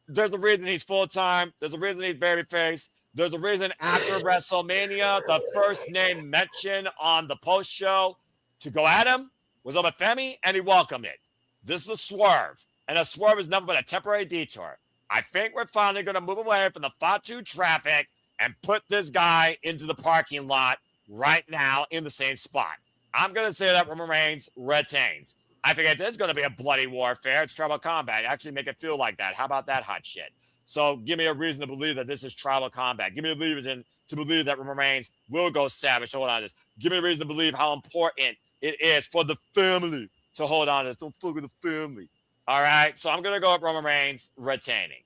There's a reason he's full-time. There's a reason he's babyface. There's a reason after WrestleMania, the first name mentioned on the post-show to go at him was Open Femi, and he welcomed it. This is a swerve, and a swerve is nothing but a temporary detour. I think we're finally going to move away from the Fatu traffic and put this guy into the parking lot right now in the same spot. I'm going to say that Roman Reigns retains. I think it is going to be a bloody warfare. It's tribal combat. Actually make it feel like that. How about that hot shit? So give me a reason to believe that this is tribal combat. Give me a reason to believe that Roman Reigns will go savage to hold on to this. Give me a reason to believe how important it is for the family to hold on to this. Don't fuck with the family. All right? So I'm going to go with Roman Reigns retaining.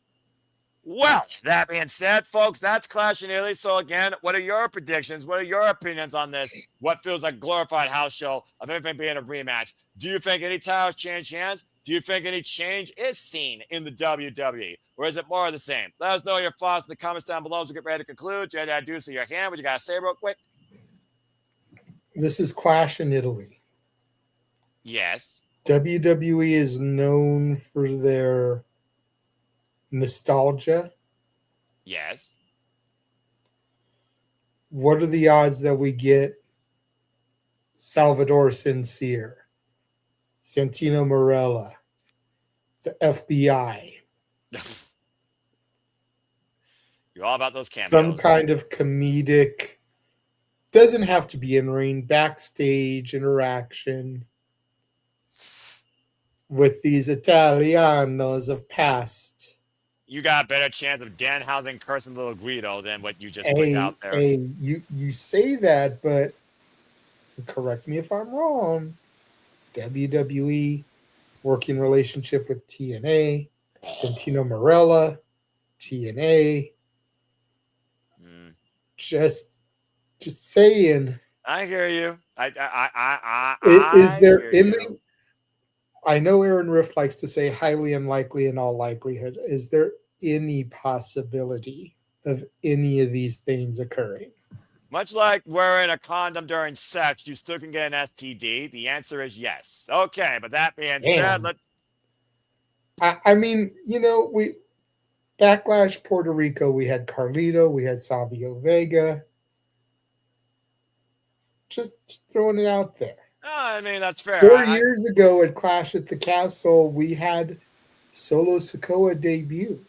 Well, that being said, folks, that's Clash in Italy. So again, what are your predictions? What are your opinions on this? What feels like a glorified house show of everything being a rematch? Do you think any titles change hands? Do you think any change is seen in the WWE? Or is it more of the same? Let us know your thoughts in the comments down below as we get ready to conclude. Jade, I do see your hand. What you got to say real quick? This is Clash in Italy. Yes. WWE is known for their nostalgia. Yes. What are the odds that we get Salvador Sincere, Santino Marella, the FBI. You're all about those cameos. Some kind of comedic, doesn't have to be in ring, backstage interaction with these Italianos of past. You got a better chance of Danhausen cursing little Guido than what you just put out there. Hey, you say that, but correct me if I'm wrong. WWE working relationship with TNA, Santino Marella, TNA. Just saying. I hear you. Is there any? I know Aaron Rift likes to say highly unlikely in all likelihood. Is there any possibility of any of these things occurring? Much like wearing a condom during sex, you still can get an STD. The answer is yes. Okay, but that being said, let's. I mean, we Backlash Puerto Rico. We had Carlito. We had Savio Vega. Just throwing it out there. I mean, that's fair. 4 years ago at Clash at the Castle, we had Solo Sikoa debut.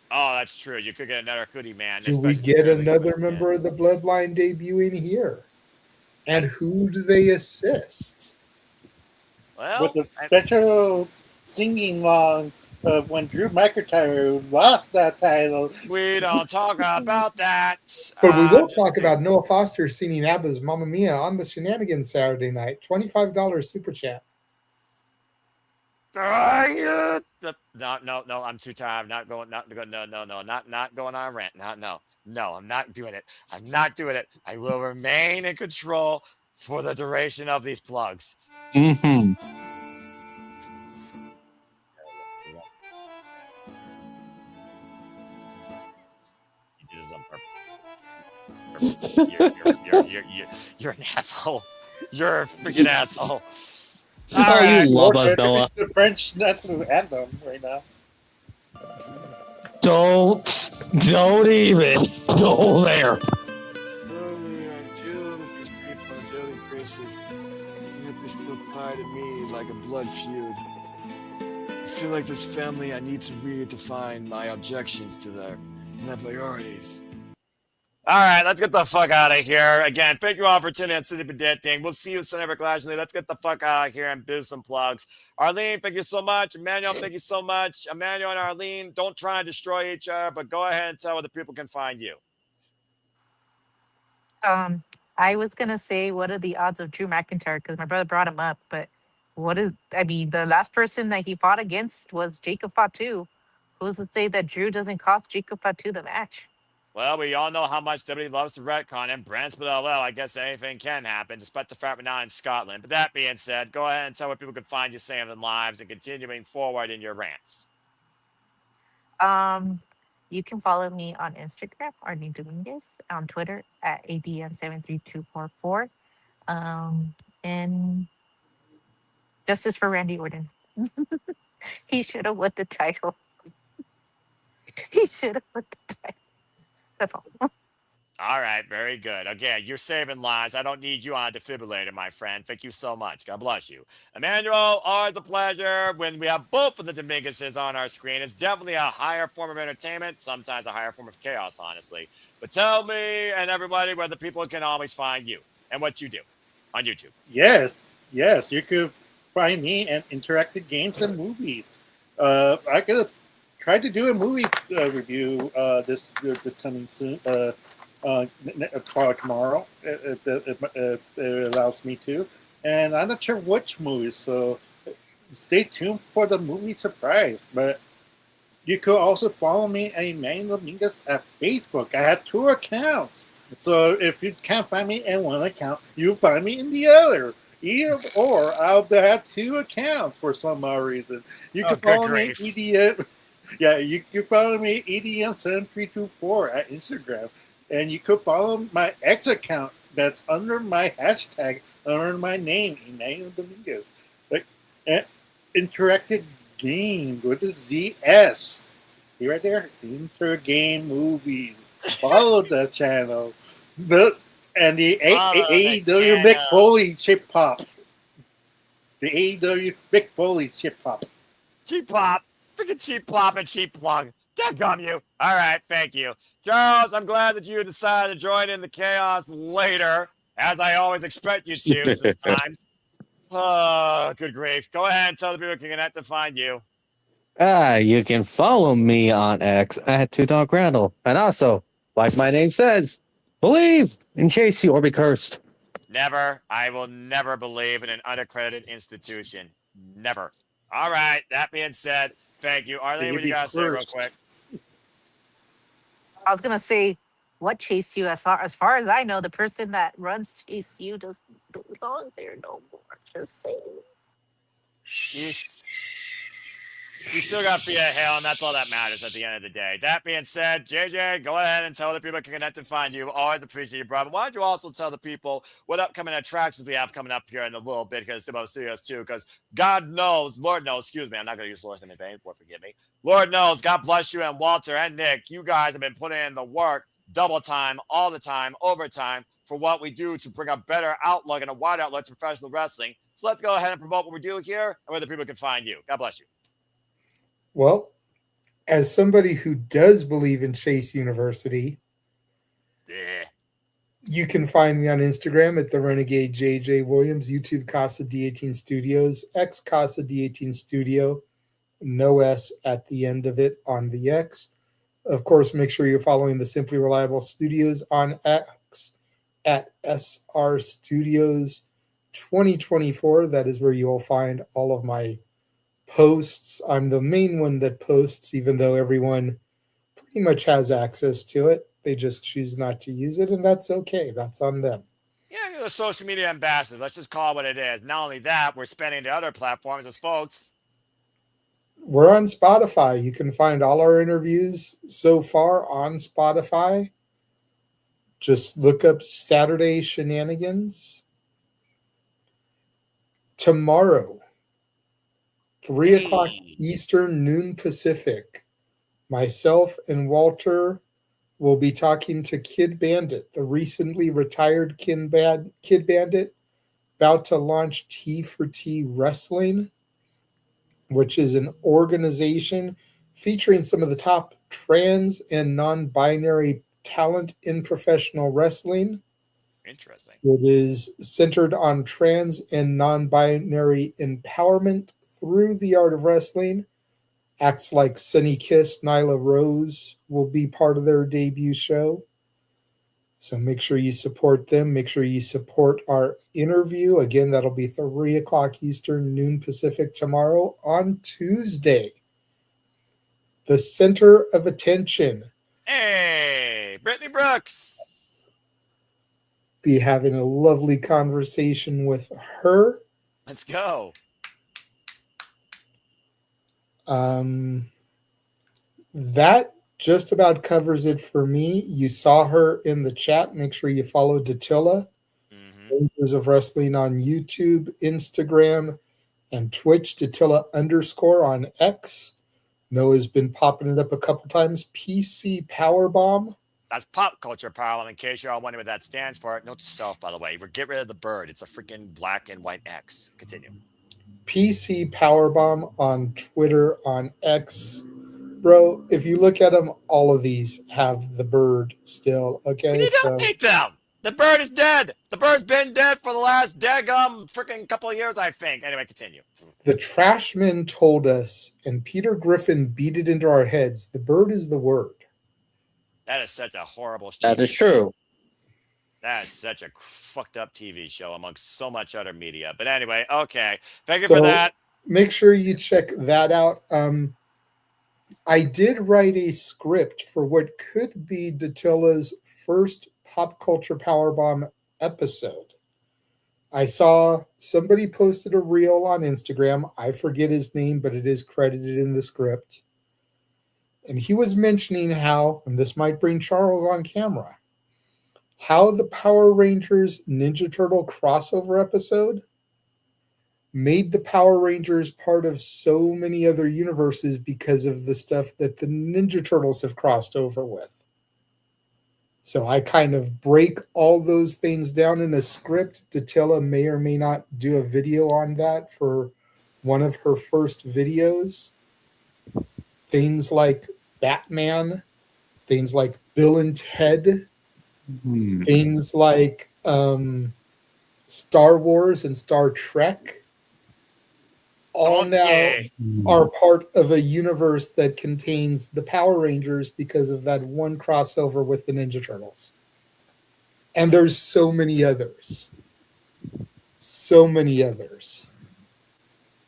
Oh, that's true. You could get another Hoodie Man. Do we get another member of the Bloodline debuting here? And who do they assist? Well, with a special singing line of when Drew McIntyre lost that title. We don't talk about that. But we will talk about Noah Foster singing ABBA's Mamma Mia on the Shenanigans Saturday night. $25 super chat. No, I'm too tired. I'm not going. Not going on a rant. No, I'm not doing it. I will remain in control for the duration of these plugs. Mm-hmm. You're an asshole. You're a freaking asshole. Oh, you love us, Noah. The French national anthem right now. Don't even go there. I'm dealing with these people on a daily basis, and yet they still cry to me like a blood feud. I feel like this family, I need to redefine my objections to them and their priorities. All right, let's get the fuck out of here. Again, thank you all for tuning in to City Predicting. We'll see you Sunday for Clash. Let's get the fuck out of here and do some plugs. Arlene, thank you so much. Emmanuel, thank you so much. Emmanuel and Arlene, don't try and destroy each other, but go ahead and tell where the people can find you. I was gonna say, what are the odds of Drew McIntyre? Because my brother brought him up, but the last person that he fought against was Jacob Fatu. Who's to say that Drew doesn't cost Jacob Fatu the match? Well, we all know how much WWE loves to retcon, and Brand Split LL, I guess anything can happen, despite the fact we're not in Scotland. But that being said, go ahead and tell where people can find you saving lives and continuing forward in your rants. You can follow me on Instagram, Arlene Dominguez, on Twitter at ADM73244. And justice for Randy Orton. He should have won the title. That's all. All right, very good. Again, you're saving lives. I don't need you on a defibrillator, my friend. Thank you so much. God bless you. Emmanuel, always a pleasure. When we have both of the Dominguezes on our screen, it's definitely a higher form of entertainment, sometimes a higher form of chaos, honestly. But tell me and everybody where the people can always find you and what you do on YouTube. Yes, you could find me at Interactive Games and Movies. I could have tried to do a movie review this coming soon. Tomorrow, it allows me to, and I'm not sure which movie. So stay tuned for the movie surprise. But you could also follow me at Emmanuel Dominguez at Facebook. I have 2 accounts, so if you can't find me in one account, you'll find me in the other. Either or, I'll have 2 accounts for some odd reason. You can follow me EDM. Yeah, you can follow me EDM7324 at Instagram. And you could follow my X account that's under my hashtag, under my name, Emmanuel Dominguez. Interactive Game with a ZS. See right there? Intergame Movies. Follow the channel. And the Follow the AEW Mick channel. Foley chip pop. The AEW Mick Foley chip pop. Cheap pop. Freaking cheap pop and cheap plug. Dadgum you. All right, thank you. Charles, I'm glad that you decided to join in the chaos later, as I always expect you to sometimes. Oh, good grief. Go ahead and tell the people who can connect to find you. You can follow me on X at 2DogRandall. And also, like my name says, believe in chase you or be cursed. Never. I will never believe in an unaccredited institution. Never. All right. That being said, thank you. Arlene, what you got to say real quick? I was gonna say, what Chase U? As far as I know, the person that runs Chase U doesn't belong there no more. Just saying. You still got Fia Hale, and that's all that matters at the end of the day. That being said, JJ, go ahead and tell the people can connect and find you. Always appreciate you, brother. Why don't you also tell the people what upcoming attractions we have coming up here in a little bit because Cibbo Studios too, because God knows, Lord knows, excuse me, I'm not going to use Lord's name in vain, Lord forgive me. Lord knows, God bless you, and Walter and Nick, you guys have been putting in the work, double time, all the time, overtime, for what we do to bring a better outlook and a wide outlook to professional wrestling. So let's go ahead and promote what we do here and where the people can find you. God bless you. Well, as somebody who does believe in Chase University, you can find me on Instagram at the Renegade JJ Williams, YouTube Casa D18 Studios, X Casa D18 Studio, no S at the end of it on the X. Of course, make sure you're following the Simply Reliable Studios on X at SR Studios 2024. That is where you'll find all of my posts. I'm the main one that posts, even though everyone pretty much has access to it. They just choose not to use it, and that's okay. That's on them. Yeah, you're the social media ambassador. Let's just call it what it is. Not only that, we're spending the other platforms as folks. We're on Spotify. You can find all our interviews so far on Spotify. Just look up Saturday Shenanigans. Tomorrow, 3 o'clock Eastern, noon Pacific, myself and Walter will be talking to Kid Bandit, the recently retired Kid Bandit, about to launch T for T Wrestling, which is an organization featuring some of the top trans and non-binary talent in professional wrestling. Interesting. It is centered on trans and non-binary empowerment through the art of wrestling. Acts like Sunny Kiss, Nyla Rose will be part of their debut show. So make sure you support them. Make sure you support our interview. Again, that'll be 3 o'clock Eastern, noon Pacific tomorrow on Tuesday. The center of attention. Hey, Brittany Brooks. Be having a lovely conversation with her. Let's go. That just about covers it for me. You saw her in the chat. Make sure you follow Datilla. Rangers of Wrestling on YouTube, Instagram, and Twitch. Datilla_ on X. Noah's been popping it up a couple times. PC Powerbomb. That's Pop Culture Power, in case you're all wondering what that stands for. Note to self, by the way. Get rid of the bird. It's a freaking black and white X. Continue. PC Powerbomb on Twitter, on X. Bro, if you look at them, all of these have the bird still. Okay, We need to update them. The bird is dead. The bird's been dead for the last daggum freaking couple of years, I think. Anyway, continue. The Trashmen told us, and Peter Griffin beat it into our heads. The bird is the word. That is such a horrible shit. That is true. That is such a fucked up TV show amongst so much other media. But anyway, okay. Thank you for that. Make sure you check that out. I did write a script for what could be Datilla's first Pop Culture Powerbomb episode. I saw somebody posted a reel on Instagram. I forget his name, but it is credited in the script. And he was mentioning how, and this might bring Charles on camera, how the Power Rangers Ninja Turtle crossover episode made the Power Rangers part of so many other universes because of the stuff that the Ninja Turtles have crossed over with. So I kind of break all those things down in a script. Datilla may or may not do a video on that for one of her first videos. Things like Batman, things like Bill and Ted, things like Star Wars and Star Trek, all now are part of a universe that contains the Power Rangers because of that one crossover with the Ninja Turtles. And there's so many others. So many others.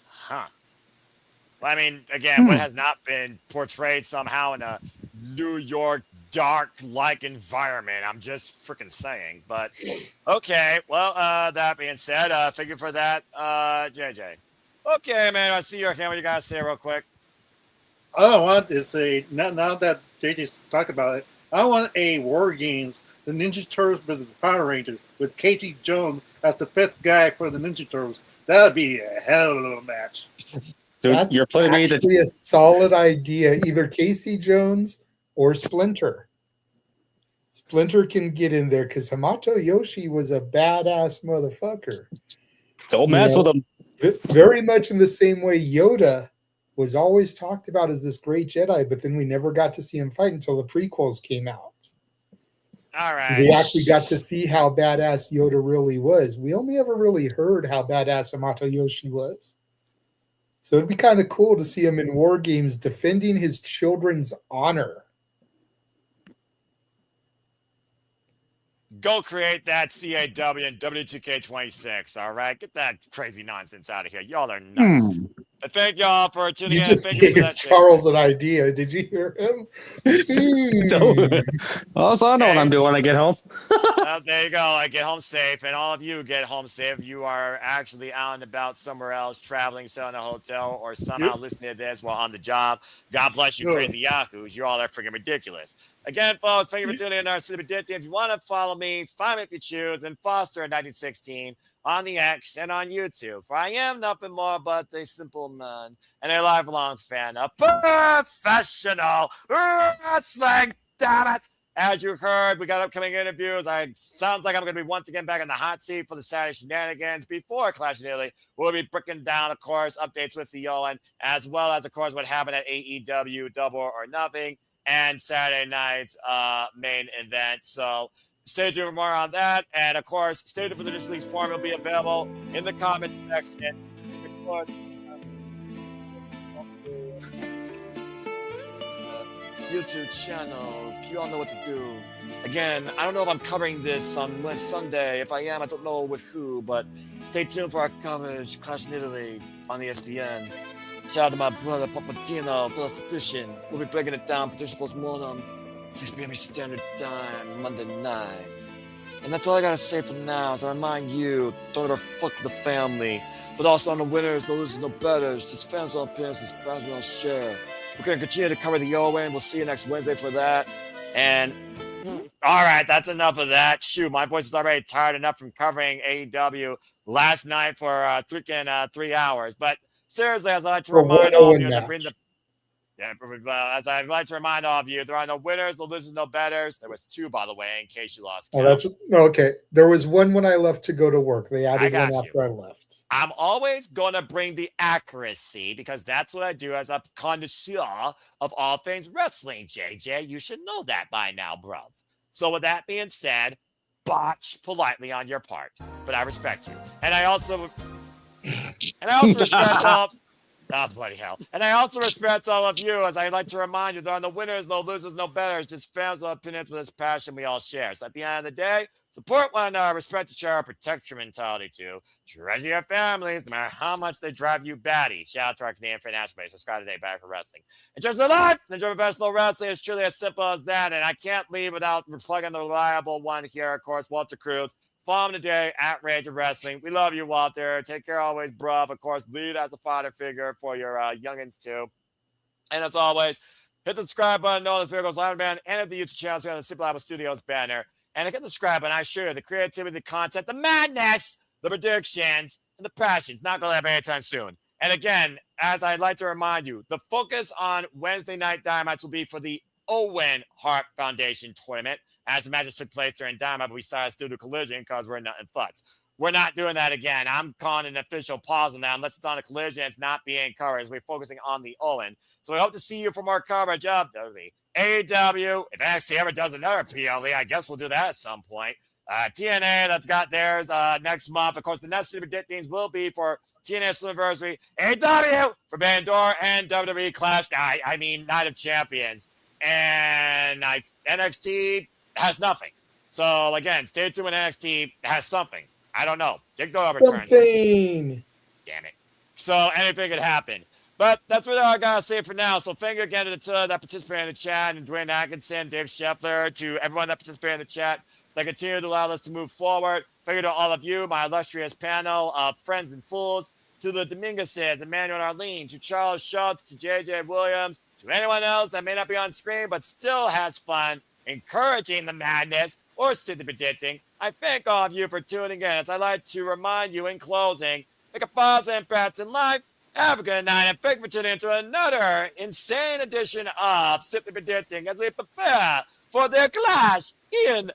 Huh. Well, I mean, again, what has not been portrayed somehow in a New York dark-like environment? I'm just freaking saying. But, okay. Well, that being said, thank you for that, JJ. Okay, man, I see your hand. What you got to say real quick? All I want is now that JJ's talked about it, I want a War Games, the Ninja Turtles versus the Power Rangers, with Casey Jones as the 5th guy for the Ninja Turtles. That would be a hell of a match. Dude, That's you're putting me actually a solid idea. Either Casey Jones or Splinter. Splinter can get in there because Hamato Yoshi was a badass motherfucker. Don't mess with him. Very much in the same way Yoda was always talked about as this great Jedi, but then we never got to see him fight until the prequels came out. All right. We actually got to see how badass Yoda really was. We only ever really heard how badass Hamato Yoshi was. So it'd be kind of cool to see him in War Games defending his children's honor. Go create that CAW and W2K26, all right? Get that crazy nonsense out of here. Y'all are nuts. And thank y'all for tuning You in. just Thank you for gave that Charles an idea. Did you hear him? Also, I know what I'm doing when I get home. Well, there you go. I get home safe, and all of you get home safe. You are actually out and about somewhere else, traveling, still in a hotel, or somehow listening to this while on the job. God bless you, crazy yahoos. You're all that freaking ridiculous. Again, folks, thank you for tuning in to our City Addicted. If you want to follow me, find me if you choose, and Foster in 1916 on the X and on YouTube. For I am nothing more but a simple man and a lifelong fan of professional wrestling. Damn it! As you heard, we got upcoming interviews. Sounds like I'm going to be once again back in the hot seat for the Saturday shenanigans before Clash of Italy. We'll be breaking down, of course, updates with the Yolan, as well as, of course, what happened at AEW Double or Nothing and Saturday night's main event. So stay tuned for more on that. And, of course, stay tuned for the Digital League's form. It'll be available in the comments section. YouTube channel. You all know what to do. Again, I don't know if I'm covering this on Sunday. If I am, I don't know with who, but stay tuned for our coverage, Clash in Italy on ESPN. Shout out to my brother Papagino, Phyllis Petition. We'll be breaking it down, Petition Postmortem, 6 p.m. Standard Time, Monday night. And that's all I gotta say for now, as I remind you, don't ever fuck the family. But also on the winners, no losers, no betters. Just fans on appearances, fans on share. We're going to continue to cover the Owen. We'll see you next Wednesday for that. And all right, that's enough of that. Shoot, my voice is already tired enough from covering AEW last night for freaking 3 hours. But seriously, as I like to remind all of you, as I'd like to remind all of you, there are no winners, no losers, no betters. There was 2, by the way, in case you lost count. Oh, that's okay. There was one when I left to go to work. They added one after I left. I'm always going to bring the accuracy because that's what I do as a connoisseur of all things wrestling, JJ. You should know that by now, bruv. So with that being said, botch politely on your part, but I respect you. And I also respect all. Oh, bloody hell. And I also respect all of you, as I'd like to remind you, there are no winners, no losers, no betters, just fans of opinions with this passion we all share. So at the end of the day, support one another, respect each other, protect your mentality too. Treasure your families, no matter how much they drive you batty. Shout out to our Canadian Financial Base. Subscribe today, Back for Wrestling. Enjoy your life, enjoy professional wrestling. It's truly as simple as that. And I can't leave without plugging the reliable one here, of course, Walter Cruz. Follow him today at Rage of Wrestling. We love you, Walter. Take care always, bruv. Of course, lead as a father figure for your youngins, too. And as always, hit the subscribe button, know this video goes live, man, and hit the YouTube channel, so you have the Simple Apple Studios banner. And hit the subscribe button, I assure you, the creativity, the content, the madness, the predictions, and the passion's not going to happen anytime soon. And again, as I'd like to remind you, the focus on Wednesday night Dynamites will be for the Owen Hart Foundation tournament. As the matches took place during Dynamite, but we decided to do the collision because we're not in thoughts. We're not doing that again. I'm calling an official pause on that. Unless it's on a collision, it's not being covered. We're focusing on the Owen. So we hope to see you for more coverage of WWE. AEW, if NXT ever does another PLE, I guess we'll do that at some point. TNA, that's got theirs next month. Of course, the next Super Things will be for TNA's anniversary. AEW for Bandor and WWE Clash. I mean, Night of Champions. And NXT has nothing. So, again, stay tuned when NXT has something. I don't know. Jake Doyle returns. Something. Damn it. So, anything could happen. But that's what I got to say for now. So, thank you again to that participated in the chat, and Dwayne Atkinson, Dave Scheffler, to everyone that participated in the chat that continue to allow us to move forward. Thank you to all of you, my illustrious panel of friends and fools, to the Dominguezes, Emmanuel Arlene, to Charles Schultz, to JJ Williams, to anyone else that may not be on screen but still has fun encouraging the madness or simply predicting. I thank all of you for tuning in. As I like to remind you in closing, make a positive impact in life. Have a good night, and thank you for tuning in to another insane edition of Simply Predicting as we prepare for their clash in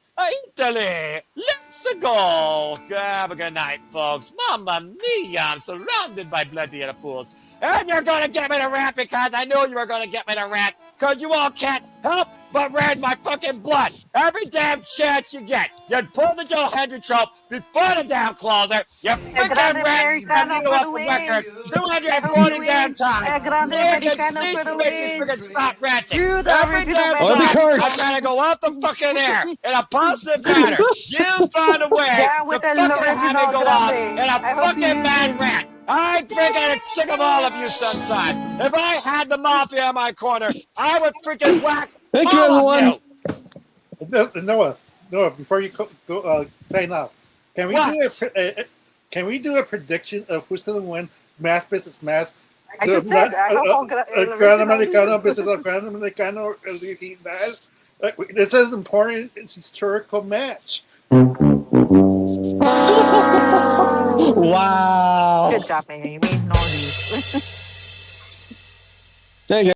Italy. Let's go. Have a good night, folks. Mamma mia, I'm surrounded by bloody little fools. And you're going to get me to rant because I knew you were going to get me to rant because you all can't help but raise my fucking blood every damn chance you get. You pull the Joe Hendry trope before the damn closer. You freaking rant that needle off the record 240 damn times. Please make me freaking stop ranting. Every damn time I gotta go off the fucking air in a positive manner. You found a way to fucking have me go off in a fucking mad rant. I'm freaking sick of all of you sometimes. If I had the mafia in my corner, I would freaking whack Thank you, all everyone. of you. Noah, before you go sign off, can we do a prediction of who's going to win Mass Business Mass? I just said, I hope Gran Americano Business Gran Americano. This is an important historical match. Wow. Good job, man. You made noise. Thank you.